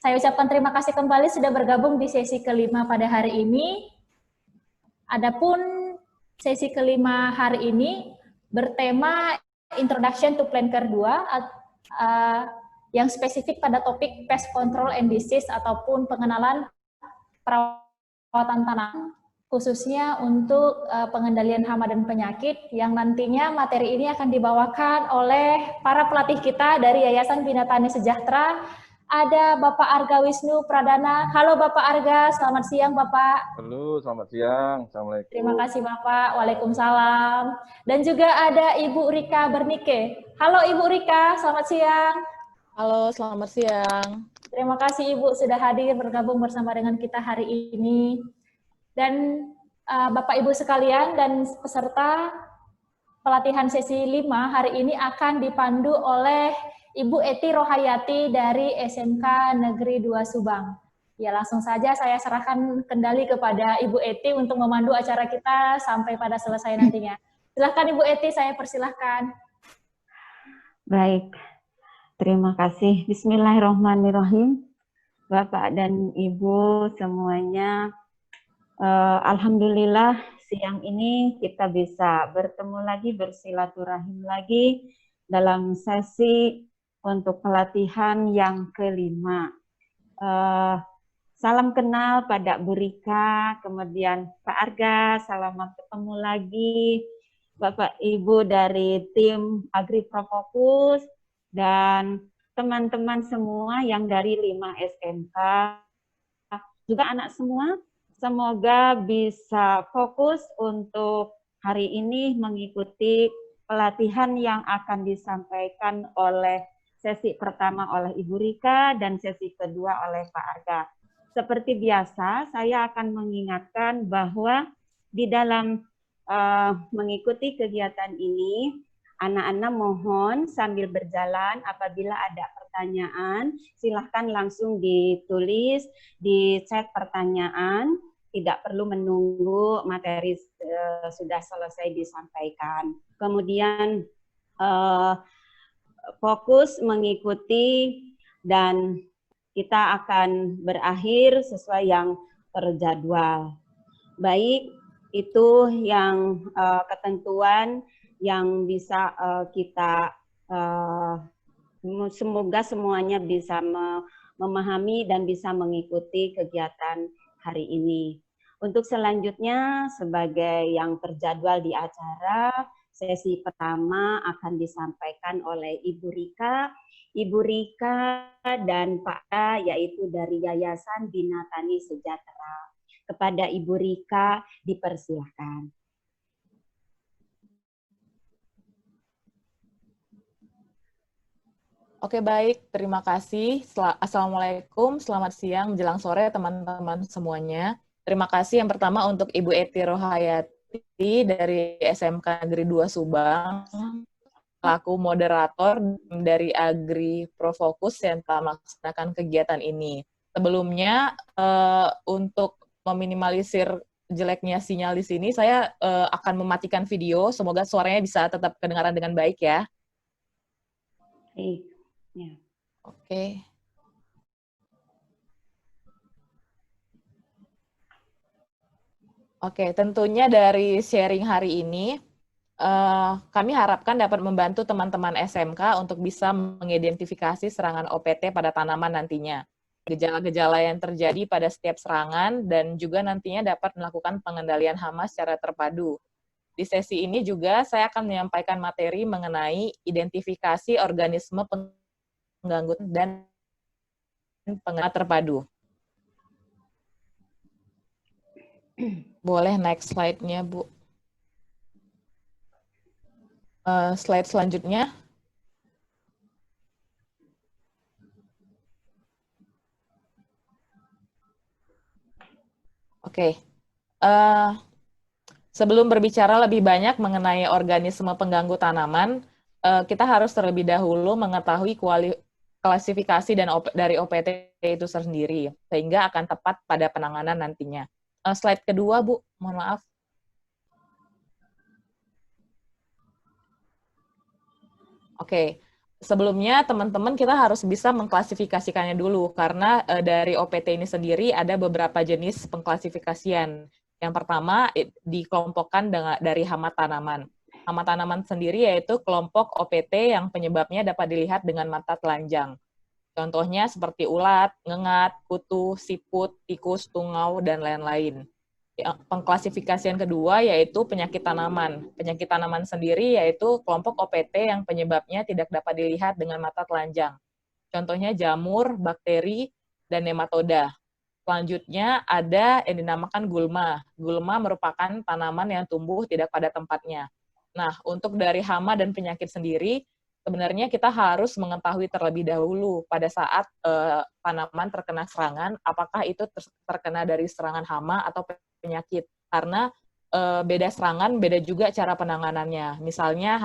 Saya ucapkan terima kasih kembali sudah bergabung di sesi kelima pada hari ini. Adapun sesi kelima hari ini bertema Introduction to Plant Care 2 yang spesifik pada topik Pest Control and Disease ataupun pengenalan perawatan tanaman khususnya untuk pengendalian hama dan penyakit yang nantinya materi ini akan dibawakan oleh para pelatih kita dari Yayasan Bina Tani Sejahtera. Ada Bapak Arga Wisnu Pradana. Halo Bapak Arga, selamat siang Bapak. Halo, selamat siang. Assalamualaikum. Terima kasih Bapak, Waalaikumsalam. Dan juga ada Ibu Rika Bernike. Halo Ibu Rika, selamat siang. Halo, selamat siang. Terima kasih Ibu sudah hadir bergabung bersama dengan kita hari ini. Dan Bapak Ibu sekalian dan peserta pelatihan sesi 5 hari ini akan dipandu oleh Ibu Eti Rohayati dari SMK Negeri 2 Subang. Ya, langsung saja saya serahkan kendali kepada Ibu Eti untuk memandu acara kita sampai pada selesai nantinya. Silahkan Ibu Eti, saya persilahkan. Baik, terima kasih. Bismillahirrahmanirrahim. Bapak dan Ibu semuanya, alhamdulillah siang ini kita bisa bertemu lagi, bersilaturahim lagi dalam sesi untuk pelatihan yang kelima. Salam kenal pada Bu Rika, kemudian Pak Arga, selamat ketemu lagi. Bapak Ibu dari tim Agri Profokus dan teman-teman semua yang dari 5 SMK, juga anak semua, semoga bisa fokus untuk hari ini mengikuti pelatihan yang akan disampaikan oleh sesi pertama oleh Ibu Rika dan sesi kedua oleh Pak Arga. Seperti biasa, saya akan mengingatkan bahwa di dalam mengikuti kegiatan ini, anak-anak mohon sambil berjalan apabila ada pertanyaan, silahkan langsung ditulis di chat pertanyaan, tidak perlu menunggu materi sudah selesai disampaikan. Kemudian fokus mengikuti dan kita akan berakhir sesuai yang terjadwal. Baik, itu yang ketentuan yang bisa kita semoga semuanya bisa memahami dan bisa mengikuti kegiatan hari ini. Untuk selanjutnya sebagai yang terjadwal di acara, sesi pertama akan disampaikan oleh Ibu Rika dan Pak A, yaitu dari Yayasan Bina Tani Sejahtera. Kepada Ibu Rika dipersilahkan. Oke, baik. Terima kasih. Assalamualaikum, selamat siang, menjelang sore teman-teman semuanya. Terima kasih yang pertama untuk Ibu Eti Rohayati dari SMK Negeri 2 Subang, selaku moderator dari Agri Profokus yang telah melaksanakan kegiatan ini. Sebelumnya, untuk meminimalisir jeleknya sinyal di sini, saya akan mematikan video. Semoga suaranya bisa tetap kedengaran dengan baik ya. Ya. Oke. Oke, tentunya dari sharing hari ini, kami harapkan dapat membantu teman-teman SMK untuk bisa mengidentifikasi serangan OPT pada tanaman nantinya, gejala-gejala yang terjadi pada setiap serangan, dan juga nantinya dapat melakukan pengendalian hama secara terpadu. Di sesi ini juga saya akan menyampaikan materi mengenai identifikasi organisme pengganggu dan pengendalian terpadu. Boleh next slide-nya, Bu. Slide selanjutnya. Oke. Sebelum berbicara lebih banyak mengenai organisme pengganggu tanaman, kita harus terlebih dahulu mengetahui klasifikasi dari OPT itu sendiri, sehingga akan tepat pada penanganan nantinya. Slide kedua, Bu. Mohon maaf. Oke. sebelumnya teman-teman kita harus bisa mengklasifikasikannya dulu, karena dari OPT ini sendiri ada beberapa jenis pengklasifikasian. Yang pertama dikelompokkan dari hama tanaman. Hama tanaman sendiri yaitu kelompok OPT yang penyebabnya dapat dilihat dengan mata telanjang. Contohnya seperti ulat, ngengat, kutu, siput, tikus, tungau, dan lain-lain. Pengklasifikasian kedua yaitu penyakit tanaman. Penyakit tanaman sendiri yaitu kelompok OPT yang penyebabnya tidak dapat dilihat dengan mata telanjang. Contohnya jamur, bakteri, dan nematoda. Selanjutnya ada yang dinamakan gulma. Gulma merupakan tanaman yang tumbuh tidak pada tempatnya. Nah, untuk dari hama dan penyakit sendiri, sebenarnya kita harus mengetahui terlebih dahulu pada saat tanaman terkena serangan, apakah itu terkena dari serangan hama atau penyakit. Karena beda serangan, beda juga cara penanganannya. Misalnya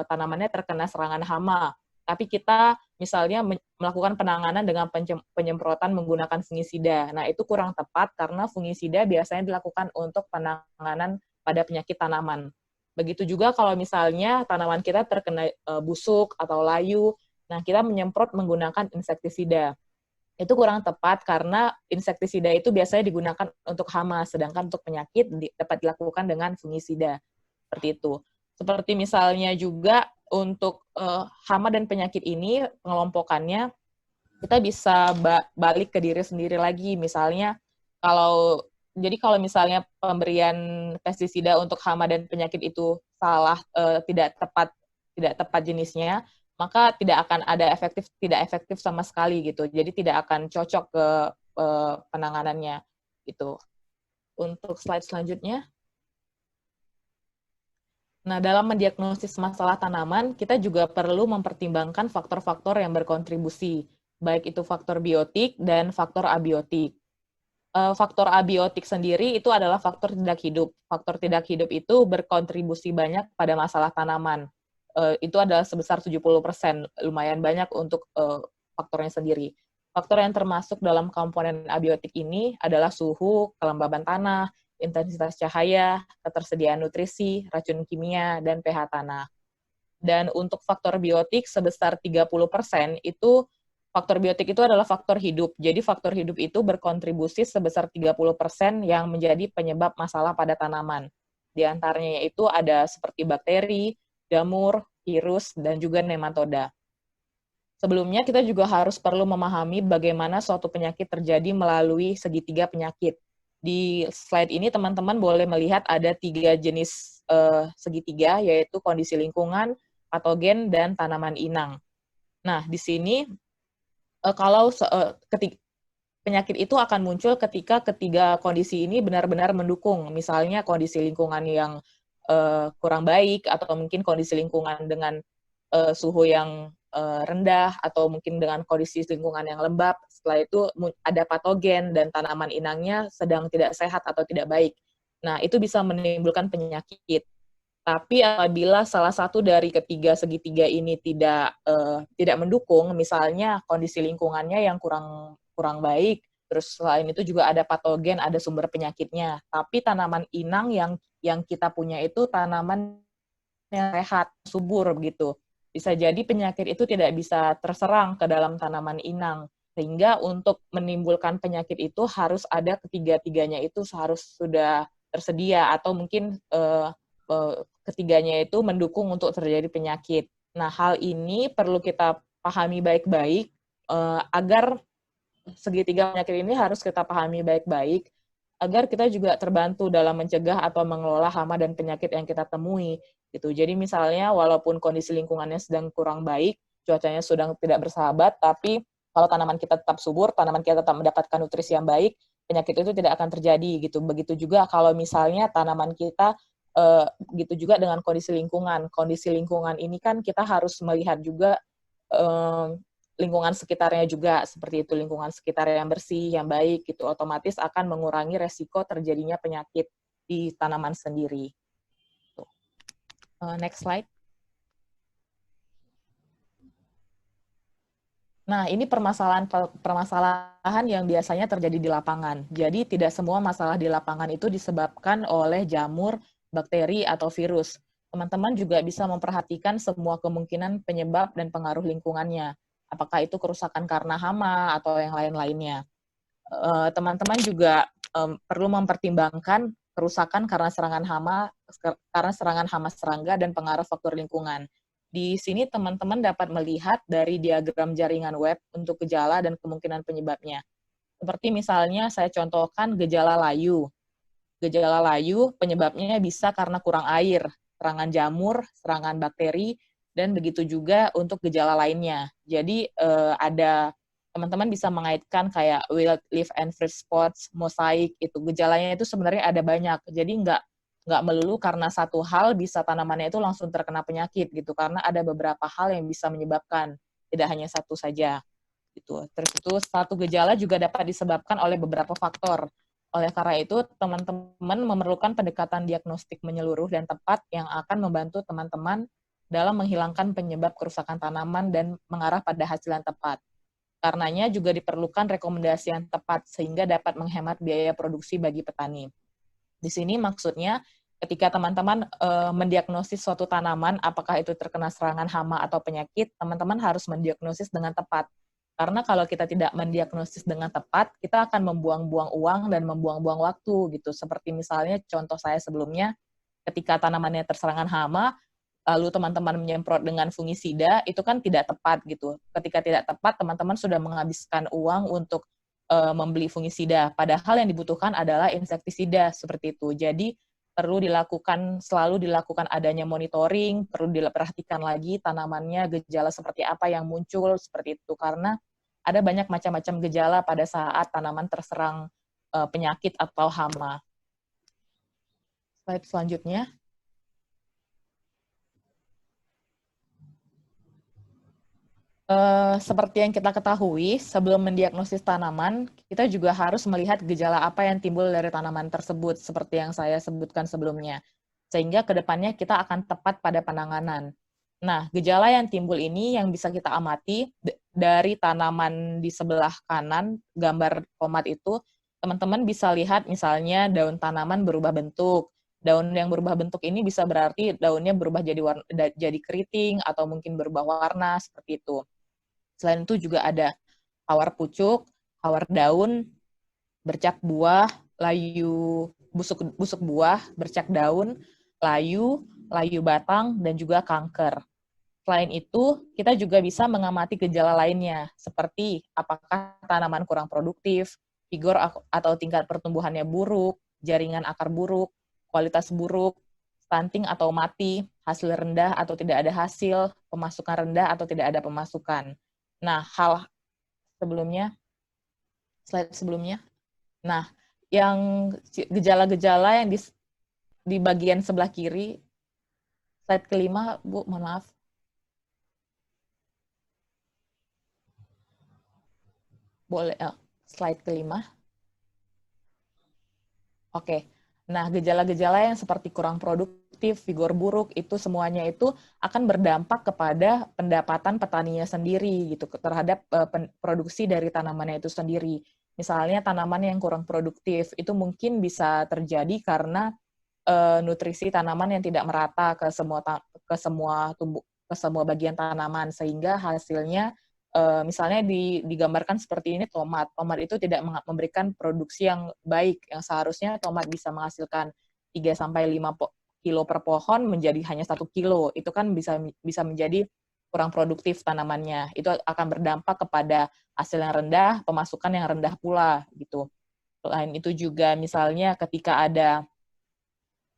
tanamannya terkena serangan hama, tapi kita misalnya melakukan penanganan dengan penyemprotan menggunakan fungisida. Nah, itu kurang tepat karena fungisida biasanya dilakukan untuk penanganan pada penyakit tanaman. Begitu juga kalau misalnya tanaman kita terkena busuk atau layu, nah kita menyemprot menggunakan insektisida. Itu kurang tepat karena insektisida itu biasanya digunakan untuk hama, sedangkan untuk penyakit dapat dilakukan dengan fungisida. Seperti itu. Seperti misalnya juga untuk hama dan penyakit ini, pengelompokannya, kita bisa balik ke diri sendiri lagi. Misalnya, jadi kalau misalnya pemberian pestisida untuk hama dan penyakit itu salah, tidak tepat jenisnya, maka tidak akan ada tidak efektif sama sekali gitu. Jadi tidak akan cocok ke penanganannya gitu. Untuk slide selanjutnya. Nah, dalam mendiagnosis masalah tanaman, kita juga perlu mempertimbangkan faktor-faktor yang berkontribusi, baik itu faktor biotik dan faktor abiotik. Faktor abiotik sendiri itu adalah faktor tidak hidup. Faktor tidak hidup itu berkontribusi banyak pada masalah tanaman. Itu adalah sebesar 70%, lumayan banyak untuk faktornya sendiri. Faktor yang termasuk dalam komponen abiotik ini adalah suhu, kelembaban tanah, intensitas cahaya, ketersediaan nutrisi, racun kimia, dan pH tanah. Dan untuk faktor biotik sebesar 30% itu faktor biotik itu adalah faktor hidup. Jadi faktor hidup itu berkontribusi sebesar 30% yang menjadi penyebab masalah pada tanaman. Di antaranya itu ada seperti bakteri, jamur, virus, dan juga nematoda. Sebelumnya kita juga harus perlu memahami bagaimana suatu penyakit terjadi melalui segitiga penyakit. Di slide ini teman-teman boleh melihat ada 3 jenis segitiga, yaitu kondisi lingkungan, patogen, dan tanaman inang. Nah, di sini penyakit itu akan muncul ketika ketiga kondisi ini benar-benar mendukung. Misalnya kondisi lingkungan yang kurang baik, atau mungkin kondisi lingkungan dengan suhu yang rendah, atau mungkin dengan kondisi lingkungan yang lembab. Setelah itu ada patogen dan tanaman inangnya sedang tidak sehat atau tidak baik. Nah, itu bisa menimbulkan penyakit. Tapi apabila salah satu dari ketiga segitiga ini tidak mendukung, misalnya kondisi lingkungannya yang kurang baik, terus selain itu juga ada patogen, ada sumber penyakitnya. Tapi tanaman inang yang kita punya itu tanaman yang sehat, subur begitu. Bisa jadi penyakit itu tidak bisa terserang ke dalam tanaman inang. Sehingga untuk menimbulkan penyakit itu harus ada ketiga-tiganya itu harus sudah tersedia, atau mungkin ketiganya itu mendukung untuk terjadi penyakit. Nah, hal ini perlu kita pahami baik-baik, agar segitiga penyakit ini harus kita pahami baik-baik, agar kita juga terbantu dalam mencegah atau mengelola hama dan penyakit yang kita temui. Gitu. Jadi misalnya, walaupun kondisi lingkungannya sedang kurang baik, cuacanya sedang tidak bersahabat, tapi kalau tanaman kita tetap subur, tanaman kita tetap mendapatkan nutrisi yang baik, penyakit itu tidak akan terjadi. Gitu. Begitu juga kalau misalnya tanaman kita gitu juga dengan kondisi lingkungan. Kondisi lingkungan ini kan kita harus melihat juga lingkungan sekitarnya juga, seperti itu, lingkungan sekitar yang bersih, yang baik, gitu, otomatis akan mengurangi resiko terjadinya penyakit di tanaman sendiri. Next slide. Nah, ini permasalahan yang biasanya terjadi di lapangan. Jadi tidak semua masalah di lapangan itu disebabkan oleh jamur, bakteri, atau virus. teman-teman juga bisa memperhatikan semua kemungkinan penyebab dan pengaruh lingkungannya. Apakah itu kerusakan karena hama atau yang lain-lainnya. Teman-teman juga perlu mempertimbangkan kerusakan karena serangan hama serangga dan pengaruh faktor lingkungan. Di sini teman-teman dapat melihat dari diagram jaringan web untuk gejala dan kemungkinan penyebabnya. Seperti misalnya saya contohkan gejala layu. Gejala layu penyebabnya bisa karena kurang air, serangan jamur, serangan bakteri, dan begitu juga untuk gejala lainnya. Jadi ada teman-teman bisa mengaitkan kayak wild leaf and fruit spots, mosaik, itu gejalanya itu sebenarnya ada banyak. Jadi nggak melulu karena satu hal bisa tanamannya itu langsung terkena penyakit gitu, karena ada beberapa hal yang bisa menyebabkan, tidak hanya satu saja. Gitu. Terus itu satu gejala juga dapat disebabkan oleh beberapa faktor. Oleh karena itu, teman-teman memerlukan pendekatan diagnostik menyeluruh dan tepat yang akan membantu teman-teman dalam menghilangkan penyebab kerusakan tanaman dan mengarah pada hasil yang tepat. Karenanya juga diperlukan rekomendasi yang tepat sehingga dapat menghemat biaya produksi bagi petani. Di sini maksudnya ketika teman-teman mendiagnosis suatu tanaman, apakah itu terkena serangan hama atau penyakit, teman-teman harus mendiagnosis dengan tepat. Karena kalau kita tidak mendiagnosis dengan tepat, kita akan membuang-buang uang dan membuang-buang waktu gitu. Seperti misalnya contoh saya sebelumnya, ketika tanamannya terserangan hama, lalu teman-teman menyemprot dengan fungisida, itu kan tidak tepat gitu. Ketika tidak tepat, teman-teman sudah menghabiskan uang untuk membeli fungisida. Padahal yang dibutuhkan adalah insektisida seperti itu. Jadi selalu dilakukan adanya monitoring, perlu diperhatikan lagi tanamannya, gejala seperti apa yang muncul, seperti itu. Karena ada banyak macam-macam gejala pada saat tanaman terserang penyakit atau hama. Slide selanjutnya. Seperti yang kita ketahui, sebelum mendiagnosis tanaman, kita juga harus melihat gejala apa yang timbul dari tanaman tersebut, seperti yang saya sebutkan sebelumnya. Sehingga ke depannya kita akan tepat pada penanganan. Nah, gejala yang timbul ini yang bisa kita amati dari tanaman di sebelah kanan, gambar tomat itu, teman-teman bisa lihat misalnya daun tanaman berubah bentuk. Daun yang berubah bentuk ini bisa berarti daunnya berubah jadi keriting, atau mungkin berubah warna, seperti itu. Selain itu juga ada hawar pucuk, hawar daun, bercak buah, layu busuk buah, bercak daun, layu batang, dan juga kanker. Selain itu, kita juga bisa mengamati gejala lainnya, seperti apakah tanaman kurang produktif, vigor atau tingkat pertumbuhannya buruk, jaringan akar buruk, kualitas buruk, stunting atau mati, hasil rendah atau tidak ada hasil, pemasukan rendah atau tidak ada pemasukan. Nah, slide sebelumnya. Nah, yang gejala-gejala yang di bagian sebelah kiri, slide kelima, Bu, mohon maaf. Boleh, slide kelima. Oke. Nah, gejala-gejala yang seperti kurang produktif, vigor buruk, itu semuanya itu akan berdampak kepada pendapatan petaninya sendiri gitu terhadap produksi dari tanamannya itu sendiri. Misalnya tanaman yang kurang produktif itu mungkin bisa terjadi karena nutrisi tanaman yang tidak merata ke semua bagian tanaman, sehingga hasilnya misalnya digambarkan seperti ini, tomat itu tidak memberikan produksi yang baik, yang seharusnya tomat bisa menghasilkan 3-5 kilo per pohon menjadi hanya 1 kilo, itu kan bisa menjadi kurang produktif tanamannya. Itu akan berdampak kepada hasil yang rendah, pemasukan yang rendah pula gitu. Selain itu juga misalnya ketika ada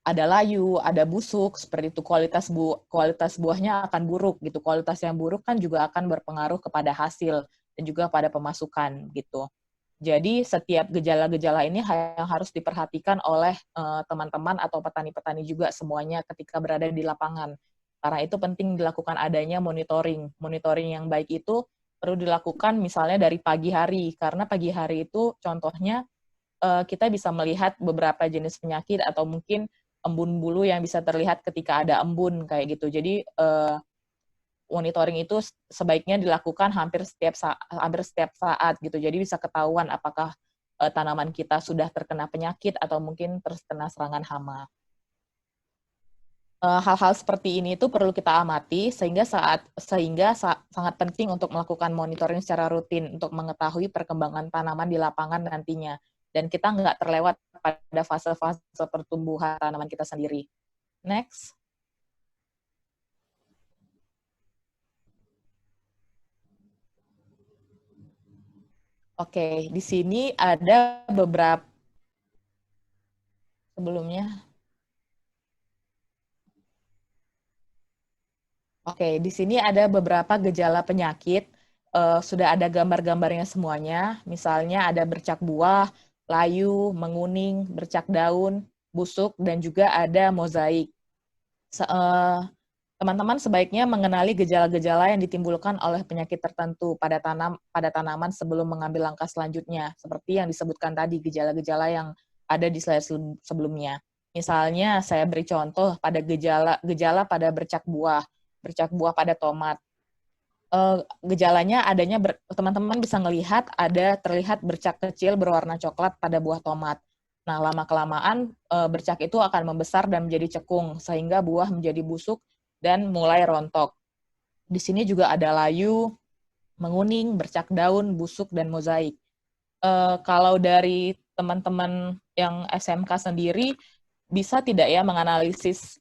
layu, ada busuk, seperti itu kualitas buahnya akan buruk gitu. Kualitas yang buruk kan juga akan berpengaruh kepada hasil dan juga pada pemasukan gitu. Jadi setiap gejala-gejala ini yang harus diperhatikan oleh teman-teman atau petani-petani juga semuanya ketika berada di lapangan. Karena itu penting dilakukan adanya monitoring. Monitoring yang baik itu perlu dilakukan misalnya dari pagi hari, karena pagi hari itu contohnya kita bisa melihat beberapa jenis penyakit atau mungkin embun bulu yang bisa terlihat ketika ada embun kayak gitu. Jadi monitoring itu sebaiknya dilakukan hampir setiap saat gitu. Jadi bisa ketahuan apakah tanaman kita sudah terkena penyakit atau mungkin terkena serangan hama. hal-hal seperti ini itu perlu kita amati sehingga sangat penting untuk melakukan monitoring secara rutin untuk mengetahui perkembangan tanaman di lapangan nantinya, dan kita nggak terlewat pada fase-fase pertumbuhan tanaman kita sendiri. Next. Oke, di sini ada beberapa sebelumnya. Oke, di sini ada beberapa gejala penyakit. Sudah ada gambar-gambarnya semuanya. Misalnya ada bercak buah, layu, menguning, bercak daun, busuk, dan juga ada mozaik. Teman-teman sebaiknya mengenali gejala-gejala yang ditimbulkan oleh penyakit tertentu pada tanaman sebelum mengambil langkah selanjutnya, seperti yang disebutkan tadi, gejala-gejala yang ada di slide sebelumnya. Misalnya, saya beri contoh pada gejala pada bercak buah pada tomat. Gejalanya adanya, teman-teman bisa melihat terlihat bercak kecil berwarna coklat pada buah tomat. Nah, lama-kelamaan bercak itu akan membesar dan menjadi cekung, sehingga buah menjadi busuk dan mulai rontok. Di sini juga ada layu, menguning, bercak daun, busuk, dan mozaik. Kalau dari teman-teman yang SMK sendiri, bisa tidak ya menganalisis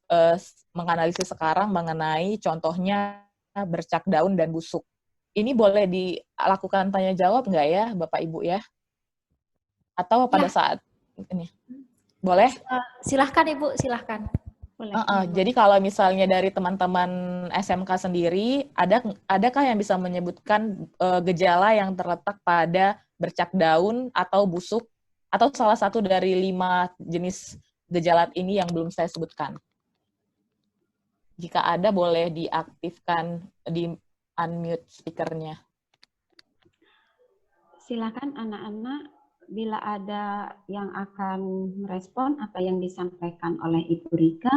sekarang mengenai contohnya bercak daun dan busuk? Ini boleh dilakukan tanya jawab nggak ya, Bapak Ibu ya? Atau pada saat ini? Boleh? Silahkan Ibu, silahkan. Jadi kalau misalnya dari teman-teman SMK sendiri, adakah yang bisa menyebutkan gejala yang terletak pada bercak daun atau busuk, atau salah satu dari 5 jenis gejala ini yang belum saya sebutkan? Jika ada, boleh diaktifkan, di unmute speakernya. Silakan anak-anak, bila ada yang akan merespon apa yang disampaikan oleh Ibu Rika,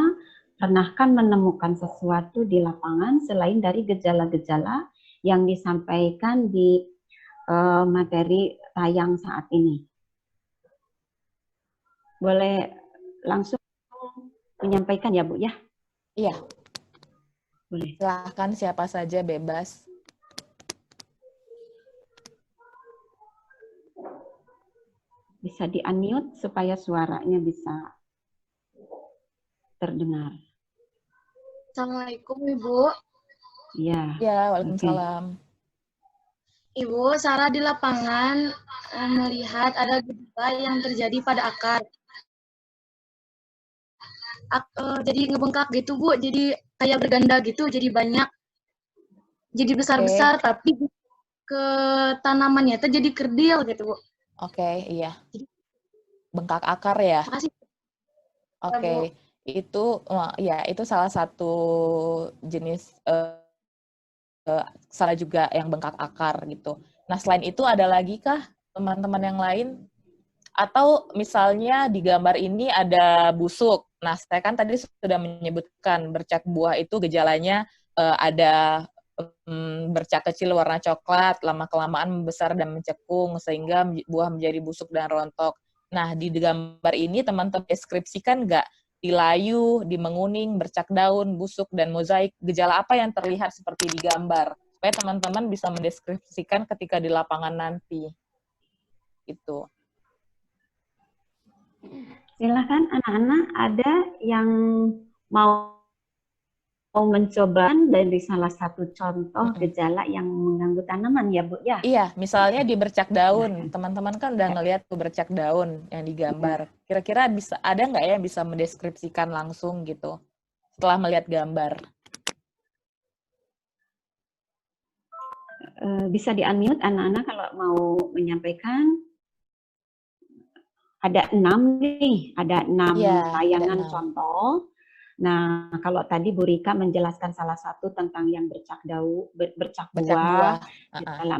pernahkah menemukan sesuatu di lapangan selain dari gejala-gejala yang disampaikan di materi tayang saat ini? Boleh langsung menyampaikan ya, Bu ya? Iya. Boleh. Silahkan, siapa saja, bebas. Bisa di-unmute supaya suaranya bisa terdengar. Assalamualaikum, Ibu. Ya. Ya, waalaikumsalam. Ibu, Sarah di lapangan melihat ada gejala yang terjadi pada akar. Jadi ngebengkak gitu, Bu. Jadi kayak berganda gitu, jadi banyak. Jadi besar-besar, tapi ke tanamannya itu jadi kerdil gitu, Bu. Oke, iya. Bengkak akar ya? Makasih. Oke, itu salah satu jenis salah juga yang bengkak akar gitu. Nah, selain itu ada lagi kah teman-teman yang lain? Atau misalnya di gambar ini ada busuk. Nah, saya kan tadi sudah menyebutkan bercak buah itu gejalanya ada bercak kecil warna coklat, lama-kelamaan membesar dan mencekung, sehingga buah menjadi busuk dan rontok. Nah, di gambar ini teman-teman deskripsikan nggak di layu, di menguning, bercak daun, busuk, dan mozaik, gejala apa yang terlihat seperti di gambar, supaya teman-teman bisa mendeskripsikan ketika di lapangan nanti. Itu. Silakan anak-anak, ada yang mau mencoba dari salah satu contoh gejala yang mengganggu tanaman ya, Bu ya? Iya, misalnya di bercak daun, teman-teman kan udah ngelihat tuh bercak daun yang digambar. Kira-kira ada nggak ya yang bisa mendeskripsikan langsung gitu setelah melihat gambar? Bisa di-unmute anak-anak kalau mau menyampaikan. Ada 6 nih, ada 6 tayangan contoh. Nah, kalau tadi Bu Rika menjelaskan salah satu tentang yang bercak buah.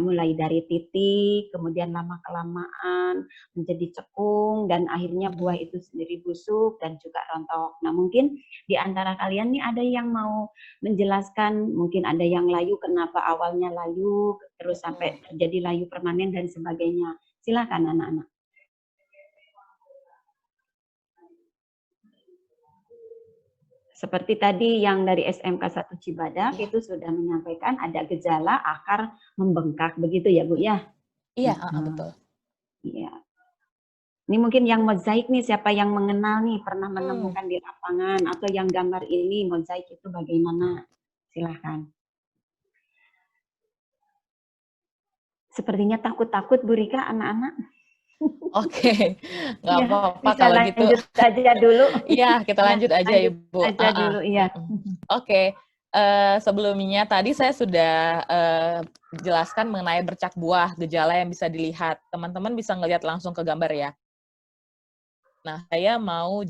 Mulai dari titik, kemudian lama-kelamaan menjadi cekung, dan akhirnya buah itu sendiri busuk dan juga rontok. Nah, mungkin di antara kalian nih ada yang mau menjelaskan, mungkin ada yang layu, kenapa awalnya layu, terus sampai terjadi layu permanen dan sebagainya. Silakan anak-anak. Seperti tadi yang dari SMK 1 Cibadak itu sudah menyampaikan ada gejala akar membengkak, begitu ya Bu ya? Iya, betul. Iya. Ini mungkin yang mozaik nih, siapa yang mengenal nih, pernah menemukan di lapangan, atau yang gambar ini, mozaik itu bagaimana? Silahkan. Sepertinya takut-takut Bu Rika, anak-anak. Oke, nggak Ya, apa-apa bisa kalau gitu. lanjut aja dulu. Iya, kita lanjut aja lanjut Ibu. aja dulu, iya. Oke, sebelumnya tadi saya sudah jelaskan mengenai bercak buah, gejala yang bisa dilihat. Teman-teman bisa ngelihat langsung ke gambar ya. Nah, saya mau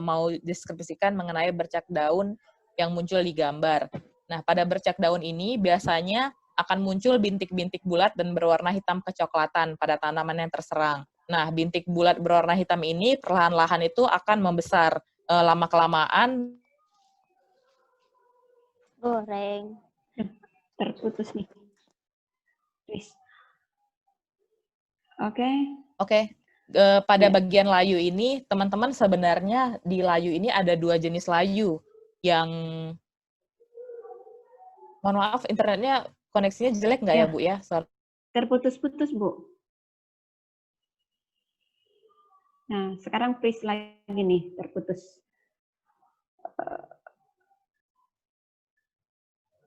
mau deskripsikan mengenai bercak daun yang muncul di gambar. Nah, pada bercak daun ini biasanya akan muncul bintik-bintik bulat dan berwarna hitam kecoklatan pada tanaman yang terserang. Nah, bintik bulat berwarna hitam ini perlahan-lahan itu akan membesar. Lama-kelamaan Goreng. Terputus nih. Please. Oke. Oke. Pada bagian layu ini, teman-teman sebenarnya di layu ini ada 2 jenis layu yang, mohon maaf internetnya koneksinya jelek nggak ya Bu ya? Terputus-putus Bu. Nah, sekarang please lagi nih, terputus.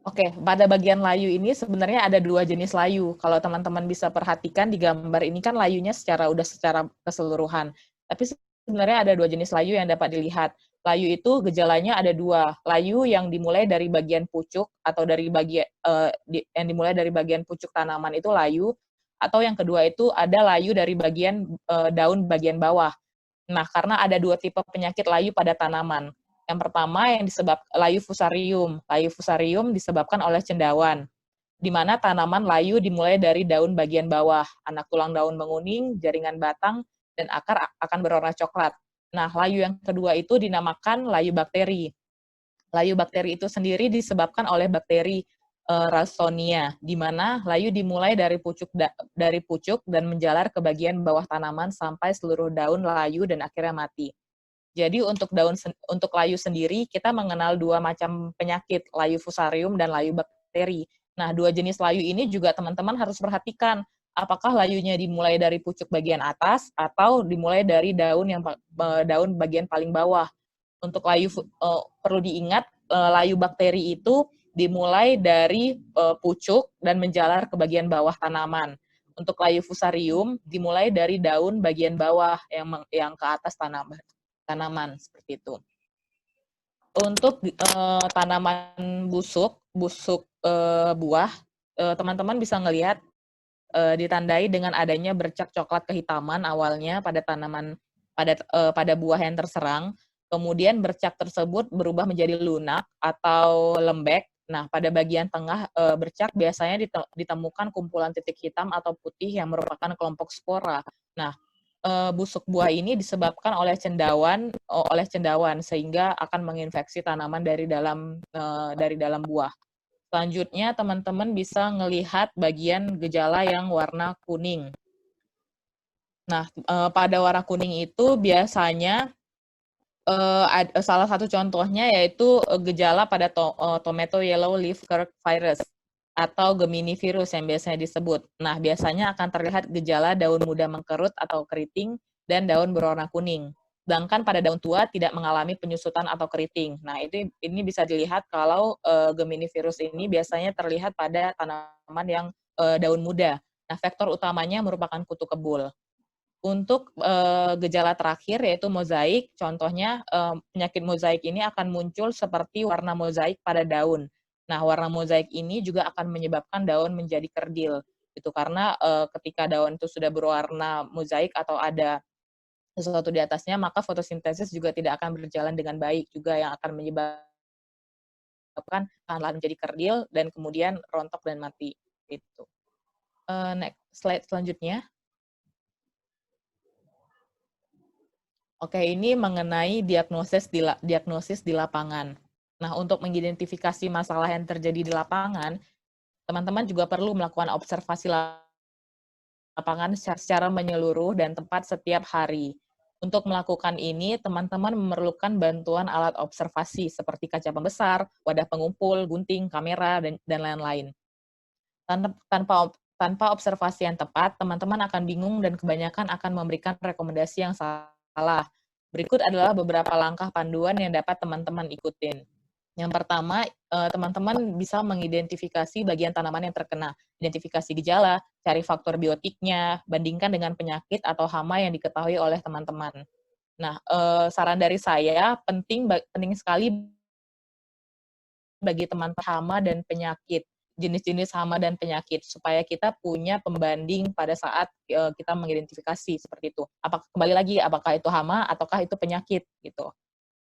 Oke, pada bagian layu ini sebenarnya ada 2 jenis layu. Kalau teman-teman bisa perhatikan di gambar ini kan layunya secara keseluruhan. Tapi sebenarnya ada 2 jenis layu yang dapat dilihat. Layu itu gejalanya ada 2. Layu yang dimulai dari bagian pucuk atau dari yang dimulai dari bagian pucuk tanaman itu layu, atau yang kedua itu ada layu dari bagian daun bagian bawah. Nah, karena ada 2 tipe penyakit layu pada tanaman. Yang pertama yang disebabkan layu fusarium. Layu fusarium disebabkan oleh cendawan, di mana tanaman layu dimulai dari daun bagian bawah, anak tulang daun menguning, jaringan batang, dan akar akan berwarna coklat. Nah, layu yang kedua itu dinamakan layu bakteri. Layu bakteri itu sendiri disebabkan oleh bakteri Ralstonia, di mana layu dimulai dari pucuk dan menjalar ke bagian bawah tanaman sampai seluruh daun layu dan akhirnya mati. Jadi untuk layu sendiri kita mengenal 2 macam penyakit, layu fusarium dan layu bakteri. Nah, 2 jenis layu ini juga teman-teman harus perhatikan apakah layunya dimulai dari pucuk bagian atas atau dimulai dari daun bagian paling bawah. Untuk layu perlu diingat layu bakteri itu dimulai dari pucuk dan menjalar ke bagian bawah tanaman. Untuk layu fusarium dimulai dari daun bagian bawah yang ke atas tanaman seperti itu. Untuk tanaman busuk buah, teman-teman bisa ngelihat ditandai dengan adanya bercak coklat kehitaman awalnya pada tanaman pada buah yang terserang. Kemudian bercak tersebut berubah menjadi lunak atau lembek. Nah, pada bagian tengah bercak biasanya ditemukan kumpulan titik hitam atau putih yang merupakan kelompok spora. Nah, busuk buah ini disebabkan oleh cendawan sehingga akan menginfeksi tanaman dari dalam buah. Selanjutnya, teman-teman bisa melihat bagian gejala yang warna kuning. Nah, pada warna kuning itu biasanya salah satu contohnya yaitu gejala pada tomato yellow leaf curl virus atau Gemini virus yang biasanya disebut. Nah, biasanya akan terlihat gejala daun muda mengkerut atau keriting dan daun berwarna kuning. Sedangkan pada daun tua tidak mengalami penyusutan atau keriting. Nah, ini bisa dilihat kalau Gemini virus ini biasanya terlihat pada tanaman yang daun muda. Nah, faktor utamanya merupakan kutu kebul. Untuk gejala terakhir yaitu mozaik, contohnya penyakit mozaik ini akan muncul seperti warna mozaik pada daun. Nah, warna mozaik ini juga akan menyebabkan daun menjadi kerdil. Itu karena ketika daun itu sudah berwarna mozaik atau ada sesuatu di atasnya, maka fotosintesis juga tidak akan berjalan dengan baik, juga yang akan menyebabkan lahan menjadi kerdil dan kemudian rontok dan mati. Itu. Next slide selanjutnya. Oke, ini mengenai diagnosis di lapangan. Nah, untuk mengidentifikasi masalah yang terjadi di lapangan, teman-teman juga perlu melakukan observasi lapangan secara menyeluruh dan tepat setiap hari. Untuk melakukan ini, teman-teman memerlukan bantuan alat observasi seperti kaca pembesar, wadah pengumpul, gunting, kamera, dan lain-lain. Tanpa observasi yang tepat, teman-teman akan bingung dan kebanyakan akan memberikan rekomendasi yang salah. Berikut adalah beberapa langkah panduan yang dapat teman-teman ikutin. Yang pertama, teman-teman bisa mengidentifikasi bagian tanaman yang terkena. Identifikasi gejala, cari faktor biotiknya, bandingkan dengan penyakit atau hama yang diketahui oleh teman-teman. Nah, saran dari saya, penting sekali bagi teman-teman hama dan penyakit, jenis-jenis hama dan penyakit, supaya kita punya pembanding pada saat kita mengidentifikasi seperti itu. Kembali lagi, apakah itu hama ataukah itu penyakit gitu.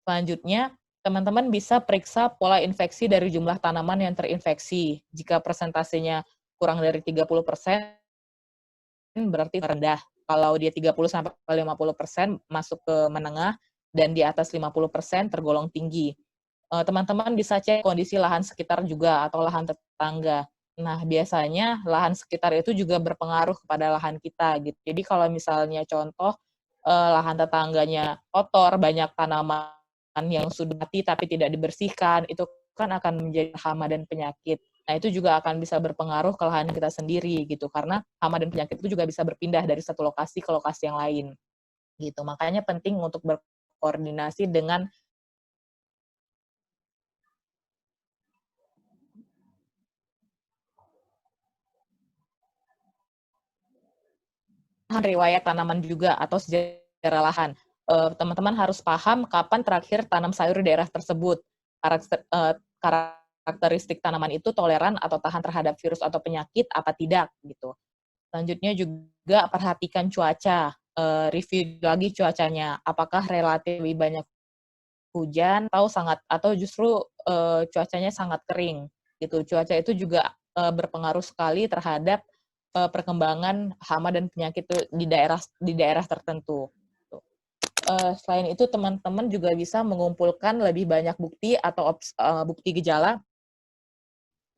Selanjutnya, teman-teman bisa periksa pola infeksi dari jumlah tanaman yang terinfeksi. Jika persentasenya kurang dari 30%, berarti rendah. Kalau dia 30-50% masuk ke menengah, dan di atas 50% tergolong tinggi. Teman-teman bisa cek kondisi lahan sekitar juga, atau lahan tetangga. Nah, biasanya lahan sekitar itu juga berpengaruh kepada lahan kita. Gitu. Jadi kalau misalnya contoh, lahan tetangganya kotor, banyak tanaman yang sudah mati tapi tidak dibersihkan, itu kan akan menjadi hama dan penyakit. Nah, itu juga akan bisa berpengaruh ke lahan kita sendiri gitu, karena hama dan penyakit itu juga bisa berpindah dari satu lokasi ke lokasi yang lain. Gitu. Makanya penting untuk berkoordinasi dengan riwayat tanaman juga atau sejarah lahan. Teman-teman harus paham kapan terakhir tanam sayur di daerah tersebut. Karakteristik tanaman itu toleran atau tahan terhadap virus atau penyakit apa tidak gitu. Selanjutnya juga perhatikan cuaca, review lagi cuacanya. Apakah relatif lebih banyak hujan atau justru cuacanya sangat kering gitu. Cuaca itu juga berpengaruh sekali terhadap perkembangan hama dan penyakit di daerah tertentu. Selain itu, teman-teman juga bisa mengumpulkan lebih banyak bukti atau bukti gejala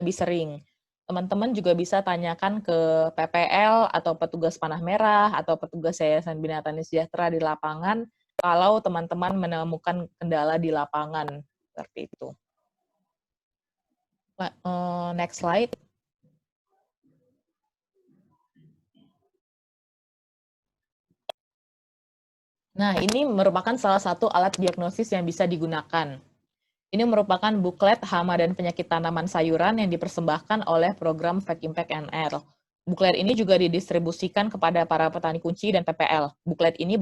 lebih sering. Teman-teman juga bisa tanyakan ke PPL atau petugas panah merah atau petugas Yayasan Bina Tani Sejahtera di lapangan kalau teman-teman menemukan kendala di lapangan seperti itu. Next slide. Nah, ini merupakan salah satu alat diagnosis yang bisa digunakan. Ini merupakan buklet hama dan penyakit tanaman sayuran yang dipersembahkan oleh program Fact Impact NR. Buklet ini juga didistribusikan kepada para petani kunci dan PPL. Buklet ini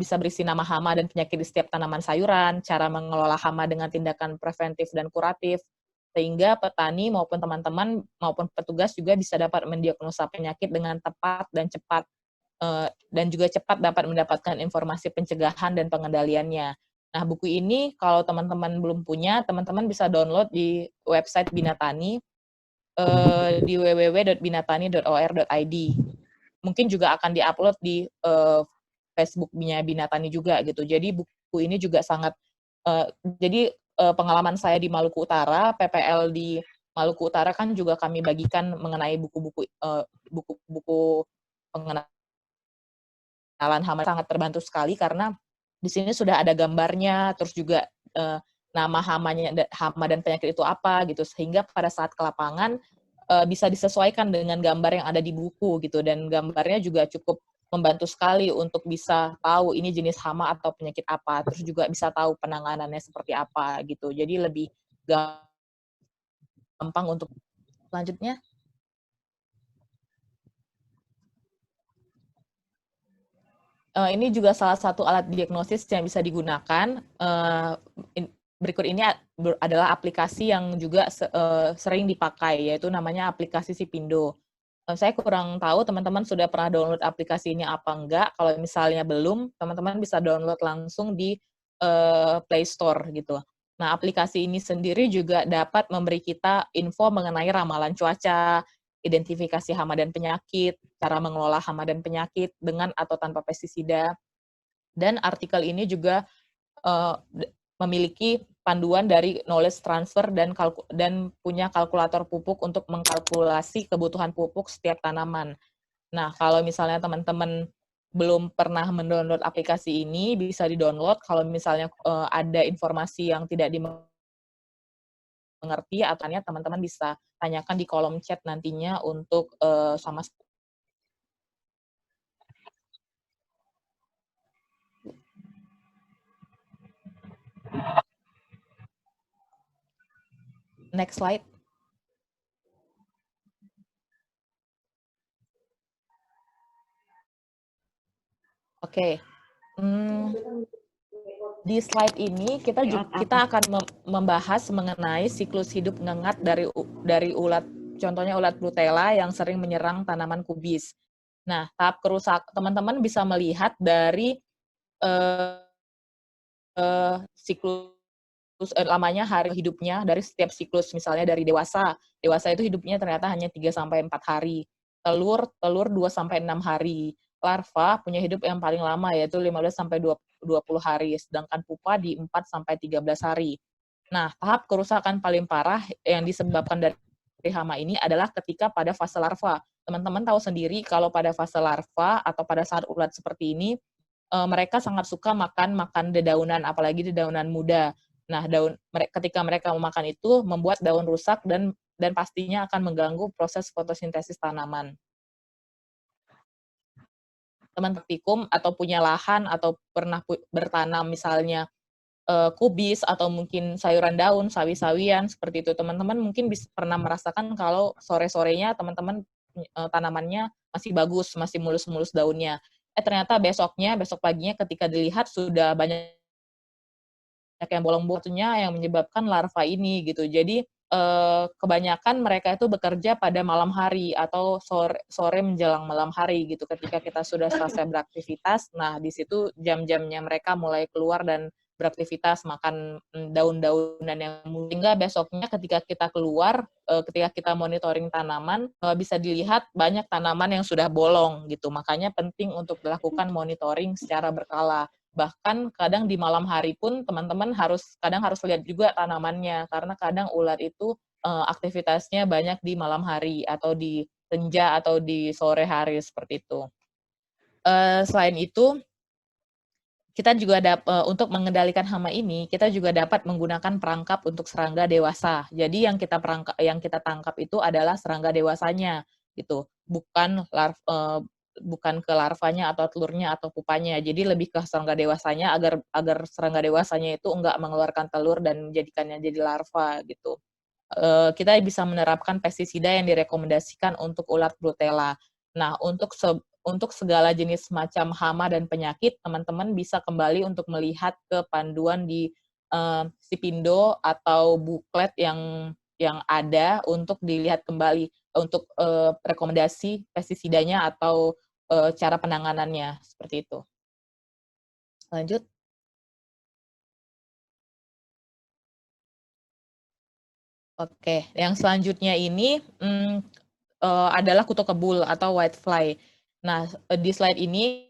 bisa berisi nama hama dan penyakit di setiap tanaman sayuran, cara mengelola hama dengan tindakan preventif dan kuratif, sehingga petani maupun teman-teman maupun petugas juga bisa dapat mendiagnosa penyakit dengan tepat dan cepat, dan juga cepat dapat mendapatkan informasi pencegahan dan pengendaliannya. Nah, buku ini kalau teman-teman belum punya, teman-teman bisa download di website Bina Tani, di www.binatani.or.id. Mungkin juga akan diupload di Facebook-nya Bina Tani juga gitu. Jadi buku ini juga sangat, pengalaman saya di Maluku Utara, PPL di Maluku Utara kan juga kami bagikan mengenai buku-buku pengenalan hama, sangat terbantu sekali karena di sini sudah ada gambarnya, terus juga nama hama dan penyakit itu apa gitu, sehingga pada saat ke lapangan bisa disesuaikan dengan gambar yang ada di buku gitu, dan gambarnya juga cukup membantu sekali untuk bisa tahu ini jenis hama atau penyakit apa, terus juga bisa tahu penanganannya seperti apa gitu, jadi lebih gampang untuk selanjutnya. Ini juga salah satu alat diagnosis yang bisa digunakan. Berikut ini adalah aplikasi yang juga sering dipakai, yaitu namanya aplikasi Sipindo. Saya kurang tahu teman-teman sudah pernah download aplikasi ini apa enggak. Kalau misalnya belum, teman-teman bisa download langsung di Play Store gitu. Nah, aplikasi ini sendiri juga dapat memberi kita info mengenai ramalan cuaca, identifikasi hama dan penyakit, cara mengelola hama dan penyakit dengan atau tanpa pestisida. Dan artikel ini juga memiliki panduan dari knowledge transfer dan punya kalkulator pupuk untuk mengkalkulasi kebutuhan pupuk setiap tanaman. Nah, kalau misalnya teman-teman belum pernah mendownload aplikasi ini, bisa di-download. Kalau misalnya ada informasi yang tidak dimengerti, atau teman-teman bisa tanyakan di kolom chat nantinya untuk sama next slide. Oke. Di slide ini kita akan membahas mengenai siklus hidup ngengat dari ulat, contohnya ulat Brutella yang sering menyerang tanaman kubis. Nah, tahap kerusakan teman-teman bisa melihat dari siklus lamanya hari hidupnya dari setiap siklus. Misalnya dari dewasa itu hidupnya ternyata hanya 3-4 hari. Telur 2-6 hari. Larva punya hidup yang paling lama, yaitu 15-20 hari, sedangkan pupa di 4-13 hari. Nah, tahap kerusakan paling parah yang disebabkan dari hama ini adalah ketika pada fase larva. Teman-teman tahu sendiri kalau pada fase larva atau pada saat ulat seperti ini, mereka sangat suka makan dedaunan, apalagi dedaunan muda. Nah, ketika mereka memakan itu membuat daun rusak dan pastinya akan mengganggu proses fotosintesis tanaman. Teman praktikum atau punya lahan atau pernah bertanam misalnya kubis atau mungkin sayuran daun, sawi-sawian seperti itu, teman-teman mungkin pernah merasakan kalau sore-sorenya teman-teman tanamannya masih bagus, masih mulus-mulus daunnya. Ternyata besok paginya ketika dilihat sudah banyak yang bolong-bolongnya yang menyebabkan larva ini gitu. Jadi kebanyakan mereka itu bekerja pada malam hari atau sore menjelang malam hari gitu. Ketika kita sudah selesai beraktivitas, nah di situ jam-jamnya mereka mulai keluar dan beraktivitas makan daun-daunan yang sehingga besoknya ketika kita keluar, ketika kita monitoring tanaman, bisa dilihat banyak tanaman yang sudah bolong gitu. Makanya penting untuk dilakukan monitoring secara berkala. Bahkan kadang di malam hari pun teman-teman harus lihat juga tanamannya, karena kadang ulat itu aktivitasnya banyak di malam hari atau di senja atau di sore hari seperti itu. Selain itu, kita juga untuk mengendalikan hama ini, kita juga dapat menggunakan perangkap untuk serangga dewasa. Jadi yang kita tangkap itu adalah serangga dewasanya gitu, bukan ke larvanya atau telurnya atau pupanya. Jadi lebih ke serangga dewasanya agar serangga dewasanya itu enggak mengeluarkan telur dan menjadikannya jadi larva gitu. Kita bisa menerapkan pestisida yang direkomendasikan untuk ulat Brutella. Nah, untuk segala jenis macam hama dan penyakit, teman-teman bisa kembali untuk melihat ke panduan di Sipindo atau buklet yang ada untuk dilihat kembali untuk rekomendasi pestisidanya atau cara penanganannya, seperti itu. Lanjut. Oke, yang selanjutnya ini adalah kutu kebul atau whitefly. Nah, di slide ini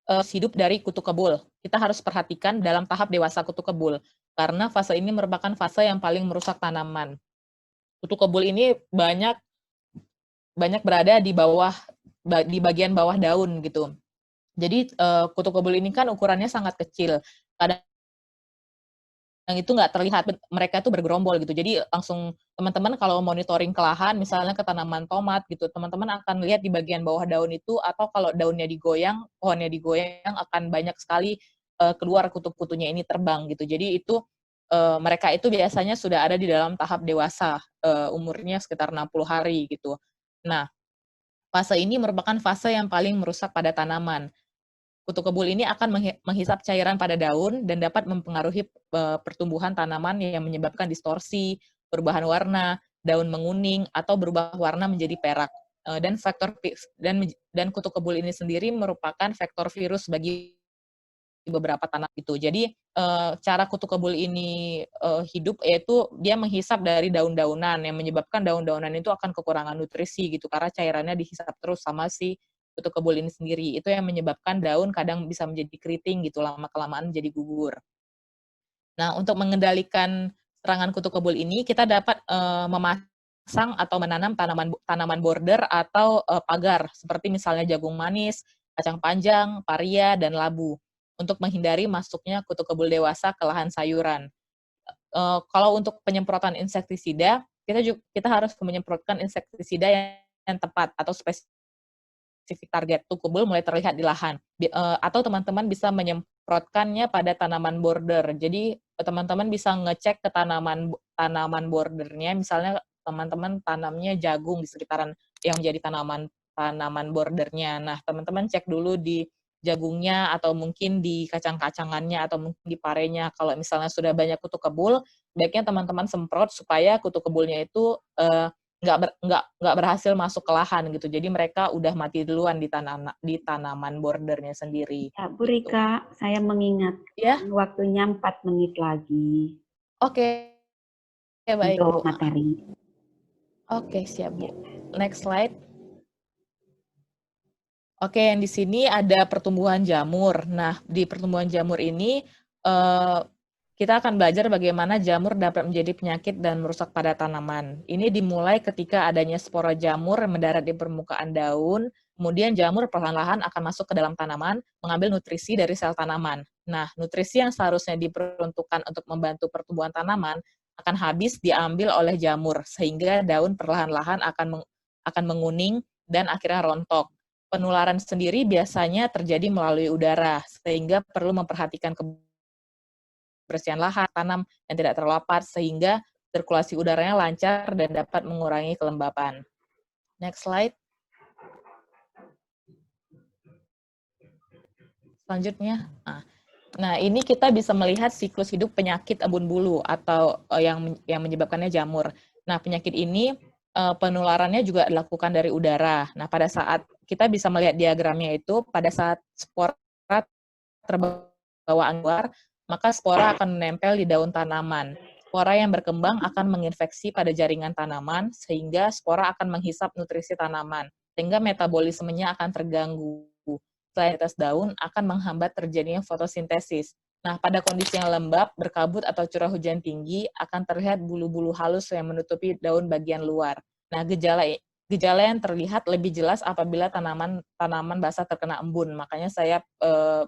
hidup dari kutu kebul. Kita harus perhatikan dalam tahap dewasa kutu kebul, karena fase ini merupakan fase yang paling merusak tanaman. Kutu kebul ini banyak berada di bagian bawah daun gitu. Jadi kutu kebul ini kan ukurannya sangat kecil. Kadang yang itu nggak terlihat, mereka itu bergerombol gitu. Jadi langsung teman-teman kalau monitoring ke lahan, misalnya ke tanaman tomat gitu, teman-teman akan lihat di bagian bawah daun itu, atau kalau daunnya digoyang, pohonnya digoyang, akan banyak sekali keluar kutu-kutunya ini terbang gitu. Jadi itu mereka itu biasanya sudah ada di dalam tahap dewasa, umurnya sekitar 60 hari gitu. Nah, fase ini merupakan fase yang paling merusak pada tanaman. Kutu kebul ini akan menghisap cairan pada daun dan dapat mempengaruhi pertumbuhan tanaman yang menyebabkan distorsi, perubahan warna, daun menguning, atau berubah warna menjadi perak. Dan kutu kebul ini sendiri merupakan vektor virus bagi beberapa tanaman itu. Jadi cara kutu kebul ini hidup yaitu dia menghisap dari daun-daunan yang menyebabkan daun-daunan itu akan kekurangan nutrisi gitu karena cairannya dihisap terus sama si kutu kebul ini sendiri. Itu yang menyebabkan daun kadang bisa menjadi keriting gitu, lama-kelamaan jadi gugur. Nah, untuk mengendalikan serangan kutu kebul ini, kita dapat memasang atau menanam tanaman border atau pagar, seperti misalnya jagung manis, kacang panjang, paria, dan labu, untuk menghindari masuknya kutu kebul dewasa ke lahan sayuran. Kalau untuk penyemprotan insektisida, kita harus menyemprotkan insektisida yang tepat atau spesifik target. Kutu kebul mulai terlihat di lahan. Atau teman-teman bisa menyemprotkannya pada tanaman border. Jadi teman-teman bisa ngecek ke tanaman bordernya, misalnya teman-teman tanamnya jagung di sekitaran yang menjadi tanaman bordernya. Nah, teman-teman cek dulu di jagungnya atau mungkin di kacang-kacangannya atau mungkin di parenya. Kalau misalnya sudah banyak kutu kebul, baiknya teman-teman semprot supaya kutu kebulnya itu nggak berhasil masuk ke lahan gitu. Jadi mereka udah mati duluan di tanaman bordernya sendiri. Ya, Bu Rika, saya mengingat Ya, waktunya 4 menit lagi oke. Baik, Bu. untuk materi. Oke, siap, Bu. Ya. Next slide. Oke, yang di sini ada pertumbuhan jamur. Nah, di pertumbuhan jamur ini kita akan belajar bagaimana jamur dapat menjadi penyakit dan merusak pada tanaman. Ini dimulai ketika adanya spora jamur mendarat di permukaan daun, kemudian jamur perlahan-lahan akan masuk ke dalam tanaman, mengambil nutrisi dari sel tanaman. Nah, nutrisi yang seharusnya diperuntukkan untuk membantu pertumbuhan tanaman akan habis diambil oleh jamur, sehingga daun perlahan-lahan akan menguning dan akhirnya rontok. Penularan sendiri biasanya terjadi melalui udara, sehingga perlu memperhatikan kebersihan lahan, tanam yang tidak terlapar, sehingga sirkulasi udaranya lancar dan dapat mengurangi kelembapan. Next slide. Selanjutnya, nah ini kita bisa melihat siklus hidup penyakit embun bulu atau yang menyebabkannya jamur. Nah, penyakit ini penularannya juga dilakukan dari udara. Nah, pada saat kita bisa melihat diagramnya itu, pada saat spora terbawa keluar, maka spora akan menempel di daun tanaman. Spora yang berkembang akan menginfeksi pada jaringan tanaman, sehingga spora akan menghisap nutrisi tanaman, sehingga metabolismenya akan terganggu. Selain atas daun, akan menghambat terjadinya fotosintesis. Nah, pada kondisi yang lembab, berkabut atau curah hujan tinggi, akan terlihat bulu-bulu halus yang menutupi daun bagian luar. Nah, gejala yang terlihat lebih jelas apabila tanaman basah terkena embun. Makanya saya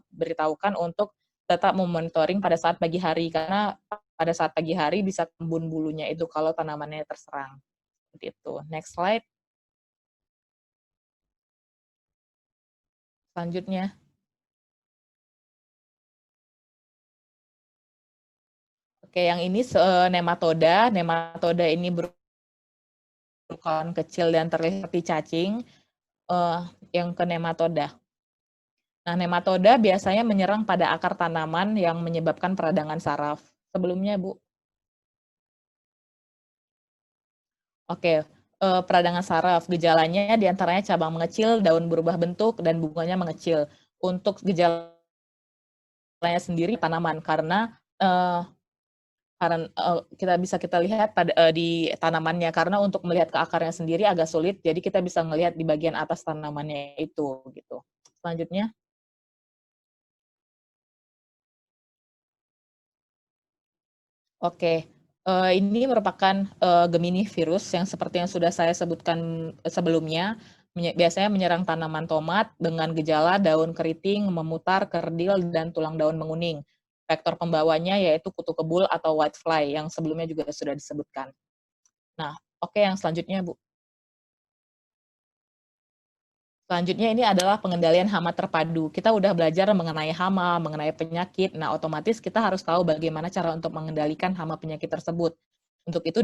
beritahukan untuk tetap memonitoring pada saat pagi hari, karena pada saat pagi hari bisa embun bulunya itu kalau tanamannya terserang. Seperti itu. Next slide. Selanjutnya. Oke, yang ini nematoda. Nematoda ini berukuran kecil dan terlihat seperti cacing. Yang ke nematoda. Nah, nematoda biasanya menyerang pada akar tanaman yang menyebabkan peradangan saraf. Sebelumnya, Bu. Oke, peradangan saraf. Gejalanya diantaranya cabang mengecil, daun berubah bentuk, dan bunganya mengecil. Untuk gejalanya sendiri tanaman, karena kita lihat di tanamannya, karena untuk melihat ke akarnya sendiri agak sulit, jadi kita bisa melihat di bagian atas tanamannya itu gitu. Selanjutnya. Oke, ini merupakan Gemini virus yang seperti yang sudah saya sebutkan sebelumnya, biasanya menyerang tanaman tomat dengan gejala daun keriting, memutar, kerdil, dan tulang daun menguning. Vektor pembawanya yaitu kutu kebul atau whitefly yang sebelumnya juga sudah disebutkan. Nah, oke, yang selanjutnya, Bu. Selanjutnya ini adalah pengendalian hama terpadu. Kita udah belajar mengenai hama, mengenai penyakit. Nah, otomatis kita harus tahu bagaimana cara untuk mengendalikan hama penyakit tersebut. Untuk itu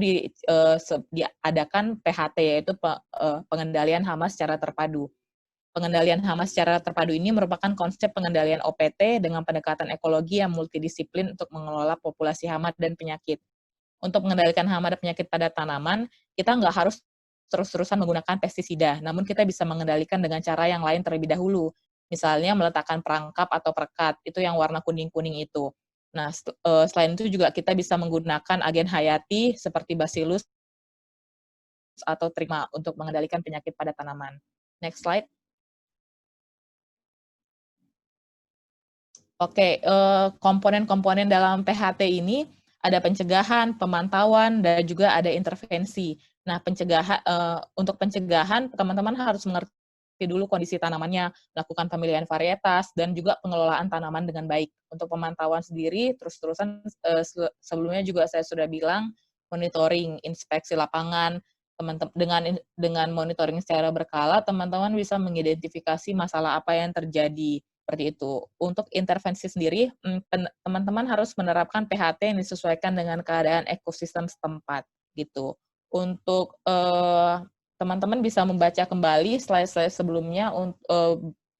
diadakan PHT, yaitu pengendalian hama secara terpadu. Pengendalian hama secara terpadu ini merupakan konsep pengendalian OPT dengan pendekatan ekologi yang multidisiplin untuk mengelola populasi hama dan penyakit. Untuk mengendalikan hama dan penyakit pada tanaman, kita nggak harus terus-terusan menggunakan pestisida, namun kita bisa mengendalikan dengan cara yang lain terlebih dahulu. Misalnya meletakkan perangkap atau perekat, itu yang warna kuning-kuning itu. Nah, selain itu juga kita bisa menggunakan agen hayati seperti Bacillus atau Trima untuk mengendalikan penyakit pada tanaman. Next slide. Oke, komponen-komponen dalam PHT ini ada pencegahan, pemantauan, dan juga ada intervensi. Nah, untuk pencegahan, teman-teman harus mengerti dulu kondisi tanamannya, lakukan pemilihan varietas, dan juga pengelolaan tanaman dengan baik. Untuk pemantauan sendiri, terus-terusan sebelumnya juga saya sudah bilang, monitoring, inspeksi lapangan, dengan monitoring secara berkala, teman-teman bisa mengidentifikasi masalah apa yang terjadi, seperti itu. Untuk intervensi sendiri, teman-teman harus menerapkan PHT yang disesuaikan dengan keadaan ekosistem setempat, gitu. Untuk teman-teman bisa membaca kembali slide-slide sebelumnya,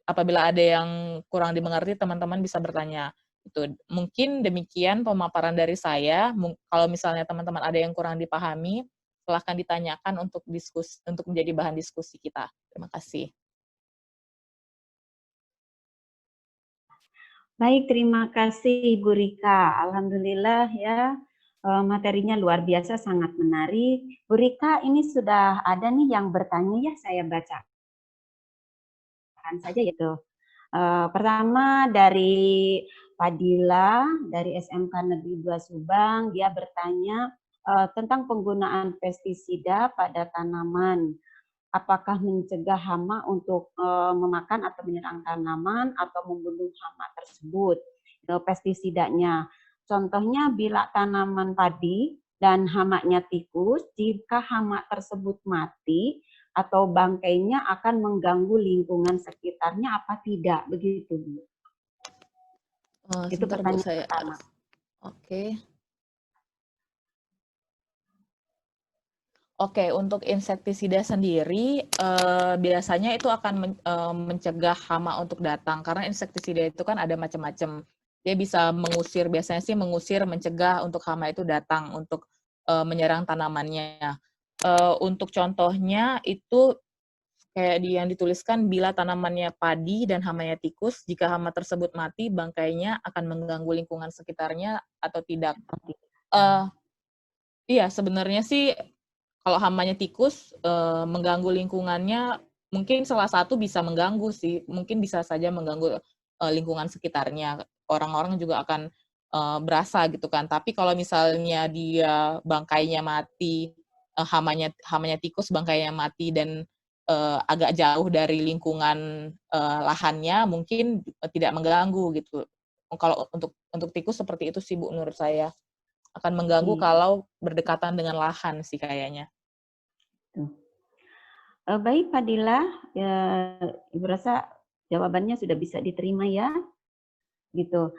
apabila ada yang kurang dimengerti, teman-teman bisa bertanya. Itu mungkin demikian pemaparan dari saya. Kalau misalnya teman-teman ada yang kurang dipahami, silahkan ditanyakan untuk menjadi bahan diskusi kita. Terima kasih. Baik, terima kasih Ibu Rika. Alhamdulillah ya, materinya luar biasa, sangat menarik. Bu Rika, ini sudah ada nih yang bertanya ya, saya bacakan saja itu. Pertama dari Padilla dari SMK Negeri 2 Subang, dia bertanya tentang penggunaan pestisida pada tanaman. Apakah mencegah hama untuk memakan atau menyerang tanaman atau membunuh hama tersebut, pestisidanya. Contohnya bila tanaman padi dan hamanya tikus, jika hama tersebut mati atau bangkainya akan mengganggu lingkungan sekitarnya apa tidak, begitu Bu? Itu Sebentar, Bu, pertanyaan saya. pertama. Oke, untuk insektisida sendiri biasanya itu akan mencegah hama untuk datang, karena insektisida itu kan ada macam-macam. Dia bisa mengusir, biasanya sih mengusir, mencegah untuk hama itu datang untuk menyerang tanamannya. Untuk contohnya itu kayak yang dituliskan, bila tanamannya padi dan hamanya tikus, jika hama tersebut mati, bangkainya akan mengganggu lingkungan sekitarnya atau tidak. Iya, sebenarnya sih kalau hamanya tikus mengganggu lingkungannya, mungkin salah satu bisa mengganggu sih, mungkin bisa saja mengganggu lingkungan sekitarnya. Orang-orang juga akan berasa gitu kan. Tapi kalau misalnya dia bangkainya mati, hamanya tikus bangkainya mati dan agak jauh dari lingkungan lahannya, mungkin tidak mengganggu gitu. Kalau untuk tikus seperti itu sih Bu, menurut saya akan mengganggu kalau berdekatan dengan lahan sih kayaknya. Baik Padilla, Ibu rasa jawabannya sudah bisa diterima ya, gitu.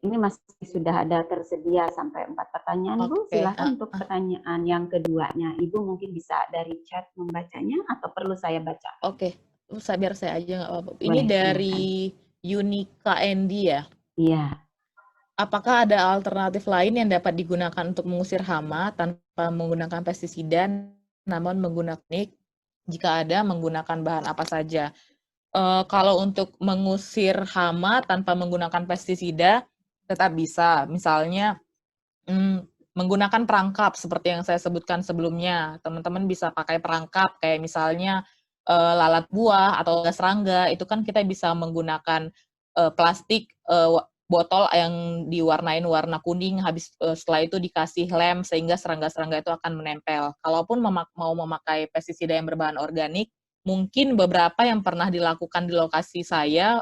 Ini masih sudah ada tersedia sampai 4 pertanyaan Bu. Silakan untuk pertanyaan yang keduanya. Ibu mungkin bisa dari chat membacanya atau perlu saya baca? Oke, biar saya aja nggak apa-apa. Ini dari Yunika Endi ya? Iya. Apakah ada alternatif lain yang dapat digunakan untuk mengusir hama tanpa menggunakan pestisida, namun menggunakan jika ada menggunakan bahan apa saja? Kalau untuk mengusir hama tanpa menggunakan pestisida, tetap bisa. Misalnya, menggunakan perangkap seperti yang saya sebutkan sebelumnya. Teman-teman bisa pakai perangkap kayak misalnya lalat buah atau serangga. Itu kan kita bisa menggunakan plastik botol yang diwarnain warna kuning, setelah itu dikasih lem sehingga serangga-serangga itu akan menempel. Kalaupun mau memakai pestisida yang berbahan organik, mungkin beberapa yang pernah dilakukan di lokasi saya,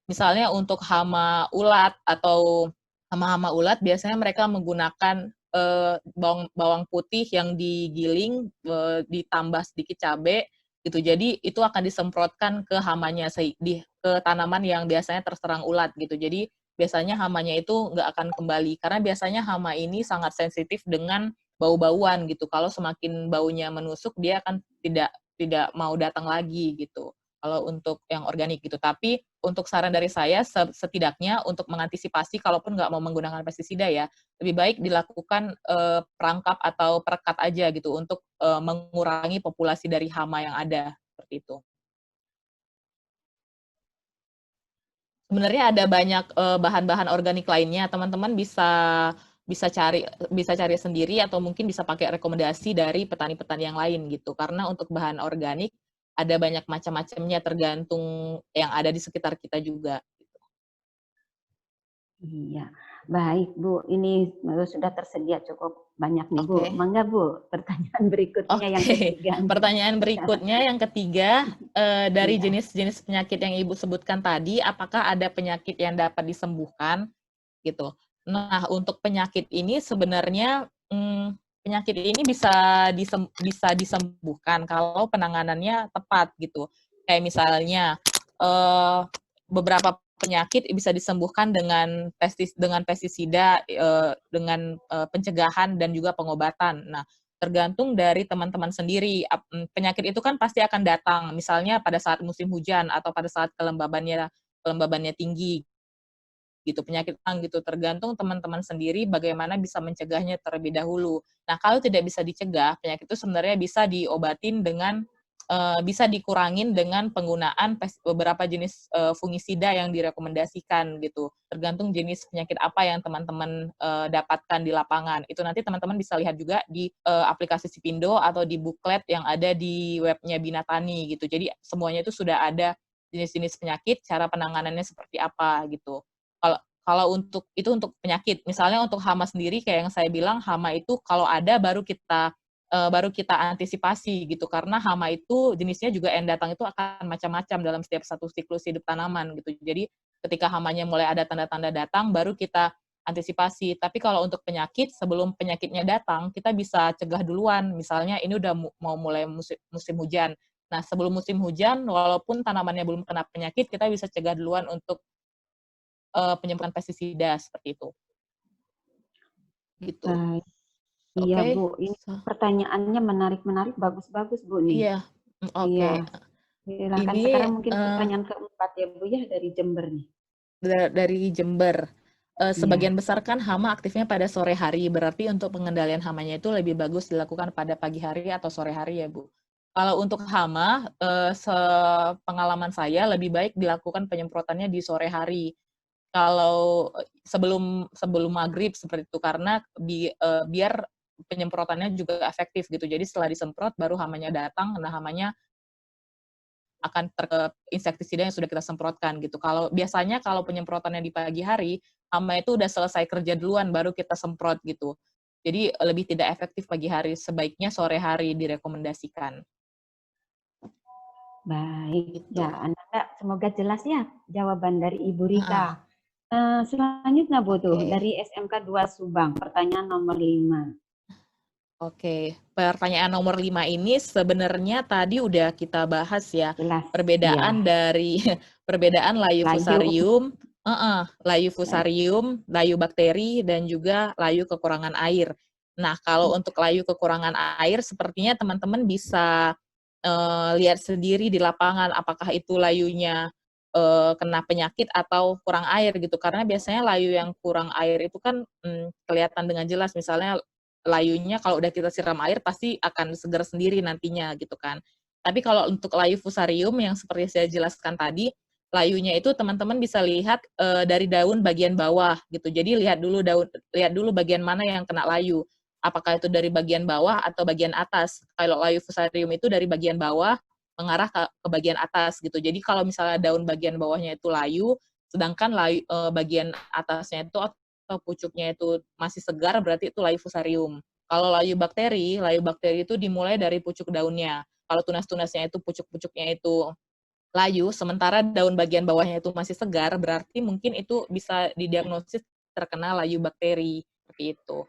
misalnya untuk hama ulat atau hama-hama ulat, biasanya mereka menggunakan bawang putih yang digiling, ditambah sedikit cabai, gitu. Jadi itu akan disemprotkan ke hamanya, ke tanaman yang biasanya terserang ulat gitu. Jadi biasanya hamanya itu nggak akan kembali, karena biasanya hama ini sangat sensitif dengan bau-bauan gitu. Kalau semakin baunya menusuk, dia akan tidak mau datang lagi gitu. Kalau untuk yang organik gitu. Tapi untuk saran dari saya, setidaknya untuk mengantisipasi, kalaupun nggak mau menggunakan pestisida ya, lebih baik dilakukan perangkap atau perekat aja gitu untuk mengurangi populasi dari hama yang ada, seperti itu. Sebenarnya ada banyak bahan-bahan organik lainnya, teman-teman bisa cari sendiri atau mungkin bisa pakai rekomendasi dari petani-petani yang lain gitu. Karena untuk bahan organik ada banyak macam-macamnya, tergantung yang ada di sekitar kita juga. Iya, Baik Bu, ini sudah tersedia cukup banyak nih Bu. Oke. Mangga Bu, pertanyaan berikutnya yang Oke, ketiga. pertanyaan berikutnya yang ketiga, dari Iya. jenis-jenis penyakit yang Ibu sebutkan tadi, apakah ada penyakit yang dapat disembuhkan gitu? Nah, untuk penyakit ini sebenarnya penyakit ini bisa disembuhkan kalau penanganannya tepat gitu. Kayak misalnya beberapa penyakit bisa disembuhkan dengan pestisida, dengan pencegahan dan juga pengobatan. Nah, tergantung dari teman-teman sendiri. Penyakit itu kan pasti akan datang, misalnya pada saat musim hujan atau pada saat kelembabannya tinggi gitu, penyakit gitu, tergantung teman-teman sendiri bagaimana bisa mencegahnya terlebih dahulu. Nah, kalau tidak bisa dicegah, penyakit itu sebenarnya bisa diobatin dengan bisa dikurangin dengan penggunaan beberapa jenis fungisida yang direkomendasikan gitu. Tergantung jenis penyakit apa yang teman-teman dapatkan di lapangan. Itu nanti teman-teman bisa lihat juga di aplikasi Sipindo atau di booklet yang ada di webnya Binatani gitu. Jadi semuanya itu sudah ada jenis-jenis penyakit, cara penanganannya seperti apa gitu. Kalau untuk penyakit, misalnya untuk hama sendiri kayak yang saya bilang, hama itu kalau ada baru kita antisipasi gitu, karena hama itu jenisnya juga yang datang itu akan macam-macam dalam setiap satu siklus hidup tanaman gitu. Jadi ketika hamanya mulai ada tanda-tanda datang, baru kita antisipasi. Tapi kalau untuk penyakit, sebelum penyakitnya datang, kita bisa cegah duluan. Misalnya ini udah mau mulai musim hujan. Nah, sebelum musim hujan, walaupun tanamannya belum kena penyakit, kita bisa cegah duluan untuk penyemprotan pestisida seperti itu. Gitu. Baik. Iya Oke. Bu, ini pertanyaannya menarik-menarik, bagus-bagus Bu nih. Iya. Oke. Iya. Silakan Ini sekarang mungkin pertanyaan keempat ya Bu ya, dari Jember nih. dari Jember. Iya. Sebagian besar kan hama aktifnya pada sore hari, berarti untuk pengendalian hamanya itu lebih bagus dilakukan pada pagi hari atau sore hari ya Bu. Kalau untuk hama, sepengalaman saya lebih baik dilakukan penyemprotannya di sore hari. Kalau sebelum maghrib seperti itu, karena biar penyemprotannya juga efektif gitu. Jadi setelah disemprot baru hamanya datang, nah hamanya akan insektisida yang sudah kita semprotkan gitu. Biasanya kalau penyemprotannya di pagi hari, hama itu udah selesai kerja duluan baru kita semprot gitu. Jadi lebih tidak efektif pagi hari, sebaiknya sore hari direkomendasikan. Baik. Gitu. Ya, Anda semoga jelas ya jawaban dari Ibu Rika. Selanjutnya Bu tuh, dari SMK 2 Subang, pertanyaan nomor 5. Oke, pertanyaan nomor 5 ini sebenarnya tadi udah kita bahas ya. Jelas. Perbedaan dari perbedaan layu fusarium, layu bakteri, dan juga layu kekurangan air. Nah, kalau untuk layu kekurangan air, sepertinya teman-teman bisa lihat sendiri di lapangan apakah itu layunya kena penyakit atau kurang air gitu. Karena biasanya layu yang kurang air itu kan kelihatan dengan jelas. Misalnya layunya kalau udah kita siram air pasti akan segar sendiri nantinya gitu kan. Tapi kalau untuk layu fusarium yang seperti saya jelaskan tadi, layunya itu teman-teman bisa lihat dari daun bagian bawah gitu. Jadi lihat dulu bagian mana yang kena layu. Apakah itu dari bagian bawah atau bagian atas. Kalau layu fusarium itu dari bagian bawah mengarah ke bagian atas gitu. Jadi kalau misalnya daun bagian bawahnya itu layu, sedangkan bagian atasnya itu atau pucuknya itu masih segar, berarti itu layu fusarium. Kalau layu bakteri itu dimulai dari pucuk daunnya. Kalau tunas-tunasnya itu pucuk-pucuknya itu layu, sementara daun bagian bawahnya itu masih segar, berarti mungkin itu bisa didiagnosis terkena layu bakteri seperti itu.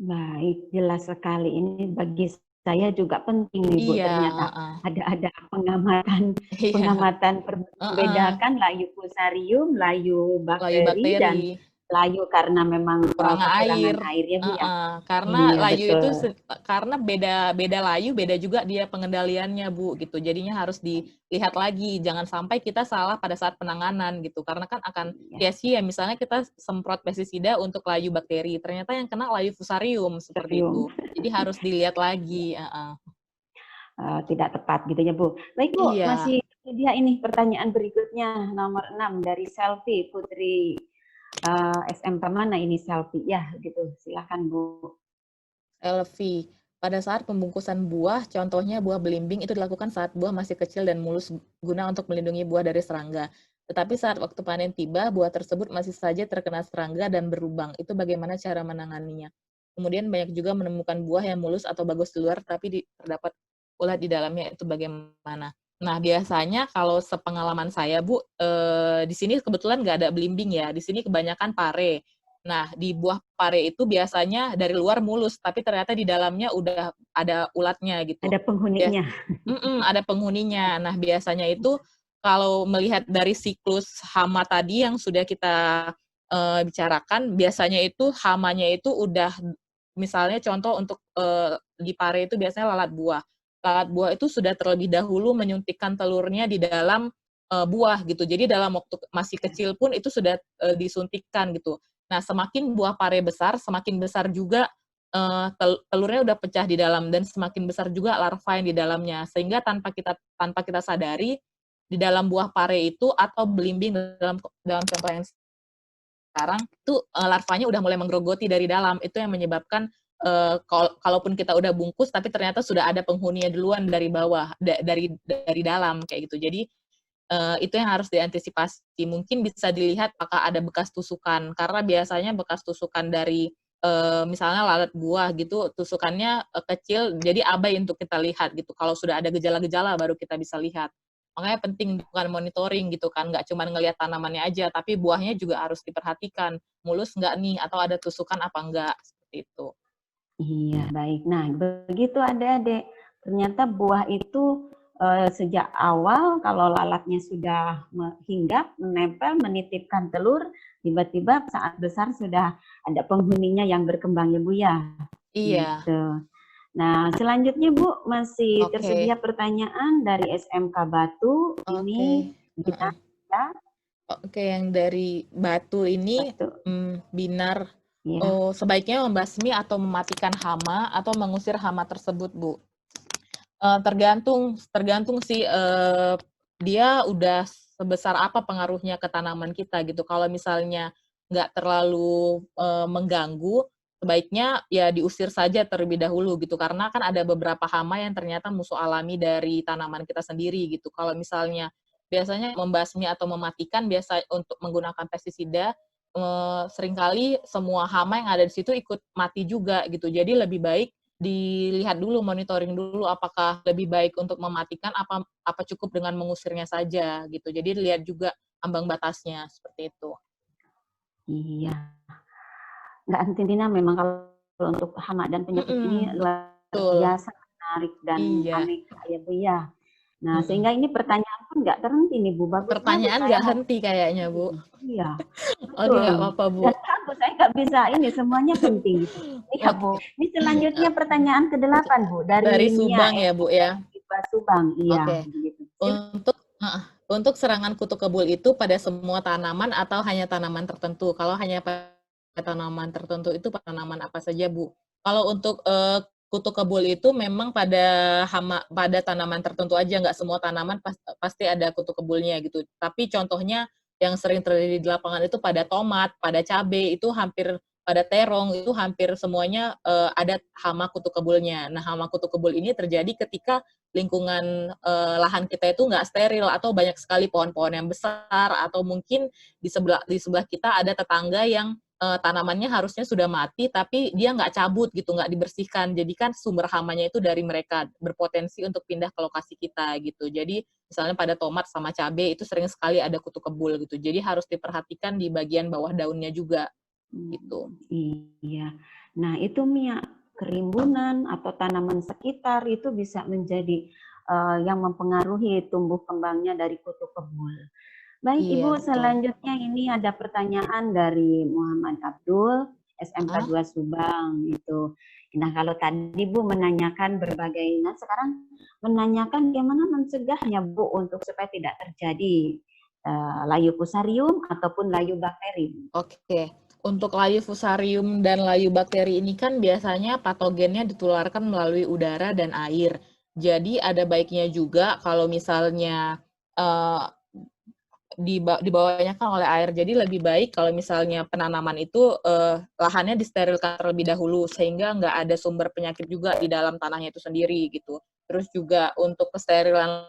Baik, jelas sekali. Ini bagi saya juga penting nih Bu, ternyata ada pengamatan membedakan layu fusarium, layu bakteri, dan layu karena memang kekurangan air ya Bu ya. Karena iya, layu betul. itu karena beda layu, beda juga dia pengendaliannya Bu gitu. Jadinya harus dilihat lagi, jangan sampai kita salah pada saat penanganan gitu. Karena kan akan sia-sia, misalnya kita semprot pestisida untuk layu bakteri, ternyata yang kena layu fusarium seperti itu. Jadi harus dilihat lagi. Tidak tepat gitu ya Bu. Baik Bu, masih dia ini pertanyaan berikutnya nomor 6 dari Selfie Putri. SMK mana ini Selfie? Ya, gitu. Silakan Bu. Selfie. Pada saat pembungkusan buah, contohnya buah belimbing itu dilakukan saat buah masih kecil dan mulus guna untuk melindungi buah dari serangga. Tetapi saat waktu panen tiba, buah tersebut masih saja terkena serangga dan berlubang. Itu bagaimana cara menanganinya? Kemudian banyak juga menemukan buah yang mulus atau bagus di luar, tapi terdapat ulat di dalamnya. Itu bagaimana? Nah, biasanya kalau sepengalaman saya, Bu, di sini kebetulan nggak ada belimbing ya. Di sini kebanyakan pare. Nah, di buah pare itu biasanya dari luar mulus, tapi ternyata di dalamnya udah ada ulatnya gitu. Ada penghuninya. Ada penghuninya. Nah, biasanya itu kalau melihat dari siklus hama tadi yang sudah kita bicarakan, biasanya itu hamanya itu udah, misalnya contoh untuk di pare itu biasanya lalat buah. Lalat buah itu sudah terlebih dahulu menyuntikkan telurnya di dalam buah gitu. Jadi dalam waktu masih kecil pun itu sudah disuntikkan gitu. Nah, semakin buah pare besar, semakin besar juga telurnya udah pecah di dalam, dan semakin besar juga larva yang di dalamnya. Sehingga tanpa kita sadari, di dalam buah pare itu atau belimbing dalam contoh yang sekarang itu larvanya udah mulai menggerogoti dari dalam. Itu yang menyebabkan kalaupun kita udah bungkus tapi ternyata sudah ada penghuninya duluan dari bawah, dari dalam kayak gitu. Jadi itu yang harus diantisipasi. Mungkin bisa dilihat apakah ada bekas tusukan, karena biasanya bekas tusukan dari misalnya lalat buah gitu, tusukannya kecil, jadi abai untuk kita lihat gitu. Kalau sudah ada gejala-gejala baru kita bisa lihat. Makanya penting bukan monitoring gitu kan, nggak cuma ngelihat tanamannya aja, tapi buahnya juga harus diperhatikan. Mulus nggak nih, atau ada tusukan apa enggak, seperti itu. Iya, baik. Nah, begitu Adik-adik. Ternyata buah itu sejak awal kalau lalatnya sudah hinggap, menempel, menitipkan telur, tiba-tiba saat besar sudah ada penghuninya yang berkembang ya Bu ya. Iya. Gitu. Nah, selanjutnya Bu masih Oke. tersedia pertanyaan dari SMK Batu. Ini kita Oke, yang dari Batu ini, Binar, ya. sebaiknya membasmi atau mematikan hama atau mengusir hama tersebut, Bu? Tergantung sih dia udah sebesar apa pengaruhnya ke tanaman kita gitu. Kalau misalnya nggak terlalu mengganggu, sebaiknya ya diusir saja terlebih dahulu gitu. Karena kan ada beberapa hama yang ternyata musuh alami dari tanaman kita sendiri gitu. Kalau misalnya biasanya membasmi atau mematikan biasa untuk menggunakan pestisida, seringkali semua hama yang ada di situ ikut mati juga gitu. Jadi lebih baik dilihat dulu, monitoring dulu apakah lebih baik untuk mematikan apa cukup dengan mengusirnya saja gitu. Jadi lihat juga ambang batasnya seperti itu. Iya. Nggak henti-henti memang kalau untuk hama dan penyakit ini luar biasa menarik dan aneh ya Bu ya. Nah, sehingga ini pertanyaan pun nggak terhenti nih Bu. Bagus pertanyaan nggak henti kayaknya Bu. Iya. Oke, nggak apa-apa Bu. Dan bagus, saya nggak bisa ini semuanya penting. Iya Bu. Ini selanjutnya pertanyaan ke-8 Bu dari Subang ya Bu ya. Subang, iya. Oke. Untuk serangan kutu kebul itu pada semua tanaman atau hanya tanaman tertentu? Kalau hanya pada tanaman tertentu itu tanaman apa saja Bu? Kalau untuk kutu kebul itu memang pada tanaman tertentu aja, nggak semua tanaman pasti ada kutu kebulnya gitu. Tapi contohnya yang sering terjadi di lapangan itu pada tomat, pada cabai, itu pada terong, itu hampir semuanya ada hama kutu kebulnya. Nah, hama kutu kebul ini terjadi ketika lingkungan lahan kita itu nggak steril atau banyak sekali pohon-pohon yang besar, atau mungkin di sebelah kita ada tetangga yang tanamannya harusnya sudah mati, tapi dia nggak cabut gitu, nggak dibersihkan. Jadi kan sumber hamanya itu dari mereka, berpotensi untuk pindah ke lokasi kita gitu. Jadi misalnya pada tomat sama cabai itu sering sekali ada kutu kebul gitu. Jadi harus diperhatikan di bagian bawah daunnya juga gitu. Iya. Nah itu Mia, kerimbunan atau tanaman sekitar itu bisa menjadi yang mempengaruhi tumbuh kembangnya dari kutu kebul. Baik Ibu, selanjutnya ini ada pertanyaan dari Muhammad Abdul, SMK 2 Subang itu. Nah kalau tadi Bu menanyakan berbagai, nah sekarang menanyakan bagaimana mencegahnya Bu untuk supaya tidak terjadi layu fusarium ataupun layu bakteri. Oke. Untuk layu fusarium dan layu bakteri ini kan biasanya patogennya ditularkan melalui udara dan air. Jadi ada baiknya juga kalau misalnya dibawanya kan oleh air. Jadi lebih baik kalau misalnya penanaman itu lahannya disterilkan terlebih dahulu sehingga nggak ada sumber penyakit juga di dalam tanahnya itu sendiri gitu. Terus juga untuk kesterilan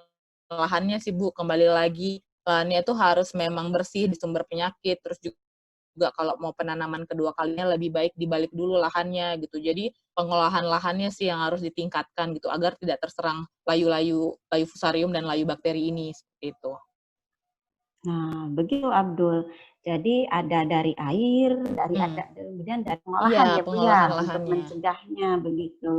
lahannya sih Bu, kembali lagi lahannya itu harus memang bersih di sumber penyakit, terus juga kalau mau penanaman kedua kalinya lebih baik dibalik dulu lahannya gitu. Jadi pengolahan lahannya sih yang harus ditingkatkan gitu agar tidak terserang layu fusarium dan layu bakteri ini seperti itu. Nah, begitu Abdul. Jadi ada dari air, kemudian dari pengolahan Iya, ya Bu ya, pengolahan untuk lahannya. mencegahnya begitu.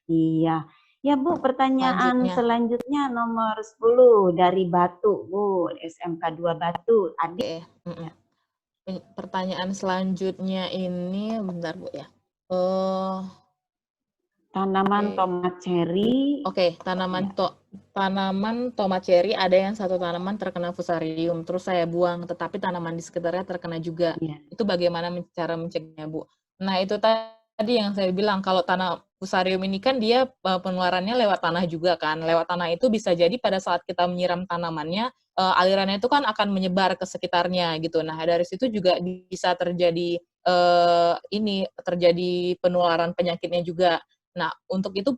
Iya. Ya Bu, pertanyaan selanjutnya nomor 10 dari Batu Bu, SMK 2 Batu. Adik. Oke. Pertanyaan selanjutnya ini, bentar Bu ya. Tanaman tomat ceri. Oke, tanaman tomat ceri ada yang satu tanaman terkena fusarium, terus saya buang, tetapi tanaman di sekitarnya terkena juga. Ya. Itu bagaimana cara mencegahnya, Bu? Nah, itu tadi yang saya bilang, kalau tanah fusarium ini kan dia penularannya lewat tanah juga kan. Lewat tanah itu bisa jadi pada saat kita menyiram tanamannya, alirannya itu kan akan menyebar ke sekitarnya gitu. Nah, dari situ juga bisa terjadi terjadi penularan penyakitnya juga. Nah, untuk itu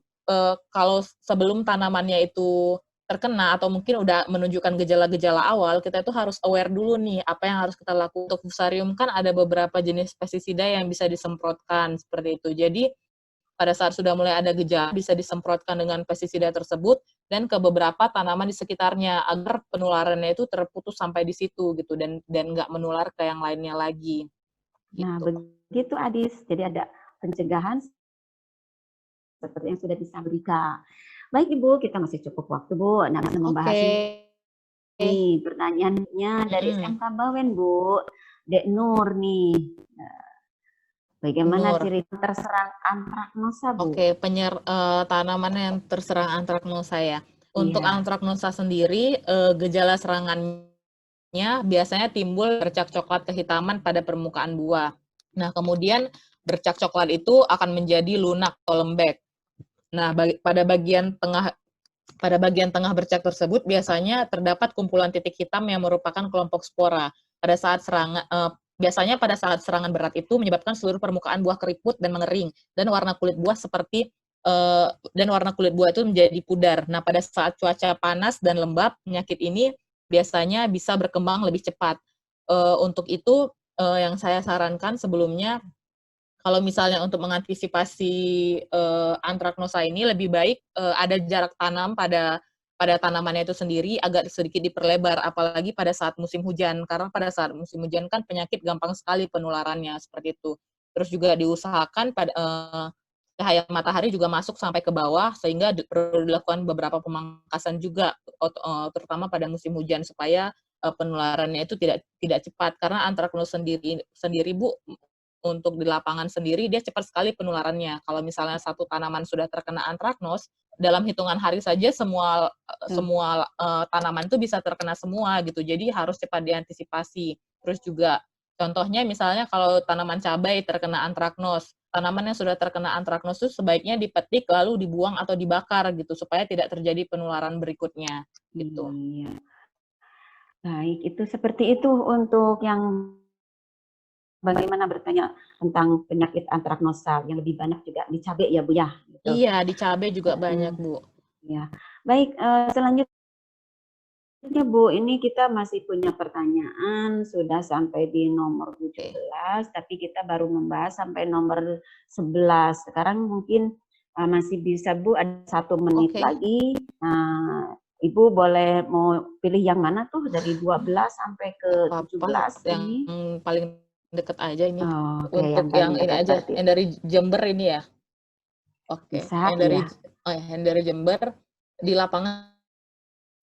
kalau sebelum tanamannya itu terkena atau mungkin udah menunjukkan gejala-gejala awal, kita itu harus aware dulu nih apa yang harus kita lakukan. Untuk fusarium kan ada beberapa jenis pestisida yang bisa disemprotkan seperti itu. Jadi pada saat sudah mulai ada gejala bisa disemprotkan dengan pestisida tersebut dan ke beberapa tanaman di sekitarnya agar penularannya itu terputus sampai di situ gitu dan nggak menular ke yang lainnya lagi. Gitu. Nah, begitu Adis. Jadi ada pencegahan seperti yang sudah disampaikan. Baik Ibu, kita masih cukup waktu Bu. Nah, membahas ini pertanyaannya dari SMK Bawen Bu, Dek Nur nih. Bagaimana ciri terserang antraknosa Bu? Oke, tanaman yang terserang antraknosa ya. Untuk antraknosa sendiri, gejala serangannya biasanya timbul bercak coklat kehitaman pada permukaan buah. Nah, kemudian bercak coklat itu akan menjadi lunak atau lembek. Nah, pada bagian tengah bercak tersebut biasanya terdapat kumpulan titik hitam yang merupakan kelompok spora. Biasanya pada saat serangan berat itu menyebabkan seluruh permukaan buah keriput dan mengering, dan warna kulit buah itu menjadi pudar. Nah, pada saat cuaca panas dan lembab, penyakit ini biasanya bisa berkembang lebih cepat. Untuk itu, yang saya sarankan sebelumnya, kalau misalnya untuk mengantisipasi antraknosa ini lebih baik ada jarak tanam pada tanamannya itu sendiri agak sedikit diperlebar, apalagi pada saat musim hujan, karena pada saat musim hujan kan penyakit gampang sekali penularannya seperti itu. Terus juga diusahakan cahaya matahari juga masuk sampai ke bawah, sehingga perlu dilakukan beberapa pemangkasan juga, terutama pada musim hujan supaya penularannya itu tidak cepat, karena antraknosa sendiri Bu, untuk di lapangan sendiri dia cepat sekali penularannya. Kalau misalnya satu tanaman sudah terkena antraknos, dalam hitungan hari saja semua tanaman itu bisa terkena semua gitu. Jadi harus cepat diantisipasi. Terus juga contohnya misalnya kalau tanaman cabai terkena antraknos, tanaman yang sudah terkena antraknos itu sebaiknya dipetik lalu dibuang atau dibakar gitu supaya tidak terjadi penularan berikutnya gitu. Iya. Baik, itu seperti itu untuk yang bagaimana bertanya tentang penyakit antraknosa yang lebih banyak juga di cabai ya Bu ya. Gitu. Iya, di cabai juga banyak Bu. Ya, baik. Selanjutnya Bu, ini kita masih punya pertanyaan sudah sampai di nomor 17, tapi kita baru membahas sampai nomor 11. Sekarang mungkin masih bisa Bu ada 1 menit lagi. Ibu boleh mau pilih yang mana tuh dari 12 sampai ke 17 yang ini? Paling deket aja ini. Untuk yang ini aja, yang dari Jember ini ya. Oke, yang dari Jember, di lapangan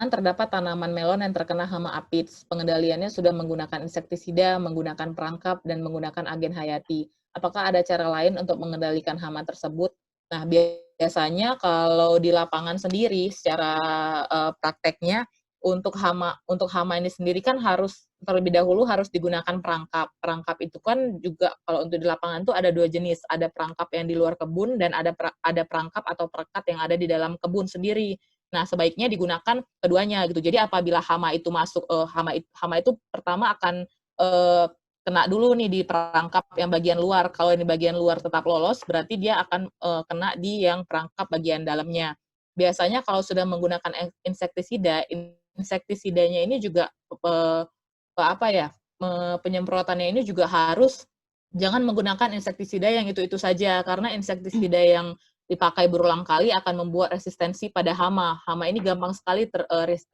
terdapat tanaman melon yang terkena hama aphids. Pengendaliannya sudah menggunakan insektisida, menggunakan perangkap, dan menggunakan agen hayati. Apakah ada cara lain untuk mengendalikan hama tersebut? Nah, biasanya kalau di lapangan sendiri, secara prakteknya, untuk hama ini sendiri kan harus terlebih dahulu harus digunakan perangkap. Perangkap itu kan juga kalau untuk di lapangan itu ada 2 jenis, ada perangkap yang di luar kebun dan ada perangkap atau perekat yang ada di dalam kebun sendiri. Nah, sebaiknya digunakan keduanya gitu. Jadi apabila hama itu masuk, hama itu pertama akan kena dulu nih di perangkap yang bagian luar. Kalau ini bagian luar tetap lolos, berarti dia akan kena di yang perangkap bagian dalamnya. Biasanya kalau sudah menggunakan insektisida insektisidanya ini juga penyemprotannya ini juga harus jangan menggunakan insektisida yang itu-itu saja, karena insektisida yang dipakai berulang kali akan membuat resistensi pada hama. Hama ini gampang sekali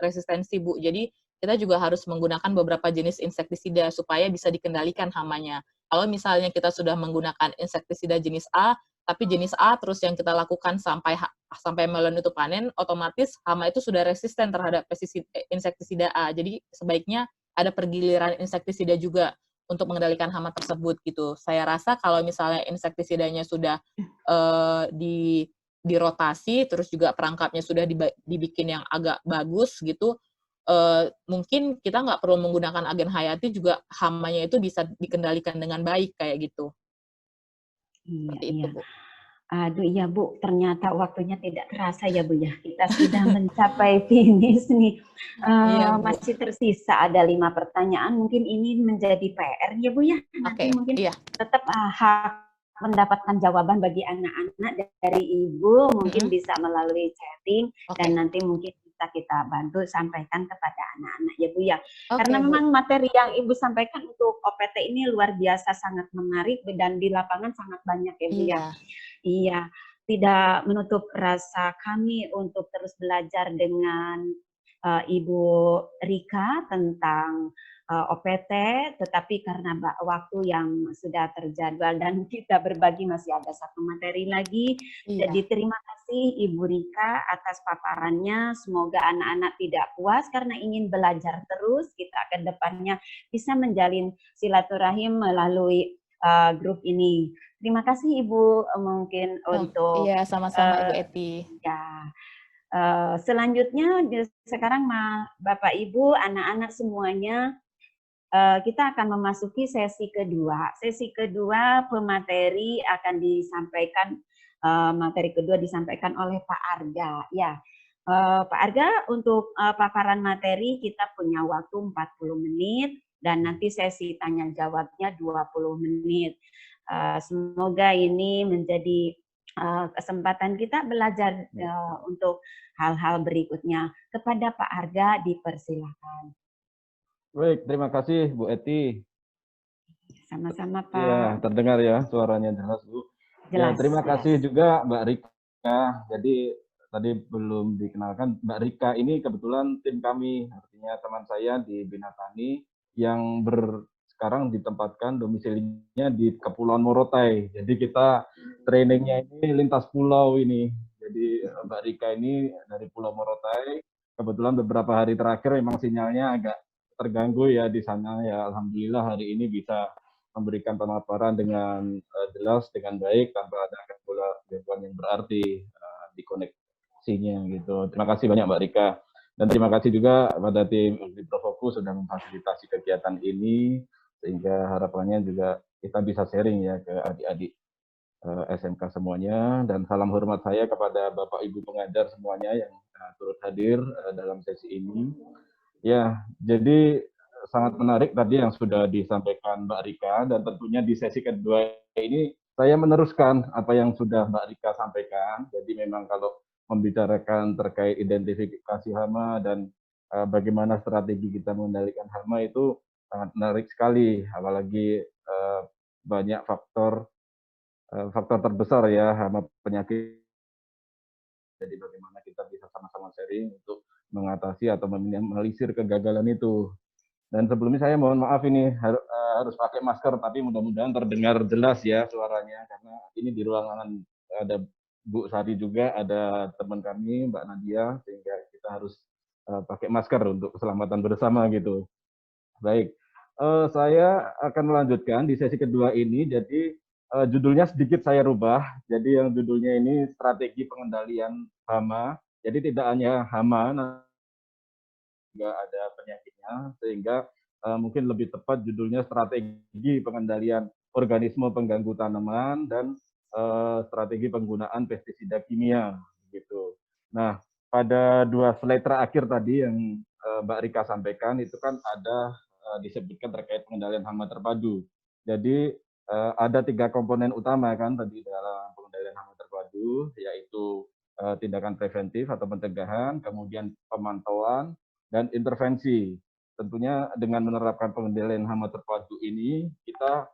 resistensi, Bu. Jadi kita juga harus menggunakan beberapa jenis insektisida supaya bisa dikendalikan hamanya. Kalau misalnya kita sudah menggunakan insektisida jenis A, tapi jenis A terus yang kita lakukan sampai melon itu panen, otomatis hama itu sudah resisten terhadap insektisida A. Jadi sebaiknya ada pergiliran insektisida juga untuk mengendalikan hama tersebut gitu. Saya rasa kalau misalnya insektisidanya sudah dirotasi, terus juga perangkapnya sudah dibikin yang agak bagus gitu, mungkin kita nggak perlu menggunakan agen hayati juga hamanya itu bisa dikendalikan dengan baik kayak gitu. Seperti itu, Bu. Aduh iya Bu, ternyata waktunya tidak terasa ya Bu ya. Kita sudah mencapai finish nih. Iya, Bu. Masih tersisa ada 5 pertanyaan. Mungkin ini menjadi PR ya Bu ya. Nanti mungkin tetap hak mendapatkan jawaban bagi anak-anak dari Ibu. Mungkin bisa melalui chatting dan nanti mungkin bisa kita bantu sampaikan kepada anak-anak ya Bu ya. Karena memang materi yang Ibu sampaikan untuk OPT ini luar biasa sangat menarik dan di lapangan sangat banyak ya Bu ya. Iya, tidak menutup rasa kami untuk terus belajar dengan Ibu Rika tentang OPT, tetapi karena waktu yang sudah terjadwal dan kita berbagi masih ada 1 materi lagi. Jadi terima kasih Ibu Rika atas paparannya. Semoga anak-anak tidak puas karena ingin belajar terus. Kita ke depannya bisa menjalin silaturahim melalui grup ini. Terima kasih Ibu mungkin untuk sama-sama Ibu Eti. Ya. Selanjutnya sekarang Bapak Ibu, anak-anak semuanya kita akan memasuki sesi kedua. Sesi kedua pemateri akan disampaikan materi kedua disampaikan oleh Pak Arga. Ya. Pak Arga untuk paparan materi kita punya waktu 40 menit dan nanti sesi tanya jawabnya 20 menit. Semoga ini menjadi kesempatan kita belajar untuk hal-hal berikutnya. Kepada Pak Arga dipersilakan. Baik, terima kasih Bu Eti. Sama-sama Pak. Ya, terdengar ya suaranya jelas Bu. Jelas, ya, terima kasih juga Mbak Rika. Jadi tadi belum dikenalkan, Mbak Rika ini kebetulan tim kami, artinya teman saya di Bina Tani yang sekarang ditempatkan domisilinya di Kepulauan Morotai. Jadi kita trainingnya ini lintas pulau ini. Jadi Mbak Rika ini dari Pulau Morotai. Kebetulan beberapa hari terakhir memang sinyalnya agak terganggu ya di sana. Ya alhamdulillah hari ini bisa memberikan pemaparan dengan jelas, dengan baik, tanpa ada gangguan yang berarti di koneksinya gitu. Terima kasih banyak Mbak Rika. Dan terima kasih juga pada tim Agri Profokus sudah memfasilitasi kegiatan ini, sehingga harapannya juga kita bisa sharing ya ke adik-adik SMK semuanya. Dan salam hormat saya kepada Bapak Ibu pengajar semuanya yang turut hadir dalam sesi ini. Ya, jadi sangat menarik tadi yang sudah disampaikan Mbak Rika, dan tentunya di sesi kedua ini saya meneruskan apa yang sudah Mbak Rika sampaikan. Jadi memang kalau membicarakan terkait identifikasi hama dan bagaimana strategi kita mengendalikan hama itu sangat menarik sekali, apalagi banyak faktor terbesar ya hama penyakit. Jadi bagaimana kita bisa sama-sama sharing untuk mengatasi atau meminimalisir kegagalan itu. Dan sebelumnya saya mohon maaf ini harus pakai masker, tapi mudah-mudahan terdengar jelas ya suaranya, karena ini di ruangan ada Bu Sari juga, ada teman kami Mbak Nadia, sehingga kita harus pakai masker untuk keselamatan bersama gitu. Baik, saya akan melanjutkan di sesi kedua ini. Jadi judulnya sedikit saya rubah. Jadi yang judulnya ini strategi pengendalian hama. Jadi tidak hanya hama, juga ada penyakitnya, sehingga mungkin lebih tepat judulnya strategi pengendalian organisme pengganggu tanaman dan strategi penggunaan pestisida kimia gitu. Nah, pada 2 slide terakhir tadi yang Mbak Rika sampaikan itu kan ada disebutkan terkait pengendalian hama terpadu. Jadi ada 3 komponen utama kan tadi dalam pengendalian hama terpadu, yaitu tindakan preventif atau pencegahan, kemudian pemantauan, dan intervensi. Tentunya dengan menerapkan pengendalian hama terpadu ini, kita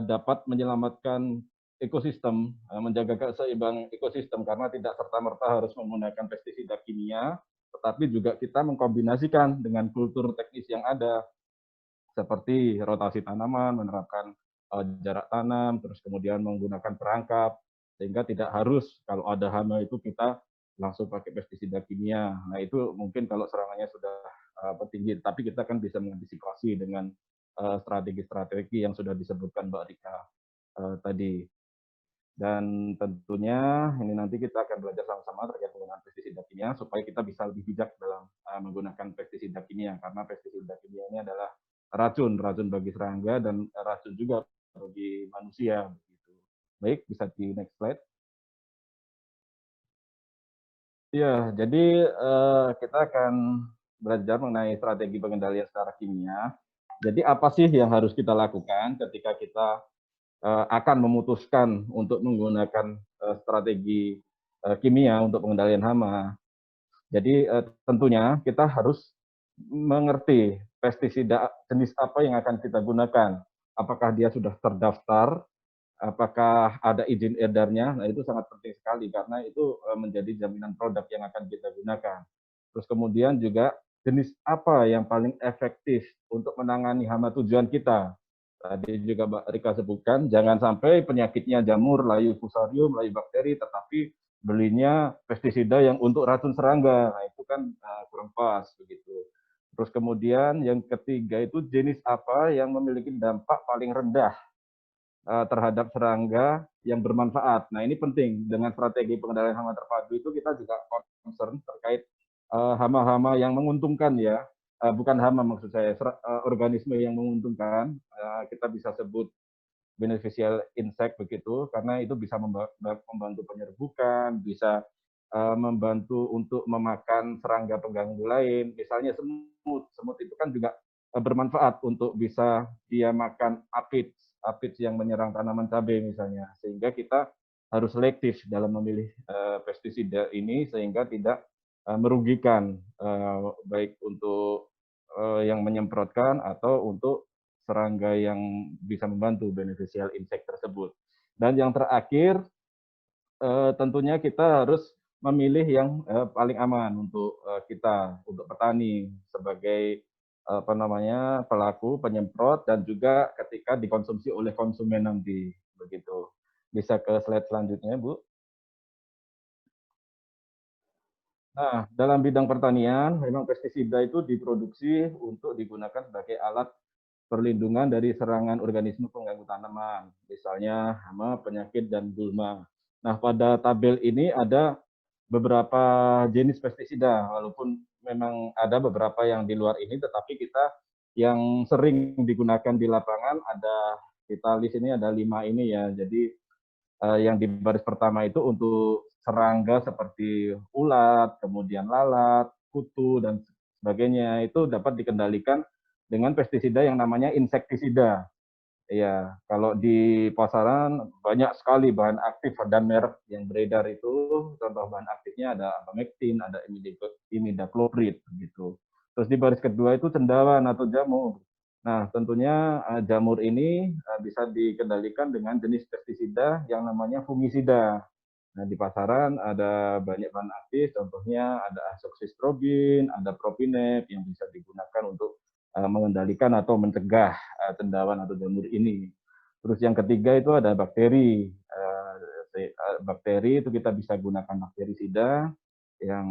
dapat menyelamatkan ekosistem, menjaga keseimbangan ekosistem, karena tidak serta-merta harus menggunakan pestisida kimia, tetapi juga kita mengkombinasikan dengan kultur teknis yang ada, seperti rotasi tanaman, menerapkan jarak tanam, terus kemudian menggunakan perangkap, sehingga tidak harus kalau ada hama itu kita langsung pakai pestisida kimia. Nah itu mungkin kalau serangannya sudah tinggi, tapi kita kan bisa mengantisipasi dengan strategi-strategi yang sudah disebutkan Mbak Rika tadi. Dan tentunya ini nanti kita akan belajar sama-sama terkait penggunaan pestisida kimia supaya kita bisa lebih bijak dalam menggunakan pestisida kimia, karena pestisida kimia ini adalah racun bagi serangga dan racun juga bagi manusia. Baik, bisa di next slide. Ya, jadi kita akan belajar mengenai strategi pengendalian secara kimia. Jadi apa sih yang harus kita lakukan ketika kita akan memutuskan untuk menggunakan strategi kimia untuk pengendalian hama. Jadi tentunya kita harus mengerti pestisida jenis apa yang akan kita gunakan. Apakah dia sudah terdaftar, apakah ada izin edarnya. Nah itu sangat penting sekali karena itu menjadi jaminan produk yang akan kita gunakan. Terus kemudian juga jenis apa yang paling efektif untuk menangani hama tujuan kita. Tadi juga Mbak Rika sebutkan, jangan sampai penyakitnya jamur, layu fusarium, layu bakteri, tetapi belinya pestisida yang untuk racun serangga. Nah, itu kan kurang pas begitu. Terus kemudian yang ketiga itu jenis apa yang memiliki dampak paling rendah terhadap serangga yang bermanfaat. Nah, ini penting. Dengan strategi pengendalian hama terpadu itu kita juga concern terkait hama-hama yang menguntungkan ya. Bukan hama maksud saya, organisme yang menguntungkan, kita bisa sebut beneficial insect begitu, karena itu bisa membantu penyerbukan, bisa membantu untuk memakan serangga pengganggu lain, misalnya semut. Semut itu kan juga bermanfaat untuk bisa dia makan aphids yang menyerang tanaman cabai misalnya, sehingga kita harus selektif dalam memilih pestisida ini sehingga tidak merugikan baik untuk yang menyemprotkan atau untuk serangga yang bisa membantu beneficial insect tersebut. Dan yang terakhir tentunya kita harus memilih yang paling aman untuk kita, untuk petani sebagai apa namanya pelaku penyemprot dan juga ketika dikonsumsi oleh konsumen nanti begitu. Bisa ke slide selanjutnya, Bu. Nah, dalam bidang pertanian, memang pestisida itu diproduksi untuk digunakan sebagai alat perlindungan dari serangan organisme pengganggu tanaman, misalnya hama, penyakit, dan gulma. Nah, pada tabel ini ada beberapa jenis pestisida, walaupun memang ada beberapa yang di luar ini, tetapi kita yang sering digunakan di lapangan ada, kita list ini ada 5 ini ya. Jadi yang di baris pertama itu untuk serangga seperti ulat, kemudian lalat, kutu, dan sebagainya, itu dapat dikendalikan dengan pestisida yang namanya insektisida. Ya, kalau di pasaran banyak sekali bahan aktif dan merek yang beredar itu. Contoh bahan aktifnya ada abamectin, ada imidacloprid gitu. Terus di baris kedua itu cendawan atau jamur. Nah, tentunya jamur ini bisa dikendalikan dengan jenis pestisida yang namanya fungisida. Nah, di pasaran ada banyak bahan aktif, contohnya ada azoxystrobin, ada propinef yang bisa digunakan untuk mengendalikan atau mencegah cendawan atau jamur ini. Terus yang ketiga itu ada bakteri. Bakteri itu kita bisa gunakan bakterisida yang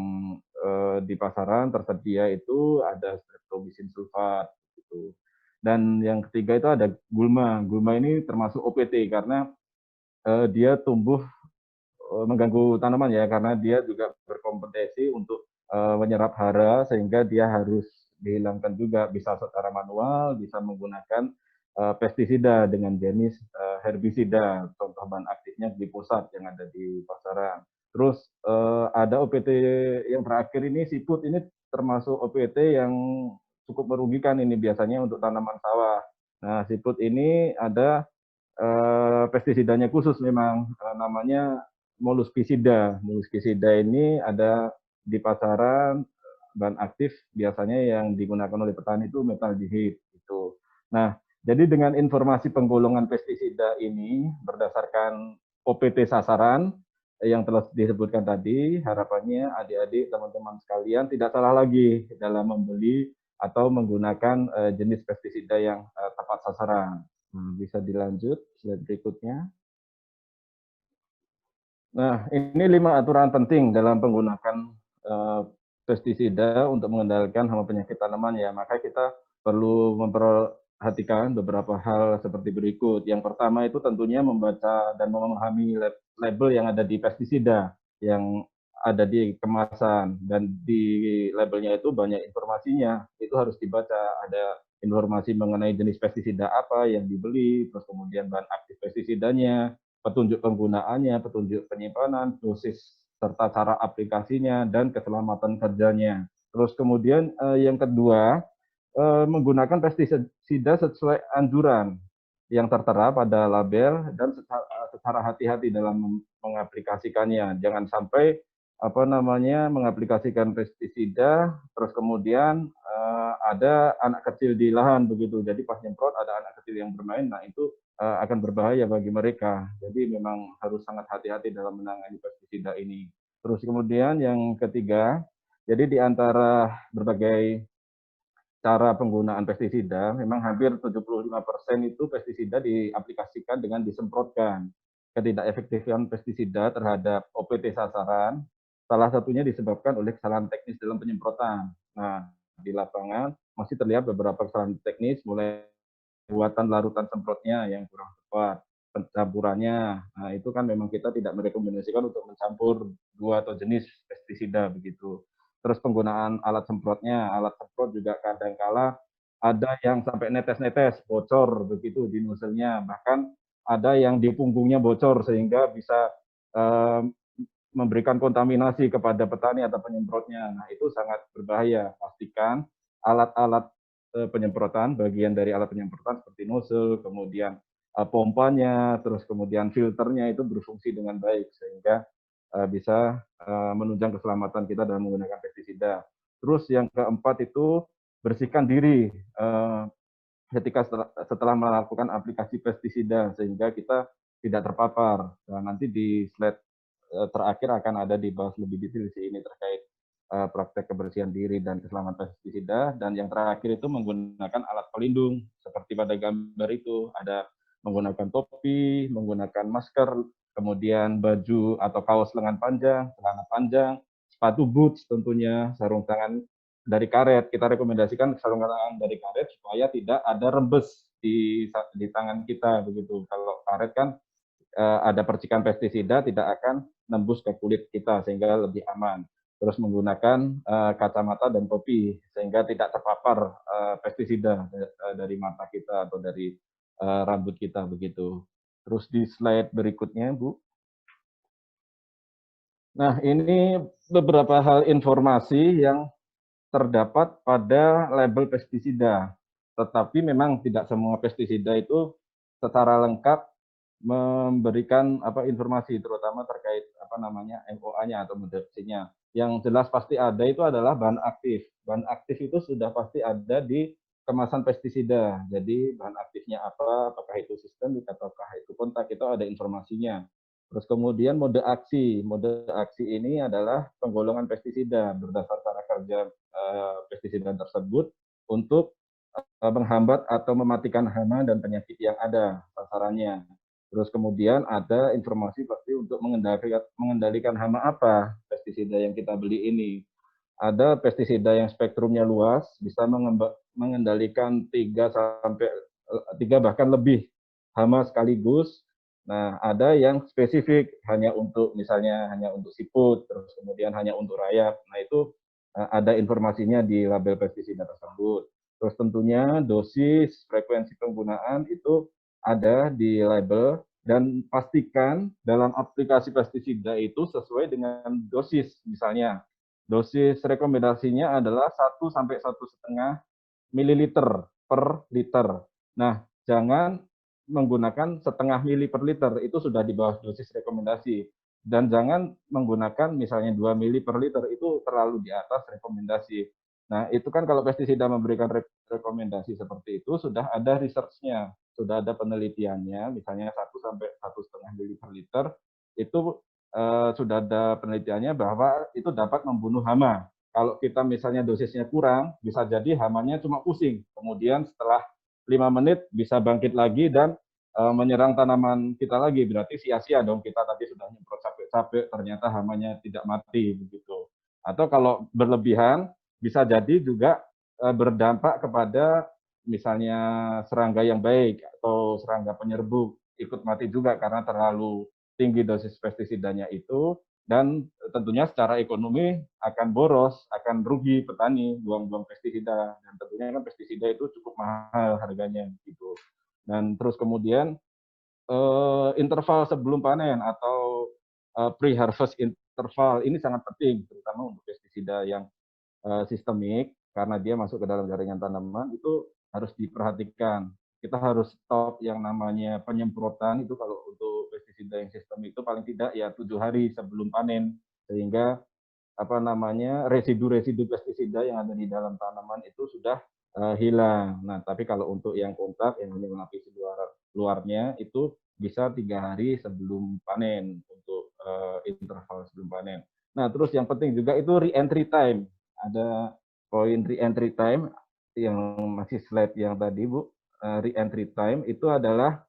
di pasaran tersedia itu ada streptomycin sulfat gitu. Dan yang ketiga itu ada gulma. Gulma ini termasuk OPT karena dia tumbuh mengganggu tanaman ya, karena dia juga berkompetensi untuk menyerap hara sehingga dia harus dihilangkan juga, bisa secara manual, bisa menggunakan pestisida dengan jenis herbisida, contoh bahan aktifnya glifosat yang ada di pasaran. Terus ada OPT yang terakhir ini, siput ini termasuk OPT yang cukup merugikan ini biasanya untuk tanaman sawah. Nah, siput ini ada pestisidanya khusus memang, namanya molluscicida. Molluscicida ini ada di pasaran bahan aktif biasanya yang digunakan oleh petani itu metaldehid gitu. Nah, jadi dengan informasi penggolongan pestisida ini berdasarkan OPT sasaran yang telah disebutkan tadi, harapannya adik-adik, teman-teman sekalian tidak salah lagi dalam membeli atau menggunakan jenis pestisida yang tepat sasaran. Bisa dilanjut slide berikutnya. Nah, ini 5 aturan penting dalam penggunaan pestisida untuk mengendalikan hama penyakit tanaman ya. Maka kita perlu memperhatikan beberapa hal seperti berikut. Yang pertama itu tentunya membaca dan memahami label yang ada di pestisida, yang ada di kemasan, dan di labelnya itu banyak informasinya. Itu harus dibaca, ada informasi mengenai jenis pestisida apa yang dibeli, terus kemudian bahan aktif pestisidanya, petunjuk penggunaannya, petunjuk penyimpanan, dosis, serta cara aplikasinya, dan keselamatan kerjanya. Terus kemudian yang kedua, menggunakan pestisida sesuai anjuran yang tertera pada label dan secara hati-hati dalam mengaplikasikannya. Jangan sampai mengaplikasikan pestisida terus kemudian ada anak kecil di lahan begitu. Jadi pas nyemprot ada anak kecil yang bermain, nah itu akan berbahaya bagi mereka. Jadi memang harus sangat hati-hati dalam menangani pestisida ini. Terus kemudian yang ketiga, jadi di antara berbagai cara penggunaan pestisida, memang hampir 75% itu pestisida diaplikasikan dengan disemprotkan. Ketidakefektifan pestisida terhadap OPT sasaran, salah satunya disebabkan oleh kesalahan teknis dalam penyemprotan. Nah, di lapangan masih terlihat beberapa kesalahan teknis, mulai buatan larutan semprotnya yang kurang tepat, pencampurannya. Nah, itu kan memang kita tidak merekomendasikan untuk mencampur 2 atau jenis pestisida begitu. Terus penggunaan alat semprotnya, alat semprot juga kadangkala ada yang sampai netes-netes, bocor begitu di nozzle-nya, bahkan ada yang di punggungnya bocor sehingga bisa memberikan kontaminasi kepada petani atau penyemprotnya. Nah, itu sangat berbahaya. Pastikan alat-alat penyemprotan, bagian dari alat penyemprotan seperti nozzle, kemudian pompanya, terus kemudian filternya itu berfungsi dengan baik sehingga bisa menunjang keselamatan kita dalam menggunakan pestisida. Terus yang keempat itu bersihkan diri ketika setelah melakukan aplikasi pestisida sehingga kita tidak terpapar. Nah, nanti di slide terakhir akan ada dibahas lebih detail sih ini terkait praktek kebersihan diri dan keselamatan pestisida. Dan yang terakhir itu menggunakan alat pelindung seperti pada gambar itu, ada menggunakan topi, menggunakan masker, kemudian baju atau kaos lengan panjang, celana panjang, sepatu boots tentunya, sarung tangan dari karet. Kita rekomendasikan sarung tangan dari karet supaya tidak ada rembes di tangan kita begitu. Kalau karet kan ada percikan pestisida tidak akan nembus ke kulit kita sehingga lebih aman. Terus menggunakan kacamata dan topi sehingga tidak terpapar pestisida dari mata kita atau dari rambut kita begitu. Terus di slide berikutnya, Bu. Nah, ini beberapa hal informasi yang terdapat pada label pestisida. Tetapi memang tidak semua pestisida itu secara lengkap memberikan informasi terutama terkait MOA-nya atau modepsinya. Yang jelas pasti ada itu adalah bahan aktif. Bahan aktif itu sudah pasti ada di kemasan pestisida. Jadi bahan aktifnya apa, apakah itu sistemik ataukah itu kontak, itu ada informasinya. Terus kemudian mode aksi. Mode aksi ini adalah penggolongan pestisida berdasar cara kerja pestisida tersebut untuk menghambat atau mematikan hama dan penyakit yang ada sasarannya. Terus kemudian ada informasi pasti untuk mengendalikan hama apa pestisida yang kita beli ini. Ada pestisida yang spektrumnya luas, bisa mengendalikan 3 bahkan lebih hama sekaligus. Nah, ada yang spesifik hanya untuk siput, terus kemudian hanya untuk rayap. Nah, itu ada informasinya di label pestisida tersebut. Terus tentunya dosis, frekuensi penggunaan itu ada di label, dan pastikan dalam aplikasi pestisida itu sesuai dengan dosis. Misalnya, dosis rekomendasinya adalah 1 sampai 1,5 mililiter per liter. Nah, jangan menggunakan setengah mili per liter, itu sudah di bawah dosis rekomendasi. dan jangan menggunakan misalnya 2 mili per liter, itu terlalu di atas rekomendasi. Nah, itu kan kalau pestisida memberikan rekomendasi seperti itu, sudah ada research-nya, sudah ada penelitiannya, misalnya 1 sampai 1,5 mili per liter, itu sudah ada penelitiannya bahwa itu dapat membunuh hama. Kalau kita misalnya dosisnya kurang, bisa jadi hamanya cuma pusing. Kemudian setelah 5 menit bisa bangkit lagi dan menyerang tanaman kita lagi, berarti sia-sia dong kita tadi sudah nyemprot capek-capek, ternyata hamanya tidak mati begitu. Atau kalau berlebihan, bisa jadi juga berdampak kepada misalnya serangga yang baik atau serangga penyerbuk ikut mati juga karena terlalu tinggi dosis pestisidanya itu, dan tentunya secara ekonomi akan boros, akan rugi petani buang-buang pestisida, dan tentunya kan pestisida itu cukup mahal harganya gitu. Dan terus kemudian interval sebelum panen atau pre-harvest interval ini sangat penting, terutama untuk pestisida yang sistemik, karena dia masuk ke dalam jaringan tanaman, itu harus diperhatikan. Kita harus stop yang namanya penyemprotan itu kalau untuk pestisida yang sistemik itu paling tidak ya 7 hari sebelum panen, sehingga apa namanya residu-residu pestisida yang ada di dalam tanaman itu sudah hilang. Nah, tapi kalau untuk yang kontak yang hanya melapisi luarnya itu bisa 3 hari sebelum panen untuk interval sebelum panen. Nah, terus yang penting juga itu re-entry time. Ada poin re-entry time yang masih slide yang tadi, Bu. Re-entry time itu adalah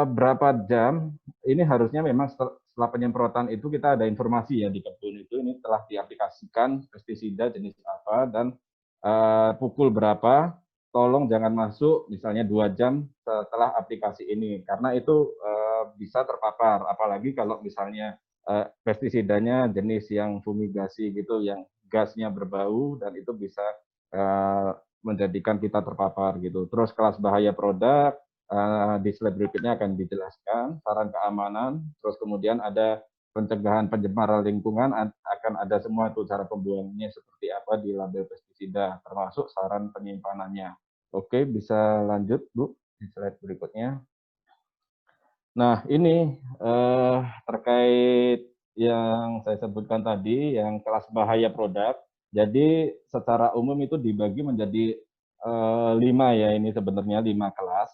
berapa jam, ini harusnya memang setelah penyemprotan itu kita ada informasi ya di kebun itu, ini telah diaplikasikan pestisida jenis apa dan pukul berapa, tolong jangan masuk misalnya 2 jam setelah aplikasi ini, karena itu bisa terpapar, apalagi kalau misalnya pestisidanya jenis yang fumigasi gitu, yang gasnya berbau dan itu bisa menjadikan kita terpapar gitu. Terus kelas bahaya produk, di slide berikutnya akan dijelaskan saran keamanan, terus kemudian ada pencegahan pencemaran lingkungan, akan ada semua itu cara pembuangannya seperti apa di label pestisida, termasuk saran penyimpanannya. Oke, bisa lanjut Bu di slide berikutnya. Nah, ini terkait yang saya sebutkan tadi, yang kelas bahaya produk. Jadi secara umum itu dibagi menjadi 5 ya, ini sebenarnya 5 kelas.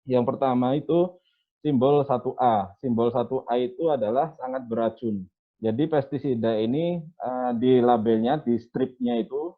Yang pertama itu simbol 1A. Simbol 1A itu adalah sangat beracun. Jadi pestisida ini di labelnya, di stripnya itu,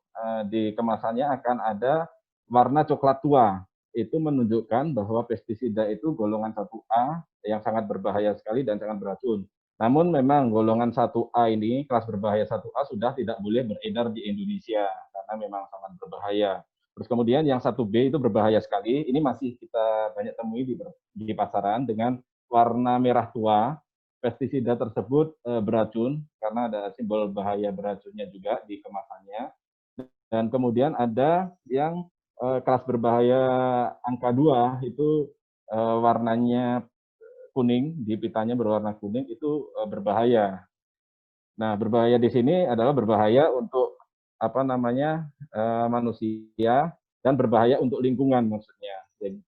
di kemasannya akan ada warna coklat tua. Itu menunjukkan bahwa pestisida itu golongan 1A yang sangat berbahaya sekali dan sangat beracun. Namun memang golongan 1A ini, kelas berbahaya 1A sudah tidak boleh beredar di Indonesia karena memang sangat berbahaya. Terus kemudian yang 1B itu berbahaya sekali, ini masih kita banyak temui di pasaran dengan warna merah tua. Pestisida tersebut beracun karena ada simbol bahaya beracunnya juga di kemasannya. Dan kemudian ada yang kelas berbahaya angka 2 itu warnanya kuning, di pitanya berwarna kuning, itu berbahaya. Nah, berbahaya di sini adalah berbahaya untuk apa namanya manusia dan berbahaya untuk lingkungan maksudnya.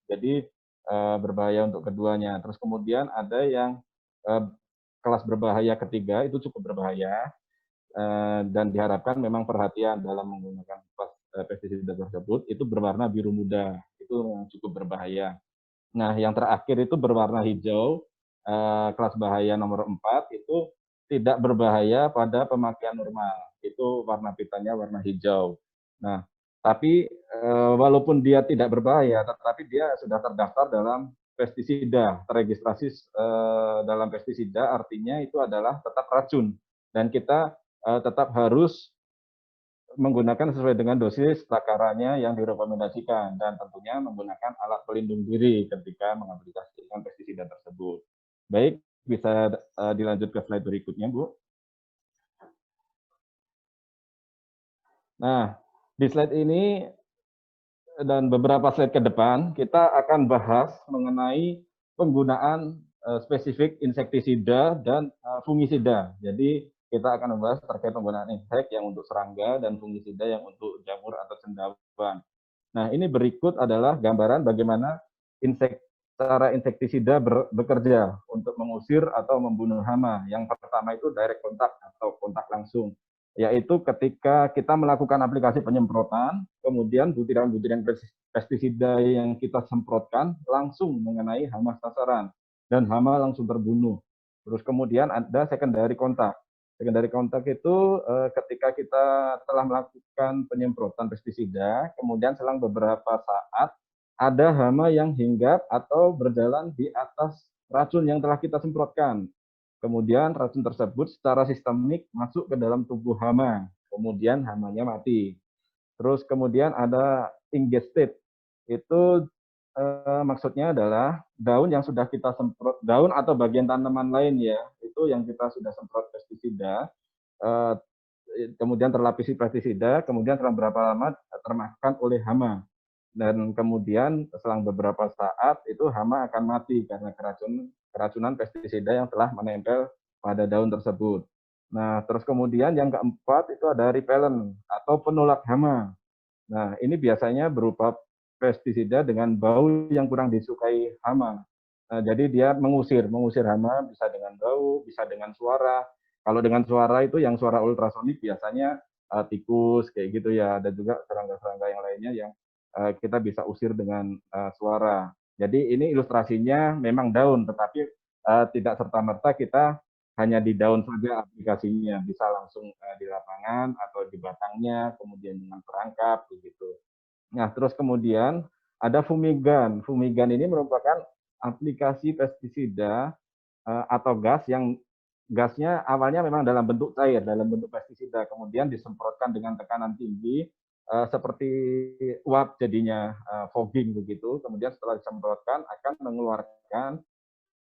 Jadi berbahaya untuk keduanya. Terus kemudian ada yang kelas berbahaya ketiga itu cukup berbahaya dan diharapkan memang perhatian dalam menggunakan pestisida tersebut itu berwarna biru muda, itu yang cukup berbahaya. Nah, yang terakhir itu berwarna hijau, kelas bahaya nomor 4 itu tidak berbahaya pada pemakaian normal. Itu warna pitanya warna hijau. Nah, tapi walaupun dia tidak berbahaya, tetapi dia sudah terdaftar dalam pestisida, terregistrasi dalam pestisida, artinya itu adalah tetap racun. Dan kita tetap harus menggunakan sesuai dengan dosis takarannya yang direkomendasikan dan tentunya menggunakan alat pelindung diri ketika mengaplikasikan pestisida tersebut. Baik, bisa dilanjut ke slide berikutnya, Bu. Nah, di slide ini dan beberapa slide ke depan, kita akan bahas mengenai penggunaan spesifik insektisida dan fungisida. Jadi, kita akan membahas terkait penggunaan insek yang untuk serangga dan fungisida yang untuk jamur atau cendawan. Nah, ini berikut adalah gambaran bagaimana cara insektisida bekerja untuk mengusir atau membunuh hama. Yang pertama itu direct contact atau kontak langsung, yaitu ketika kita melakukan aplikasi penyemprotan, kemudian butiran-butiran pestisida yang kita semprotkan langsung mengenai hama sasaran, dan hama langsung terbunuh. Terus kemudian ada secondary contact. Secondary contact itu ketika kita telah melakukan penyemprotan pestisida, kemudian selang beberapa saat, ada hama yang hinggap atau berjalan di atas racun yang telah kita semprotkan. Kemudian racun tersebut secara sistemik masuk ke dalam tubuh hama. Kemudian hamanya mati. Terus kemudian ada ingested. Itu maksudnya adalah daun yang sudah kita semprot, daun atau bagian tanaman lain ya, itu yang kita sudah semprot pestisida, kemudian terlapisi pestisida, kemudian selang beberapa lama termakan oleh hama. Dan kemudian selang beberapa saat itu hama akan mati karena keracunan pestisida yang telah menempel pada daun tersebut. Nah, terus kemudian yang keempat itu ada repellent atau penolak hama. Nah, ini biasanya berupa pestisida dengan bau yang kurang disukai hama. Nah, jadi dia mengusir hama bisa dengan bau, bisa dengan suara. Kalau dengan suara itu yang suara ultrasonik biasanya tikus kayak gitu ya. Ada juga serangga-serangga yang lainnya yang kita bisa usir dengan suara. Jadi ini ilustrasinya memang daun, tetapi tidak serta-merta kita hanya di daun saja aplikasinya, bisa langsung di lapangan atau di batangnya, kemudian dengan perangkap begitu. Nah, terus kemudian ada fumigan. Fumigan ini merupakan aplikasi pestisida atau gas yang gasnya awalnya memang dalam bentuk cair, dalam bentuk pestisida, kemudian disemprotkan dengan tekanan tinggi seperti uap jadinya fogging begitu. Kemudian setelah disemprotkan akan mengeluarkan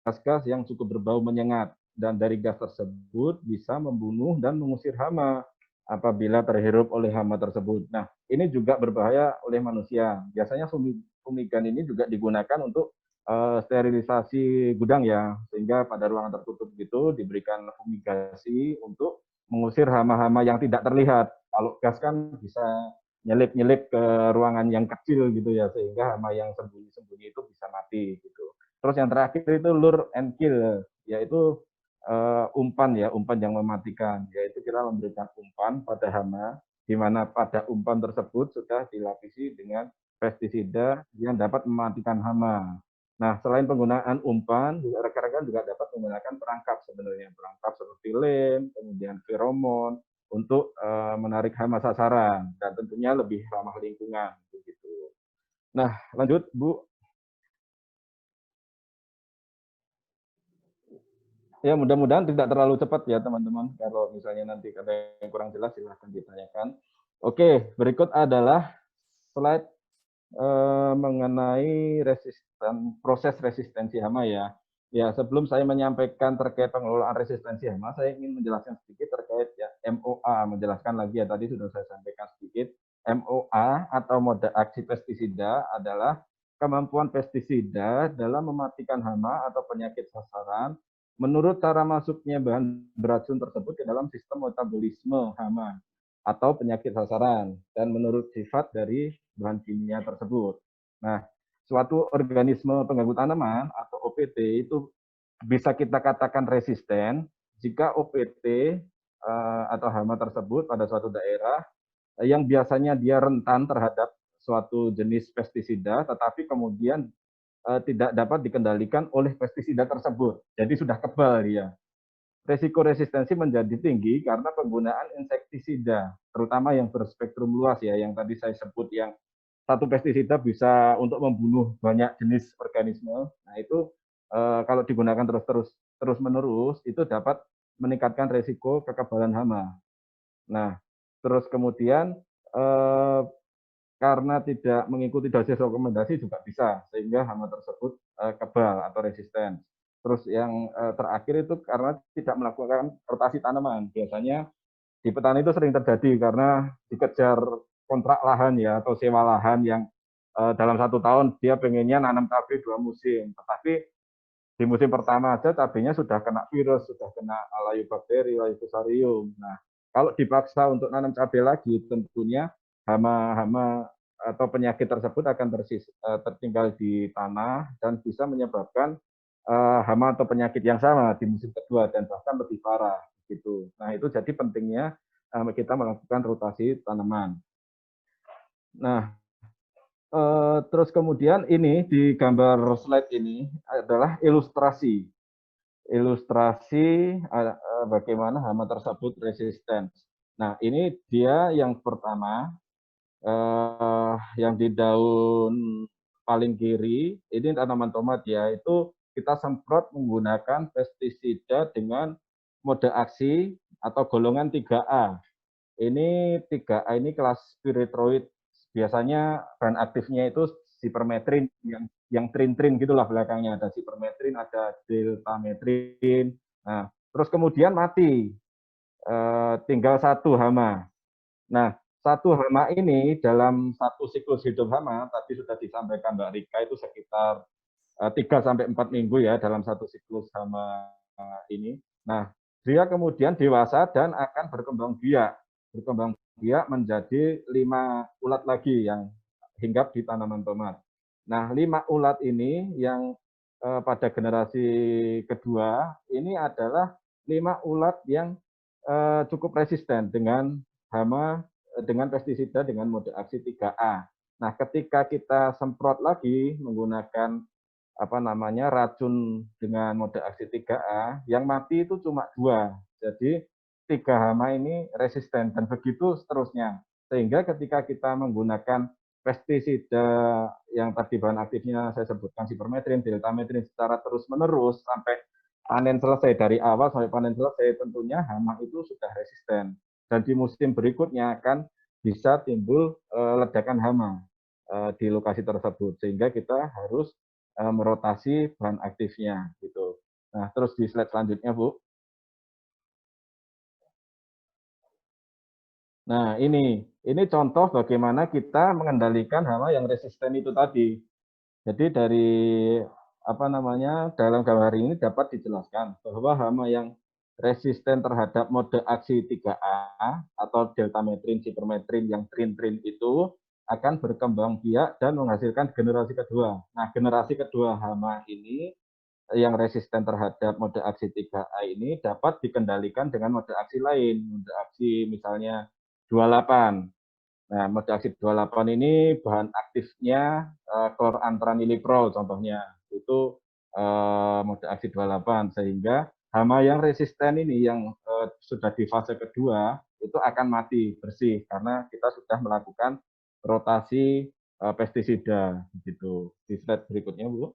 gas-gas yang cukup berbau menyengat, dan dari gas tersebut bisa membunuh dan mengusir hama apabila terhirup oleh hama tersebut. Nah, ini juga berbahaya oleh manusia. Biasanya fumigan ini juga digunakan untuk sterilisasi gudang ya, sehingga pada ruangan tertutup gitu diberikan fumigasi untuk mengusir hama-hama yang tidak terlihat. Kalau gas kan bisa nyelip-nyelip ke ruangan yang kecil gitu ya, sehingga hama yang sembunyi-sembunyi itu bisa mati gitu. Terus yang terakhir itu lure and kill, yaitu umpan ya, umpan yang mematikan, yaitu kita memberikan umpan pada hama, di mana pada umpan tersebut sudah dilapisi dengan pestisida yang dapat mematikan hama. Nah, selain penggunaan umpan, rekan-rekan juga dapat menggunakan perangkap sebenarnya, perangkap seperti lem, kemudian feromon, untuk menarik hama sasaran, dan tentunya lebih ramah lingkungan begitu. Nah, lanjut Bu. Ya, mudah-mudahan tidak terlalu cepat ya teman-teman. Kalau misalnya nanti ada yang kurang jelas silahkan ditanyakan. Oke, berikut adalah slide mengenai proses resistensi hama ya. Ya, sebelum saya menyampaikan terkait pengelolaan resistensi hama, saya ingin menjelaskan sedikit terkait ya MOA, menjelaskan lagi ya, tadi sudah saya sampaikan sedikit. MOA atau mode aksi pestisida adalah kemampuan pestisida dalam mematikan hama atau penyakit sasaran menurut cara masuknya bahan beracun tersebut ke dalam sistem metabolisme hama atau penyakit sasaran, dan menurut sifat dari bahan kimia tersebut. Nah, suatu organisme pengganggu tanaman atau OPT itu bisa kita katakan resisten jika OPT atau hama tersebut pada suatu daerah yang biasanya dia rentan terhadap suatu jenis pestisida, tetapi kemudian tidak dapat dikendalikan oleh pestisida tersebut. Jadi sudah kebal dia. Resiko resistensi menjadi tinggi karena penggunaan insektisida, terutama yang berspektrum luas ya, yang tadi saya sebut, yang satu pestisida bisa untuk membunuh banyak jenis organisme. Nah, itu kalau digunakan terus-menerus itu dapat meningkatkan resiko kekebalan hama. Nah, terus kemudian karena tidak mengikuti dosis rekomendasi juga bisa, sehingga hama tersebut kebal atau resisten. Terus yang terakhir itu karena tidak melakukan rotasi tanaman. Biasanya di petani itu sering terjadi karena dikejar kontrak lahan ya, atau sewa lahan yang dalam 1 tahun dia pengennya nanam cabai 2 musim. Tetapi di musim pertama aja cabainya sudah kena virus, sudah kena layobakteri, layofusarium. Nah, kalau dipaksa untuk nanam cabai lagi, tentunya hama-hama atau penyakit tersebut akan tertinggal di tanah dan bisa menyebabkan hama atau penyakit yang sama di musim kedua dan bahkan lebih parah gitu. Nah, itu jadi pentingnya kita melakukan rotasi tanaman. Nah, terus kemudian ini di gambar slide ini adalah ilustrasi bagaimana hama tersebut resisten. Nah, ini dia yang pertama, yang di daun paling kiri, ini tanaman tomat ya, itu kita semprot menggunakan pestisida dengan mode aksi atau golongan 3A. Ini 3A ini kelas pyrethroid. Biasanya bahan aktifnya itu sipermetrin yang trin-trin gitulah belakangnya, ada sipermetrin, ada deltametrin. Nah, terus kemudian mati. Tinggal satu hama. Nah, satu hama ini dalam satu siklus hidup hama tadi sudah disampaikan Mbak Rika itu sekitar 3-4 minggu ya dalam satu siklus hama ini. Nah, dia kemudian dewasa dan akan berkembang biak menjadi 5 ulat lagi yang hinggap di tanaman tomat. Nah, 5 ulat ini yang pada generasi kedua ini adalah 5 ulat yang cukup resisten dengan hama, dengan pestisida dengan mode aksi 3A. Nah, ketika kita semprot lagi menggunakan racun dengan mode aksi 3A, yang mati itu cuma 2. Jadi 3 hama ini resisten dan begitu seterusnya. Sehingga ketika kita menggunakan pestisida yang tadi bahan aktifnya saya sebutkan sipermetrin, deltametrin secara terus-menerus sampai panen selesai, dari awal sampai panen selesai, tentunya hama itu sudah resisten. Dan di musim berikutnya akan bisa timbul ledakan hama di lokasi tersebut. Sehingga kita harus merotasi bahan aktifnya gitu. Nah, terus di slide selanjutnya, Bu. Nah, ini contoh bagaimana kita mengendalikan hama yang resisten itu tadi. Jadi dari dalam gambar ini dapat dijelaskan bahwa hama yang resisten terhadap mode aksi 3A atau deltametrin, sipermetrin yang trin-trin itu akan berkembang biak dan menghasilkan generasi kedua. Nah, generasi kedua hama ini yang resisten terhadap mode aksi 3A ini dapat dikendalikan dengan mode aksi lain, mode aksi misalnya 28. Nah, mode aksi 28 ini bahan aktifnya chlorantraniliprol contohnya. Itu mode aksi 28 sehingga hama yang resisten ini yang sudah di fase kedua itu akan mati bersih karena kita sudah melakukan rotasi pestisida gitu. Di slide berikutnya, Bu.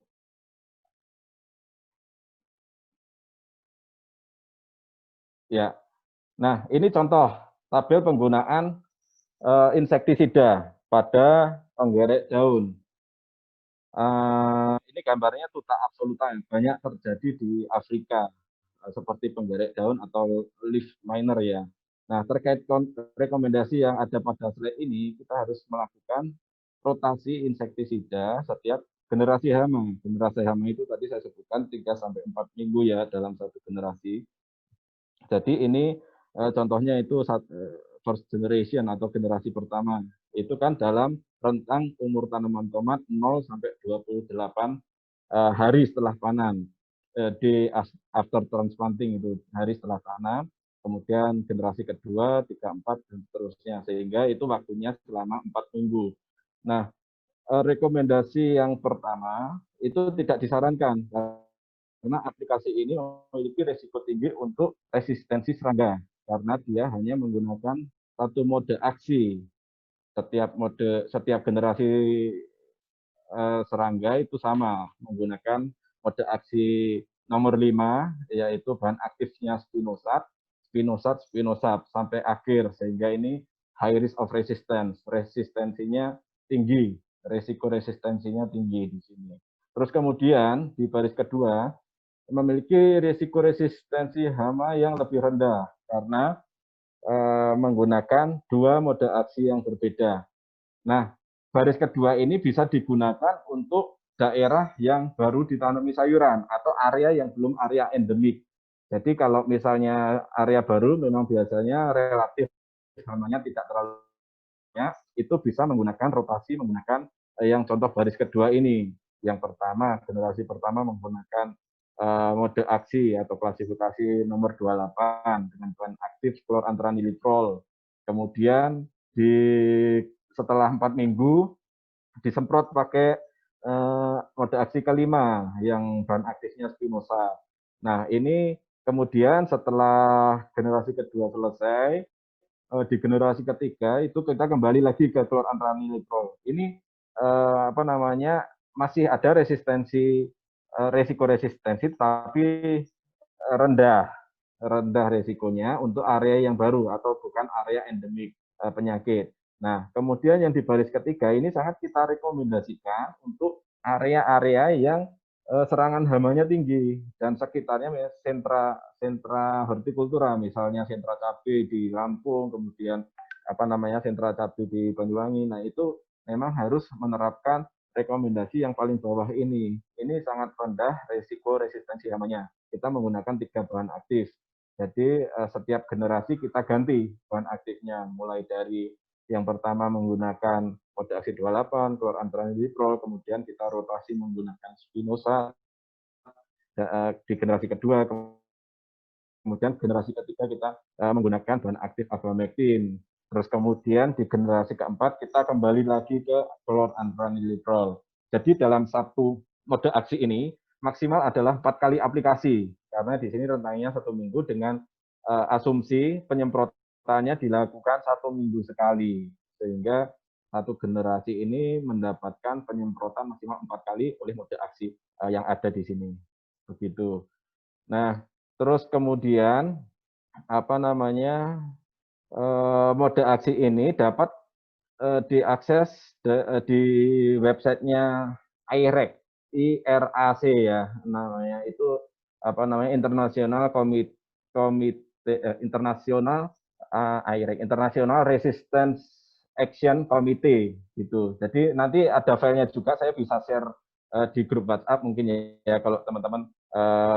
Ya. Nah, ini contoh tabel penggunaan insektisida pada penggerek daun. Ini gambarnya tuta absoluta yang banyak terjadi di Afrika, seperti penggerek daun atau leaf miner ya. Nah, terkait rekomendasi yang ada pada slide ini, kita harus melakukan rotasi insektisida setiap generasi hama. Generasi hama itu tadi saya sebutkan 3-4 minggu ya dalam satu generasi. Jadi ini contohnya itu first generation atau generasi pertama. Itu kan dalam rentang umur tanaman tomat 0 sampai 28 hari setelah panen. Di after transplanting itu hari setelah tanam, kemudian generasi kedua, 3, 4 dan seterusnya. Sehingga itu waktunya selama 4 minggu. Nah, rekomendasi yang pertama itu tidak disarankan karena aplikasi ini memiliki risiko tinggi untuk resistensi serangga karena dia hanya menggunakan satu mode aksi. Setiap generasi serangga itu sama menggunakan mode aksi nomor 5 yaitu bahan aktifnya spinosad sampai akhir sehingga ini high risk of resistance, resistensinya tinggi, resiko resistensinya tinggi di sini. Terus kemudian di baris kedua memiliki risiko resistensi hama yang lebih rendah karena menggunakan 2 mode aksi yang berbeda. Nah, baris kedua ini bisa digunakan untuk daerah yang baru ditanami sayuran atau area yang belum area endemik. Jadi kalau misalnya area baru memang biasanya relatif hamanya tidak terlalu banyak, itu bisa menggunakan rotasi, menggunakan yang contoh baris kedua ini. Yang pertama, generasi pertama menggunakan mode aksi atau klasifikasi nomor 28 dengan bahan aktif klorantraniliprol. Kemudian setelah 4 minggu disemprot pakai mode aksi kelima yang bahan aktifnya Spinoza. Nah, ini kemudian setelah generasi kedua selesai, di generasi ketiga itu kita kembali lagi ke klorantraniliprol. Ini masih ada resiko resistensi, tapi rendah resikonya untuk area yang baru atau bukan area endemik penyakit. Nah, kemudian yang di baris ketiga ini sangat kita rekomendasikan untuk area-area yang serangan hamanya tinggi dan sekitarnya sentra hortikultura, misalnya sentra cabai di Lampung, kemudian sentra cabai di Banyuwangi. Nah, itu memang harus menerapkan rekomendasi yang paling bawah ini. Ini sangat rendah resiko resistensi hamanya. Kita menggunakan 3 bahan aktif. Jadi setiap generasi kita ganti bahan aktifnya, mulai dari yang pertama menggunakan mode aksi 28, klorantraniliprol, kemudian kita rotasi menggunakan Spinoza di generasi kedua, kemudian generasi ketiga kita menggunakan bahan aktif abamectin. Terus kemudian di generasi keempat kita kembali lagi ke klorantraniliprol. Jadi dalam satu mode aksi ini maksimal adalah 4 kali aplikasi, karena di sini rentangnya 1 minggu dengan asumsi penyemprotannya dilakukan 1 minggu sekali, sehingga satu generasi ini mendapatkan penyemprotan maksimal 4 kali oleh mode aksi yang ada di sini. Begitu. Nah, terus kemudian mode aksi ini dapat diakses di websitenya IRAC, IRAC ya namanya, itu International International IRAC, International Resistance Action Committee gitu. Jadi nanti ada filenya juga, saya bisa share di grup WhatsApp mungkin ya kalau teman-teman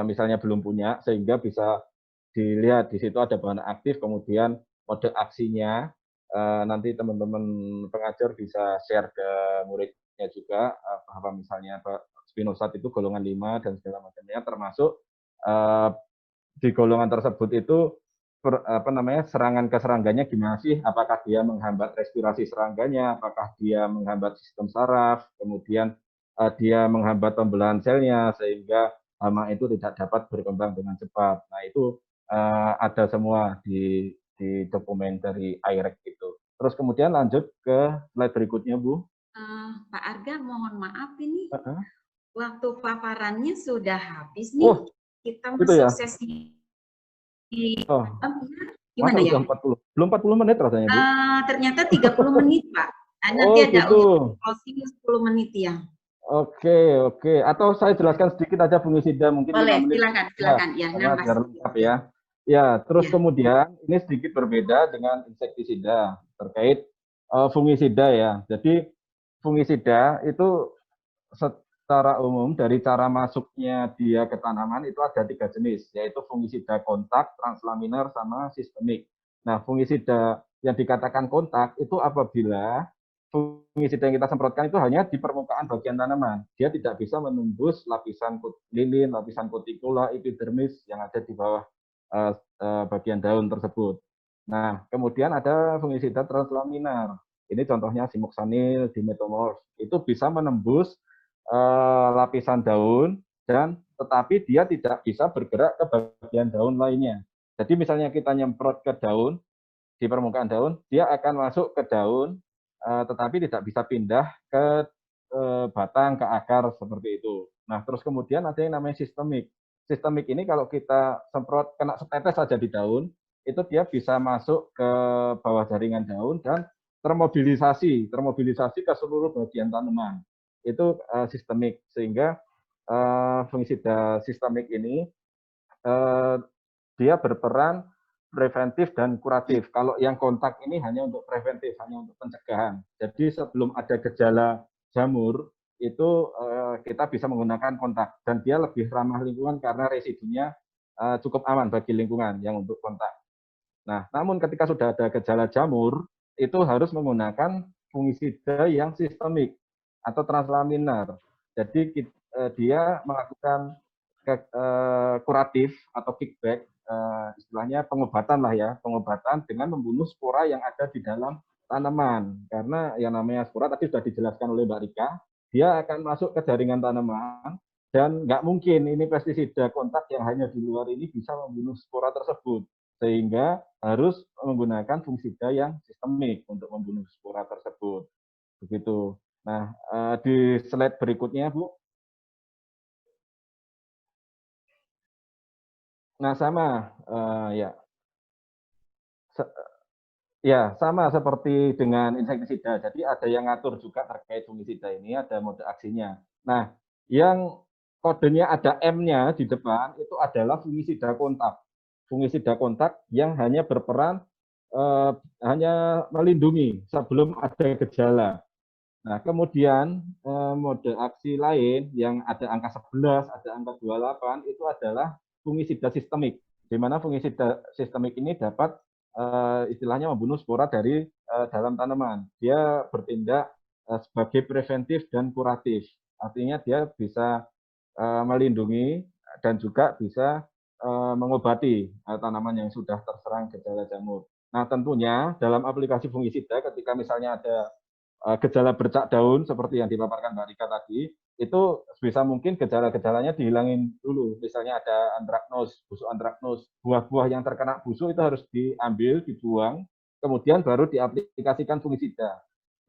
misalnya belum punya, sehingga bisa dilihat di situ ada bahan aktif, kemudian mode aksinya. Nanti teman-teman pengajar bisa share ke muridnya juga bahwa misalnya Spinoza itu golongan 5 dan segala macamnya, termasuk di golongan tersebut itu serangan ke serangganya gimana sih? Apakah dia menghambat respirasi serangganya? Apakah dia menghambat sistem saraf? Kemudian dia menghambat pembelahan selnya sehingga hama itu tidak dapat berkembang dengan cepat. Nah, itu ada semua di dokumen dari IRAC itu. Terus kemudian lanjut ke slide berikutnya, Bu. Pak Arga, mohon maaf ini waktu paparannya sudah habis nih. Oh, kita gitu masuk ya? sesi Masa gimana ya? udah 40? Belum 40 menit rasanya, Bu? Ternyata 30 menit, Pak. Nanti ada gitu. closing 10 menit ya. Oke. Atau saya jelaskan sedikit aja fungisida mungkin 5 Boleh, menit. silakan. Ya, biar lengkap ya. Ya, terus Ya. kemudian ini sedikit berbeda dengan insektisida terkait fungisida ya. Jadi fungisida itu secara umum dari cara masuknya dia ke tanaman itu ada 3 jenis, yaitu fungisida kontak, translaminar, sama sistemik. Nah, fungisida yang dikatakan kontak itu apabila fungisida yang kita semprotkan itu hanya di permukaan bagian tanaman. Dia tidak bisa menembus lapisan lilin, lapisan kutikula, epidermis yang ada di bawah bagian daun tersebut. Nah, kemudian ada fungisida translaminar. Ini contohnya simoksanil, dimetomorf. Itu bisa menembus lapisan daun dan tetapi dia tidak bisa bergerak ke bagian daun lainnya. Jadi misalnya kita nyemprot ke daun, di permukaan daun, dia akan masuk ke daun, tetapi tidak bisa pindah ke batang, ke akar, seperti itu. Nah, terus kemudian ada yang namanya sistemik. Sistemik ini kalau kita semprot kena setetes saja di daun, itu dia bisa masuk ke bawah jaringan daun dan termobilisasi ke seluruh bagian tanaman. Itu sistemik, sehingga fungisida sistemik ini dia berperan preventif dan kuratif. Kalau yang kontak ini hanya untuk preventif, hanya untuk pencegahan. Jadi sebelum ada gejala jamur, itu kita bisa menggunakan kontak. Dan dia lebih ramah lingkungan karena residunya cukup aman bagi lingkungan yang untuk kontak. Nah, namun ketika sudah ada gejala jamur, itu harus menggunakan fungisida yang sistemik atau translaminar. Jadi dia melakukan kuratif atau kickback, istilahnya pengobatan lah ya, pengobatan dengan membunuh spora yang ada di dalam tanaman. Karena yang namanya spora tadi sudah dijelaskan oleh Mbak Rika, dia akan masuk ke jaringan tanaman dan nggak mungkin ini pestisida kontak yang hanya di luar ini bisa membunuh spora tersebut. Sehingga harus menggunakan fungisida yang sistemik untuk membunuh spora tersebut. Begitu. Nah, di slide berikutnya, Bu. Nah, sama ya. Ya, sama seperti dengan insektisida. Jadi ada yang ngatur juga terkait fungisida ini, ada mode aksinya. Nah, yang kodenya ada M-nya di depan itu adalah fungisida kontak. Fungisida kontak yang hanya berperan hanya melindungi sebelum ada gejala. Nah, kemudian mode aksi lain yang ada angka 11, ada angka 28 itu adalah fungisida sistemik. Di mana fungisida sistemik ini dapat istilahnya membunuh spora dari dalam tanaman. Dia bertindak sebagai preventif dan kuratif. Artinya dia bisa melindungi dan juga bisa mengobati tanaman yang sudah terserang gejala jamur. Nah, tentunya dalam aplikasi fungisida ketika misalnya ada gejala bercak daun seperti yang dipaparkan Mbak Rika tadi, itu bisa mungkin gejala-gejalanya dihilangin dulu. Misalnya ada antraknose, busuk antraknose, buah-buah yang terkena busuk itu harus diambil, dibuang, kemudian baru diaplikasikan fungisida.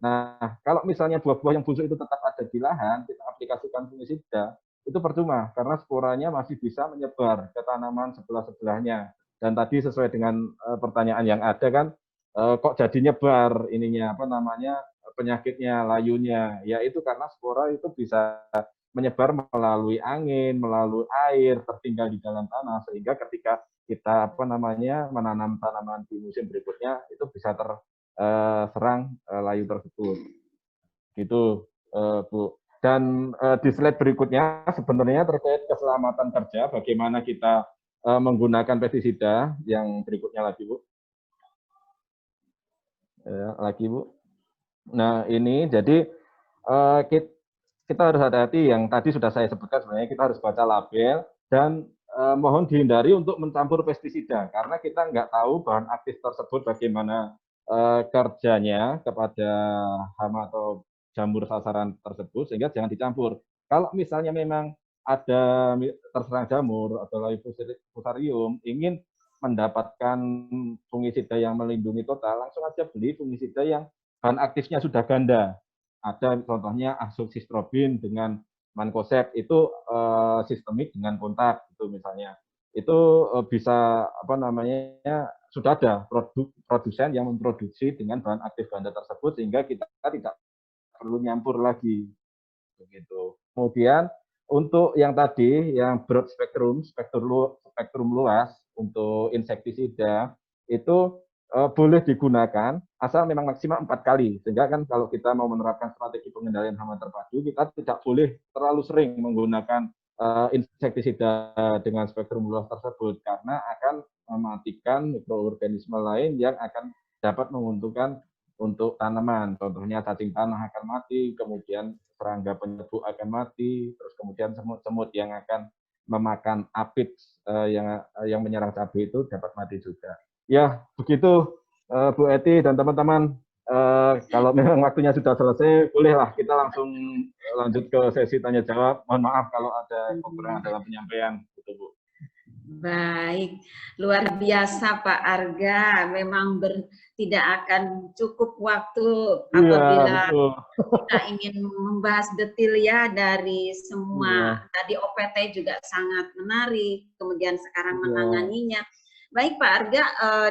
Nah, kalau misalnya buah-buah yang busuk itu tetap ada di lahan, kita aplikasikan fungisida, itu percuma karena sporanya masih bisa menyebar ke tanaman sebelah-sebelahnya. Dan tadi sesuai dengan pertanyaan yang ada kan, kok jadi nyebar ininya apa namanya penyakitnya, layunya, ya itu karena spora itu bisa menyebar melalui angin, melalui air, tertinggal di dalam tanah, sehingga ketika kita apa namanya menanam tanaman di musim berikutnya itu bisa terserang layu tersebut. Gitu, Bu. Dan di slide berikutnya sebenarnya terkait keselamatan kerja, bagaimana kita menggunakan pestisida yang berikutnya lagi, Bu. Lagi, Bu. Nah, ini jadi kita harus hati-hati yang tadi sudah saya sebutkan sebenarnya kita harus baca label dan mohon dihindari untuk mencampur pestisida karena kita nggak tahu bahan aktif tersebut bagaimana kerjanya kepada hama atau jamur sasaran tersebut sehingga jangan dicampur. Kalau misalnya memang ada terserang jamur atau layu fusarium ingin mendapatkan fungisida yang melindungi total, langsung aja beli fungisida yang bahan aktifnya sudah ganda. Ada contohnya azoxystrobin dengan mancozeb itu sistemik dengan kontak itu misalnya. Itu bisa apa namanya sudah ada produsen yang memproduksi dengan bahan aktif ganda tersebut sehingga kita tidak perlu nyampur lagi begitu. Kemudian untuk yang tadi yang broad spektrum luas untuk insektisida itu boleh digunakan asal memang maksimal 4 kali. Sehingga kan kalau kita mau menerapkan strategi pengendalian hama terpadu, kita tidak boleh terlalu sering menggunakan insektisida dengan spektrum luas tersebut karena akan mematikan mikroorganisme lain yang akan dapat menguntungkan untuk tanaman. Contohnya cacing tanah akan mati, kemudian serangga penyerbuk akan mati, terus kemudian semut-semut yang akan memakan aphids yang menyerang cabai itu dapat mati juga. Ya, begitu Bu Eti dan teman-teman. Kalau memang waktunya sudah selesai, bolehlah kita langsung lanjut ke sesi tanya jawab. Mohon maaf kalau ada kekurangan dalam penyampaian, gitu, Bu. Baik, luar biasa Pak Arga. Memang tidak akan cukup waktu apabila kita ingin membahas detail ya dari semua. Tadi OPT juga sangat menarik, kemudian sekarang menanganinya. Baik Pak Arga,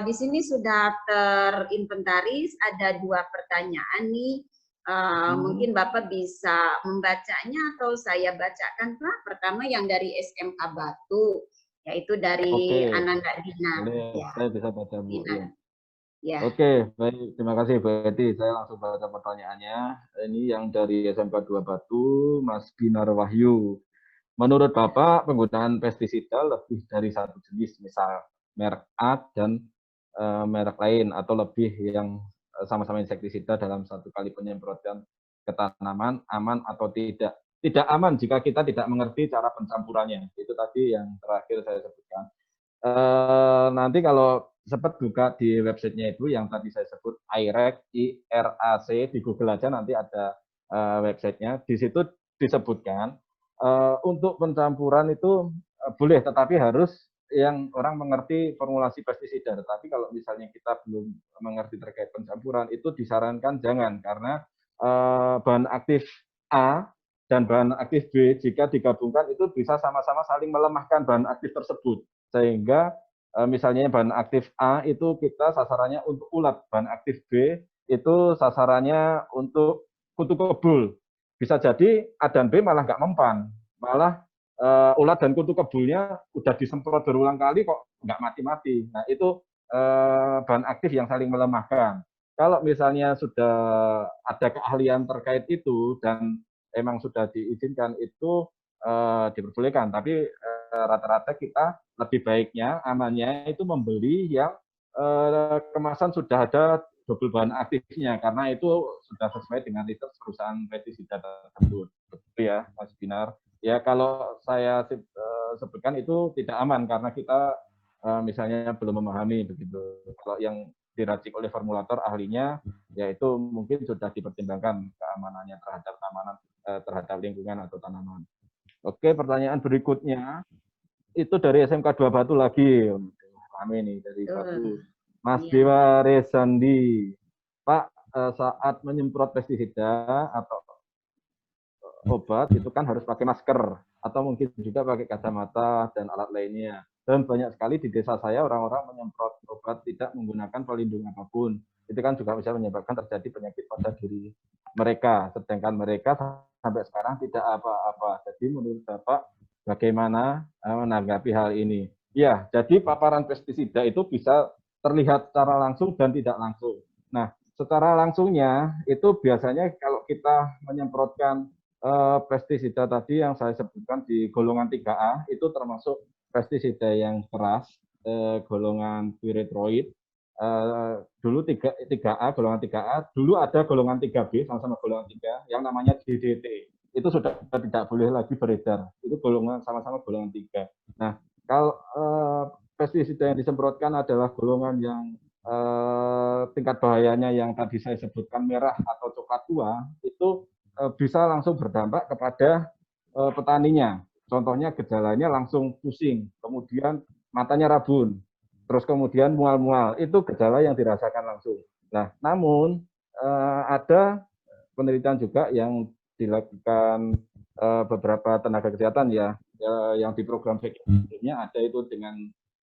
di sini sudah terinventaris, ada 2 pertanyaan nih. Mungkin Bapak bisa membacanya atau saya bacakan Pak. Pertama yang dari SMK Batu, yaitu dari Ananda Dina. Ya. Saya bisa baca Bu. Ya. Oke, baik. Terima kasih Bu Eti. Saya langsung baca pertanyaannya. Ini yang dari SMK 2 Batu, Mas Binar Wahyu. Menurut Bapak, penggunaan pestisida lebih dari satu jenis, misal merek A dan merek lain, atau lebih yang sama-sama insektisida dalam satu kali penyemprotan ke tanaman aman atau tidak. Tidak aman jika kita tidak mengerti cara pencampurannya. Itu tadi yang terakhir saya sebutkan. Nanti kalau sempat buka di websitenya itu yang tadi saya sebut IRAC, IRAC, di Google aja nanti ada websitenya. Di situ disebutkan untuk pencampuran itu boleh, tetapi harus yang orang mengerti formulasi pestisida. Tetapi kalau misalnya kita belum mengerti terkait pencampuran, itu disarankan jangan, karena bahan aktif A dan bahan aktif B jika digabungkan itu bisa sama-sama saling melemahkan bahan aktif tersebut. Sehingga misalnya bahan aktif A itu kita sasarannya untuk ulat, bahan aktif B itu sasarannya untuk kutu kebul. Bisa jadi A dan B malah nggak mempan, malah ulat dan kutu kebulnya udah disemprot berulang kali kok nggak mati-mati. Nah itu bahan aktif yang saling melemahkan. Kalau misalnya sudah ada keahlian terkait itu dan emang sudah diizinkan, itu diperbolehkan. Tapi rata-rata kita lebih baiknya, amannya itu membeli yang kemasan sudah ada double bahan aktifnya, karena itu sudah sesuai dengan research perusahaan pestisida tersebut. Begitu ya, Mas Binar. Ya kalau saya sebutkan itu tidak aman karena kita misalnya belum memahami begitu. Kalau yang diracik oleh formulator ahlinya, yaitu mungkin sudah dipertimbangkan keamanannya terhadap tanaman, terhadap lingkungan atau tanaman. Oke, pertanyaan berikutnya itu dari SMK 2 Batu lagi. Rame nih dari Batu. Mas Dewa Resandi. Pak, saat menyemprot pestisida atau obat itu kan harus pakai masker atau mungkin juga pakai kacamata dan alat lainnya. Dan banyak sekali di desa saya orang-orang menyemprot obat tidak menggunakan pelindung apapun. Itu kan juga bisa menyebabkan terjadi penyakit pada diri mereka. Sedangkan mereka sampai sekarang tidak apa-apa. Jadi menurut Bapak bagaimana menanggapi hal ini? Ya, jadi paparan pestisida itu bisa terlihat secara langsung dan tidak langsung. Nah, secara langsungnya itu biasanya kalau kita menyemprotkan pestisida tadi yang saya sebutkan di golongan 3A itu termasuk pestisida yang keras, golongan pyrethroid. Dulu 3A, golongan 3A, dulu ada golongan 3B, sama-sama golongan 3, yang namanya DDT. Itu sudah tidak boleh lagi beredar. Itu golongan sama-sama golongan 3. Nah, kalau pestisida yang disemprotkan adalah golongan yang tingkat bahayanya yang tadi saya sebutkan merah atau coklat tua, itu bisa langsung berdampak kepada petaninya. Contohnya gejalanya langsung pusing, kemudian matanya rabun, terus kemudian mual-mual. Itu gejala yang dirasakan langsung. Nah, namun ada penelitian juga yang dilakukan beberapa tenaga kesehatan ya, yang di program sebelumnya ada itu dengan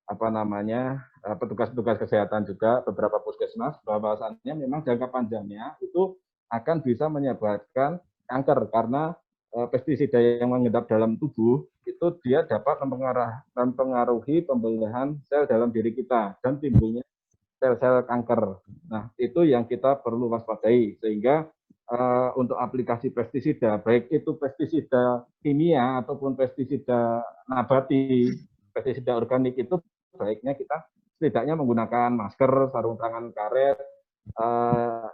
apa namanya petugas-petugas kesehatan juga beberapa puskesmas, bahwasannya memang jangka panjangnya itu akan bisa menyebabkan kanker karena pestisida yang mengendap dalam tubuh itu dia dapat mempengaruhi pembelahan sel dalam diri kita dan timbulnya sel-sel kanker. Nah, itu yang kita perlu waspadai sehingga untuk aplikasi pestisida, baik itu pestisida kimia ataupun pestisida nabati, pestisida organik itu baiknya kita setidaknya menggunakan masker, sarung tangan karet,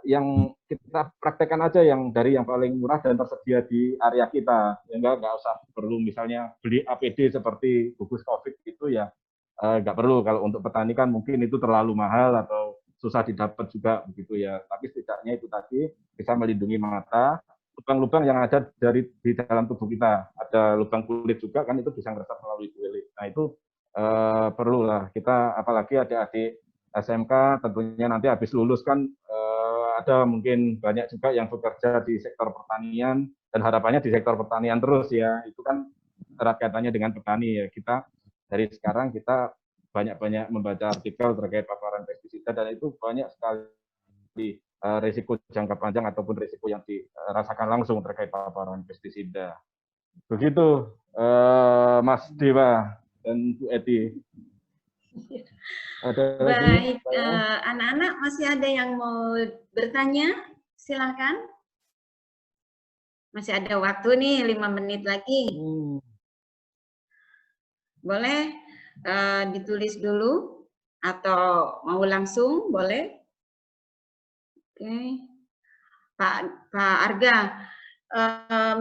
yang kita praktekkan aja yang dari yang paling murah dan tersedia di area kita. Sehingga nggak usah perlu misalnya beli APD seperti gugus COVID itu ya nggak perlu. Kalau untuk petani kan mungkin itu terlalu mahal atau susah didapat juga begitu ya. Tapi setidaknya itu tadi bisa melindungi mata, lubang-lubang yang ada di dalam tubuh kita. Ada lubang kulit juga kan itu bisa ngeresap melalui kulit. Nah itu perlulah kita, apalagi adik-adik SMK tentunya nanti habis lulus kan ada mungkin banyak juga yang bekerja di sektor pertanian dan harapannya di sektor pertanian terus ya. Itu kan erat kaitannya dengan petani ya. Kita dari sekarang kita banyak-banyak membaca artikel terkait paparan pestisida dan itu banyak sekali risiko jangka panjang ataupun risiko yang dirasakan langsung terkait paparan pestisida. Begitu Mas Dewa dan Bu Eti. Baik, anak-anak masih ada yang mau bertanya? Silakan. Masih ada waktu nih 5 menit lagi. Boleh ditulis dulu atau mau langsung boleh. Oke, Pak Arga,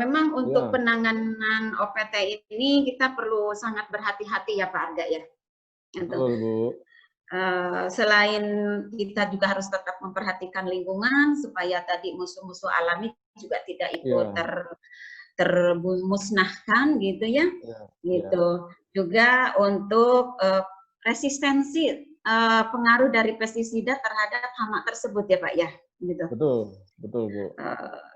memang untuk Ya, penanganan OPT ini kita perlu sangat berhati-hati ya Pak Arga ya. Untuk betul Bu. selain kita juga harus tetap memperhatikan lingkungan supaya tadi musuh-musuh alami juga tidak ikut Ya, termusnahkan gitu ya, ya, ya, gitu. Juga untuk resistensi pengaruh dari pestisida terhadap hama tersebut ya Pak ya, gitu. betul, betul Bu.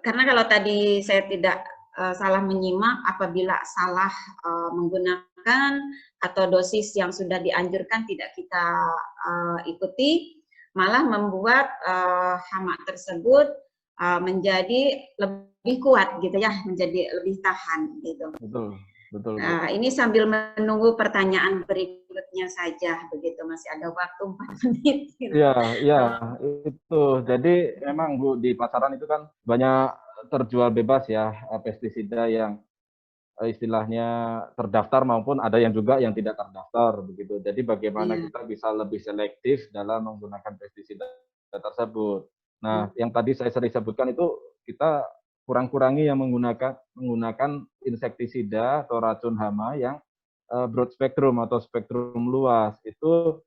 Karena kalau tadi saya tidak salah menyimak, apabila salah menggunakan atau dosis yang sudah dianjurkan tidak kita ikuti, malah membuat hama tersebut menjadi lebih kuat gitu ya, menjadi lebih tahan gitu. Betul, betul Bu. Ini sambil menunggu pertanyaan berikutnya saja, begitu masih ada waktu 4 menit. Gitu. Iya, iya, itu. Jadi memang Bu di pasaran itu kan banyak terjual bebas ya pestisida yang istilahnya terdaftar maupun ada yang juga yang tidak terdaftar begitu. Jadi bagaimana Iya. kita bisa lebih selektif dalam menggunakan pestisida tersebut. Nah, yang tadi saya sering sebutkan itu kita kurang-kurangi yang menggunakan insektisida atau racun hama yang broad spectrum atau spektrum luas. Itu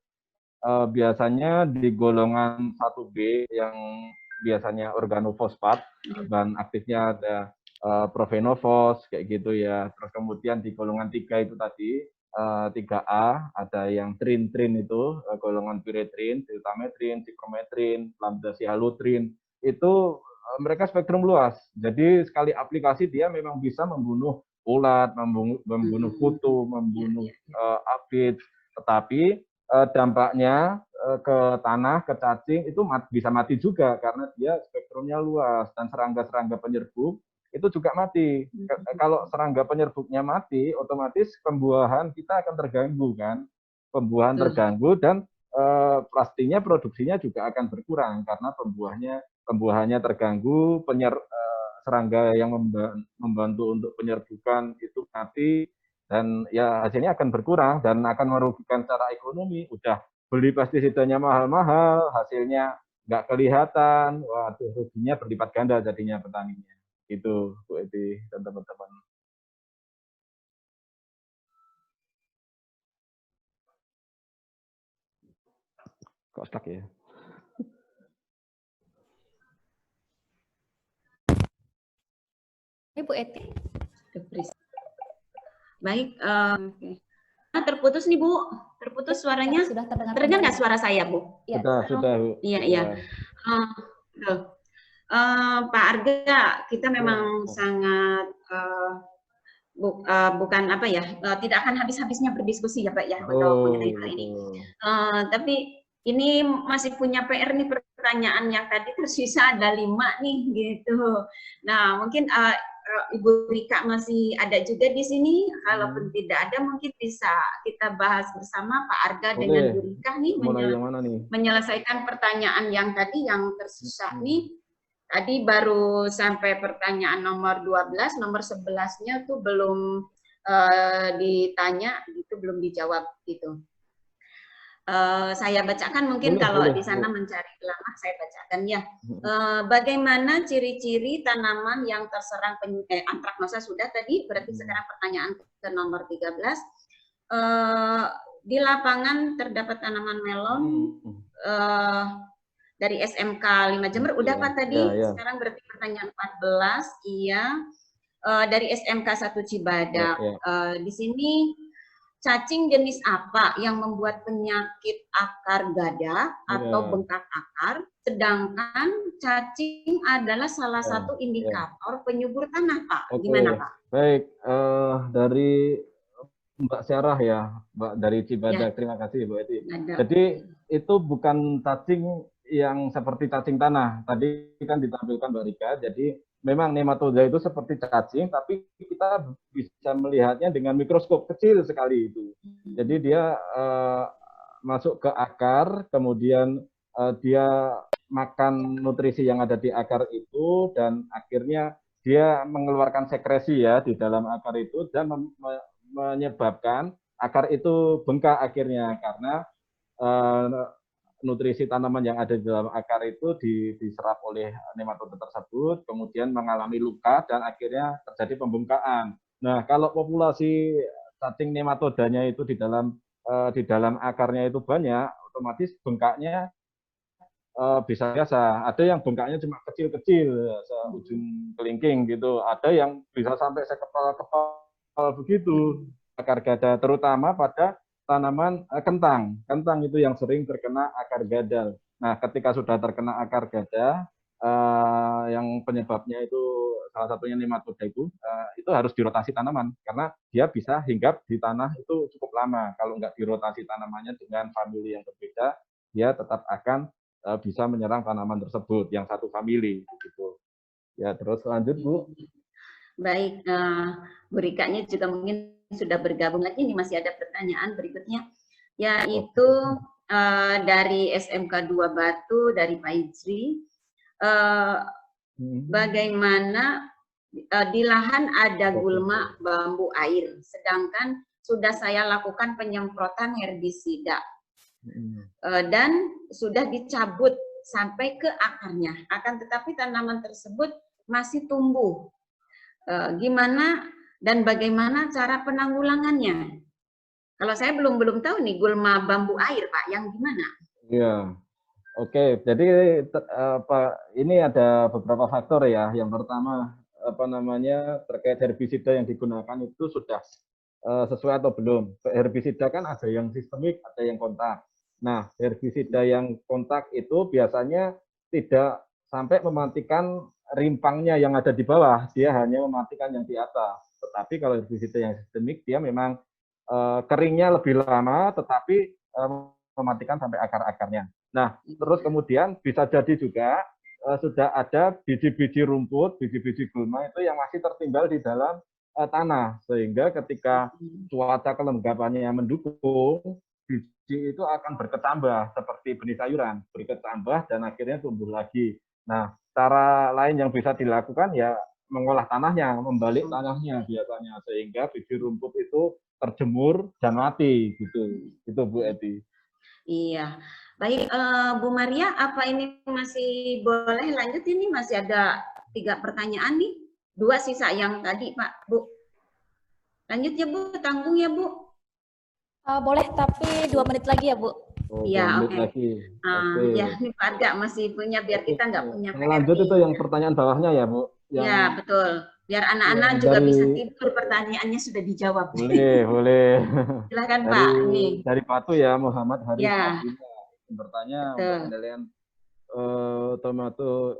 biasanya di golongan 1B yang biasanya organofosfat, bahan aktifnya ada profenofos kayak gitu ya. Terus kemudian di golongan 3 itu tadi 3A ada yang trin itu golongan piretrin, siltametrin, sikrometrin, lambda sihalotrin itu mereka spektrum luas. Jadi sekali aplikasi dia memang bisa membunuh ulat, membunuh kutu, membunuh apit, tetapi dampaknya ke tanah, ke cacing itu bisa mati juga karena dia spektrumnya luas dan serangga-serangga penyerbuk itu juga mati. Kalau serangga penyerbuknya mati, otomatis pembuahan kita akan terganggu kan, pembuahan terganggu dan pastinya produksinya juga akan berkurang karena pembuahannya terganggu, serangga yang membantu untuk penyerbukan itu mati dan ya hasilnya akan berkurang dan akan merugikan secara ekonomi. Udah beli pestisidanya mahal-mahal, hasilnya nggak kelihatan, waduh ruginya berlipat ganda jadinya petaninya. Itu Bu Edi dan teman-teman. Kok stuck ya? Ibu Eti. Baik, terputus nih Bu, terputus suaranya. Sudah terdengar. Terdengar nggak suara saya Bu? Ya, sudah Bu. Iya, iya. Pak Arga, kita memang sangat bukan apa ya, tidak akan habis-habisnya berdiskusi ya Pak ya mengenai hal ini. Tapi ini masih punya PR nih, pertanyaan yang tadi tersisa ada 5 nih gitu. Nah mungkin Ibu Rika masih ada juga di sini. Kalaupun tidak ada, mungkin bisa kita bahas bersama Pak Arga dengan Bu Rika nih, menyelesaikan pertanyaan yang tadi yang tersisa nih. Tadi baru sampai pertanyaan nomor 12, nomor 11-nya tuh belum ditanya, itu belum dijawab gitu. Saya bacakan mungkin kalau di sana mencari lama saya bacakan ya. Bagaimana ciri-ciri tanaman yang terserang antraknosa sudah tadi, berarti sekarang pertanyaan ke nomor 13. Di lapangan terdapat tanaman melon dari SMK 5 Jember, udah Pak tadi, sekarang berarti pertanyaan 14, iya. Dari SMK 1 Cibadak, di sini cacing jenis apa yang membuat penyakit akar gada atau bengkak akar, sedangkan cacing adalah salah satu indikator penyubur tanah, Pak. Gimana, Pak? Baik, dari Mbak Syarah ya, Mbak dari Cibadak, terima kasih Bu Eti. Jadi itu bukan cacing yang seperti cacing tanah, tadi kan ditampilkan Mbak Rika, jadi memang nematoda itu seperti cacing, tapi kita bisa melihatnya dengan mikroskop kecil sekali itu. Jadi dia masuk ke akar, kemudian dia makan nutrisi yang ada di akar itu, dan akhirnya dia mengeluarkan sekresi ya di dalam akar itu, dan menyebabkan akar itu bengkak akhirnya, karena nutrisi tanaman yang ada di dalam akar itu diserap oleh nematode tersebut, kemudian mengalami luka dan akhirnya terjadi pembengkakan. Nah, kalau populasi cacing nematodanya itu di dalam akarnya itu banyak, otomatis bengkaknya bisa biasa. Ada yang bengkaknya cuma kecil-kecil, seujung kelingking gitu. Ada yang bisa sampai sekepal-kepal begitu akar gada, terutama pada tanaman kentang. Kentang itu yang sering terkena akar gadal. Nah, ketika sudah terkena akar gada, yang penyebabnya itu salah satunya nematoda itu harus dirotasi tanaman karena dia bisa hinggap di tanah itu cukup lama. Kalau nggak dirotasi tanamannya dengan famili yang berbeda, dia tetap akan bisa menyerang tanaman tersebut yang satu famili gitu. Ya, terus lanjut Bu. Baik, Bu Rikanya juga mungkin sudah bergabung lagi. Ini masih ada pertanyaan berikutnya, yaitu dari SMK 2 Batu, dari Pak Ijri. Bagaimana di lahan ada gulma bambu air, sedangkan sudah saya lakukan penyemprotan herbisida dan sudah dicabut sampai ke akarnya, akan tetapi tanaman tersebut masih tumbuh. Gimana dan bagaimana cara penanggulangannya? Kalau saya belum tahu nih gulma bambu air, Pak, yang gimana? Iya, oke. Jadi ini ada beberapa faktor ya. Yang pertama terkait herbisida yang digunakan itu sudah sesuai atau belum. Herbisida kan ada yang sistemik, ada yang kontak. Nah, herbisida yang kontak itu biasanya tidak sampai mematikan rimpangnya yang ada di bawah, dia hanya mematikan yang di atas. Tetapi kalau herbisida yang sistemik, dia memang keringnya lebih lama, tetapi mematikan sampai akar-akarnya. Nah, terus kemudian bisa jadi juga sudah ada biji-biji rumput, biji-biji gulma itu yang masih tertinggal di dalam tanah, sehingga ketika cuaca kelembapannya mendukung, biji itu akan berkecambah seperti benih sayuran, berkecambah dan akhirnya tumbuh lagi. Nah, cara lain yang bisa dilakukan ya mengolah tanahnya, membalik tanahnya biasanya, sehingga biji rumput itu terjemur dan mati gitu. Itu Bu Edi. Iya, baik Bu Maria, apa ini masih boleh lanjut? Ini masih ada 3 pertanyaan nih, 2 sisa yang tadi Pak, Bu. Lanjut ya Bu, tanggung ya Bu. Boleh, tapi 2 menit lagi ya Bu. Iya, oke. Ya, ini Pak Arga masih punya, biar kita nggak punya PR. Lanjut itu yang pertanyaan bawahnya ya Bu. Ya, betul. Biar anak-anak juga bisa tidur, pertanyaannya sudah dijawab. Boleh. Silakan Pak. Dari Patu ya, Muhammad Haris. Ya. Bertanya untuk penilaian tomato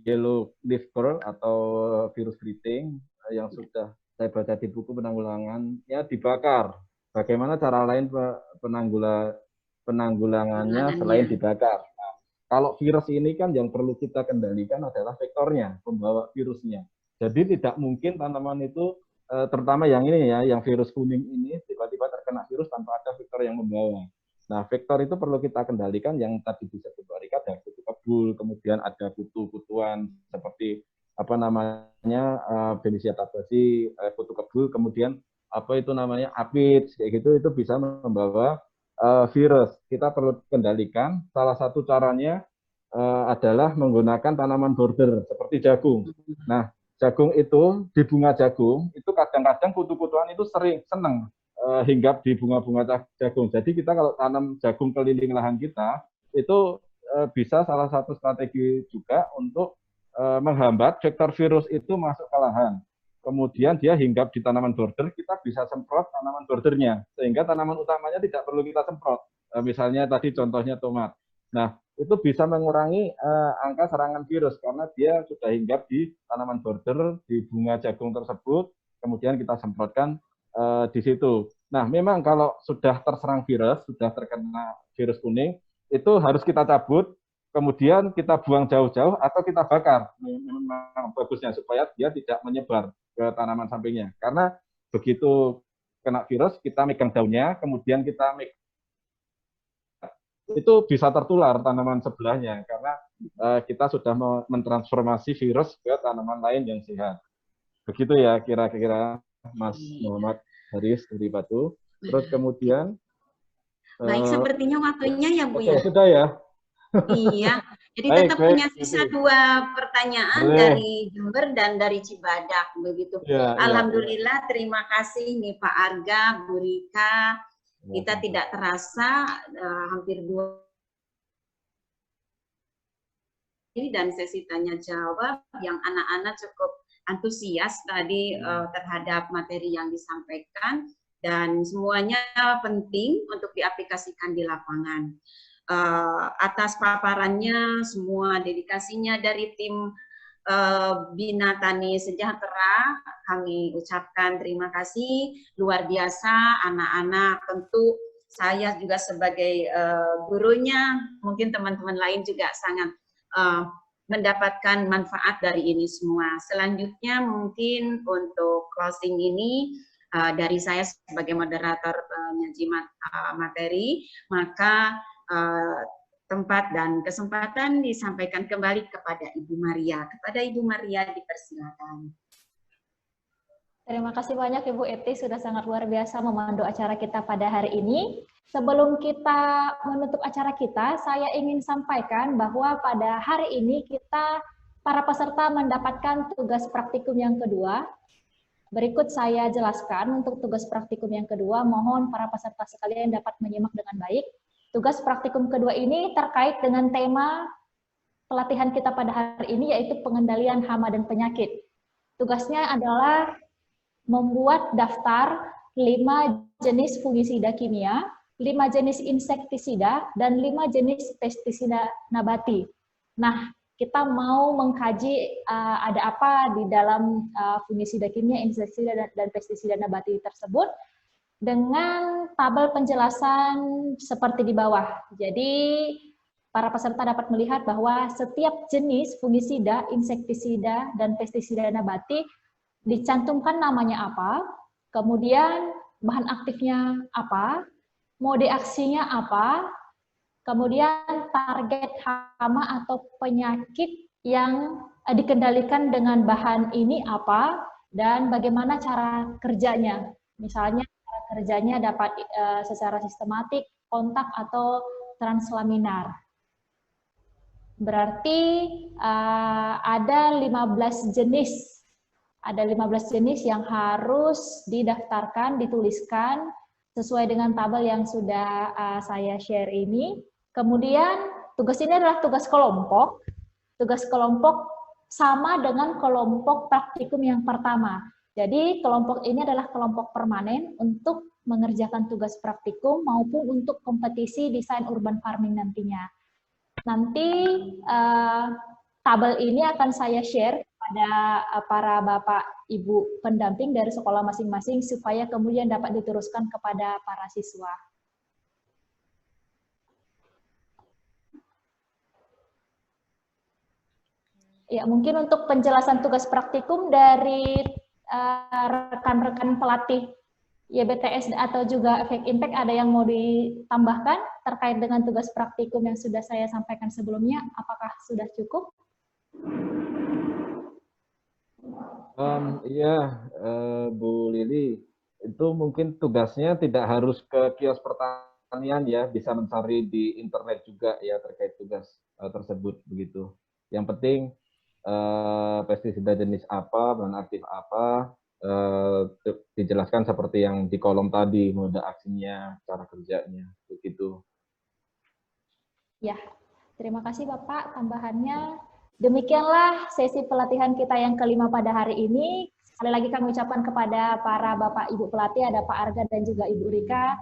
yellow leaf curl atau virus keriting yang sudah saya baca di buku penanggulangan, ya dibakar. Bagaimana cara lain penanggulangannya selain dibakar? Nah, kalau virus ini kan yang perlu kita kendalikan adalah vektornya, pembawa virusnya. Jadi tidak mungkin tanaman itu, terutama yang ini ya, yang virus kuning ini tiba-tiba terkena virus tanpa ada vektor yang membawa. Nah, vektor itu perlu kita kendalikan yang tadi disebut Mbak Rika, ada kutu kebul, kemudian ada kutu-kutuan seperti Benicia tabasi, kutu kebul, kemudian aphids, kayak gitu, itu bisa membawa virus. Kita perlu kendalikan. Salah satu caranya adalah menggunakan tanaman border seperti jagung. Nah, jagung itu di bunga jagung itu kadang-kadang kutu-kutuan itu senang hinggap di bunga-bunga jagung. Jadi kita kalau tanam jagung keliling lahan kita itu bisa salah satu strategi juga untuk menghambat vektor virus itu masuk ke lahan. Kemudian dia hinggap di tanaman border, kita bisa semprot tanaman bordernya, sehingga tanaman utamanya tidak perlu kita semprot. Misalnya tadi contohnya tomat. Nah, itu bisa mengurangi angka serangan virus, karena dia sudah hinggap di tanaman border, di bunga jagung tersebut, kemudian kita semprotkan di situ. Nah, memang kalau sudah terserang virus, sudah terkena virus kuning, itu harus kita cabut, kemudian kita buang jauh-jauh atau kita bakar. Memang bagusnya supaya dia tidak menyebar ke tanaman sampingnya. Karena begitu kena virus, kita megang daunnya, kemudian kita itu bisa tertular tanaman sebelahnya karena kita sudah mentransformasi virus ke tanaman lain yang sehat. Begitu ya kira-kira Mas Muhammad Haris dari Batu. Terus kemudian Baik, sepertinya waktunya ya Bu Oke, ya. sudah ya. Iya, jadi Baik, tetap baik, punya sisa Ibu. 2 pertanyaan Boleh. dari Jember dan dari Cibadak begitu. Ya, Alhamdulillah, terima kasih nih Pak Arga, Bu Rika. Kita tidak terasa hampir 2 dan sesi tanya jawab yang anak-anak cukup antusias tadi terhadap materi yang disampaikan dan semuanya penting untuk diaplikasikan di lapangan. Atas paparannya, semua dedikasinya dari tim Bina Tani Sejahtera, kami ucapkan terima kasih luar biasa. Anak-anak, tentu saya juga sebagai gurunya, mungkin teman-teman lain juga sangat mendapatkan manfaat dari ini semua. Selanjutnya mungkin untuk closing ini dari saya sebagai moderator penyaji materi, maka tempat dan kesempatan disampaikan kembali kepada Ibu Maria. Kepada Ibu Maria dipersilakan. Terima kasih banyak Ibu Eti sudah sangat luar biasa memandu acara kita pada hari ini. Sebelum kita menutup acara kita, saya ingin sampaikan bahwa pada hari ini kita para peserta mendapatkan tugas praktikum yang kedua. Berikut saya jelaskan untuk tugas praktikum yang kedua, mohon para peserta sekalian dapat menyimak dengan baik. Tugas praktikum kedua ini terkait dengan tema pelatihan kita pada hari ini, yaitu pengendalian hama dan penyakit. Tugasnya adalah membuat daftar 5 jenis fungisida kimia, 5 jenis insektisida, dan 5 jenis pestisida nabati. Nah, kita mau mengkaji ada apa di dalam fungisida kimia, insektisida, dan pestisida nabati tersebut dengan tabel penjelasan seperti di bawah. Jadi, para peserta dapat melihat bahwa setiap jenis fungisida, insektisida, dan pestisida nabati dicantumkan namanya apa, kemudian bahan aktifnya apa, mode aksinya apa, kemudian target hama atau penyakit yang dikendalikan dengan bahan ini apa, dan bagaimana cara kerjanya. Misalnya cara kerjanya dapat secara sistematik, kontak, atau translaminar. Berarti ada 15 jenis. Ada 15 jenis yang harus didaftarkan, dituliskan sesuai dengan tabel yang sudah saya share ini. Kemudian tugas ini adalah tugas kelompok. Tugas kelompok sama dengan kelompok praktikum yang pertama. Jadi kelompok ini adalah kelompok permanen untuk mengerjakan tugas praktikum maupun untuk kompetisi desain urban farming nantinya. Nanti tabel ini akan saya share pada para Bapak Ibu pendamping dari sekolah masing-masing supaya kemudian dapat diteruskan kepada para siswa. Ya, mungkin untuk penjelasan tugas praktikum dari rekan-rekan pelatih YBTS atau juga Efek Impact, ada yang mau ditambahkan terkait dengan tugas praktikum yang sudah saya sampaikan sebelumnya? Apakah sudah cukup? Iya, Bu Lili, itu mungkin tugasnya tidak harus ke kios pertanian ya, bisa mencari di internet juga ya terkait tugas tersebut begitu. Yang penting pestisida jenis apa, bahan aktif apa, dijelaskan seperti yang di kolom tadi, mode aksinya, cara kerjanya, begitu. Ya, terima kasih Bapak tambahannya. Demikianlah sesi pelatihan kita yang kelima pada hari ini. Sekali lagi kami ucapkan kepada para Bapak Ibu pelatih, ada Pak Arga dan juga Ibu Rika,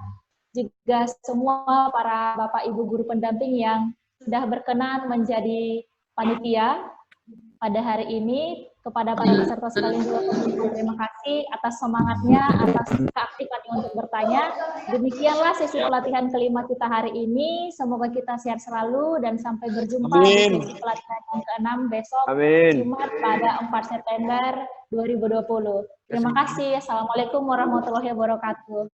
juga semua para Bapak Ibu guru pendamping yang sudah berkenan menjadi panitia pada hari ini. Kepada para peserta sekalian juga terima kasih atas semangatnya, atas keaktifannya untuk bertanya. Demikianlah sesi pelatihan kelima kita hari ini. Semoga kita sehat selalu dan sampai berjumpa di sesi pelatihan yang ke-6 besok, Jumat pada 4 September 2020. Terima kasih. Assalamualaikum warahmatullahi wabarakatuh.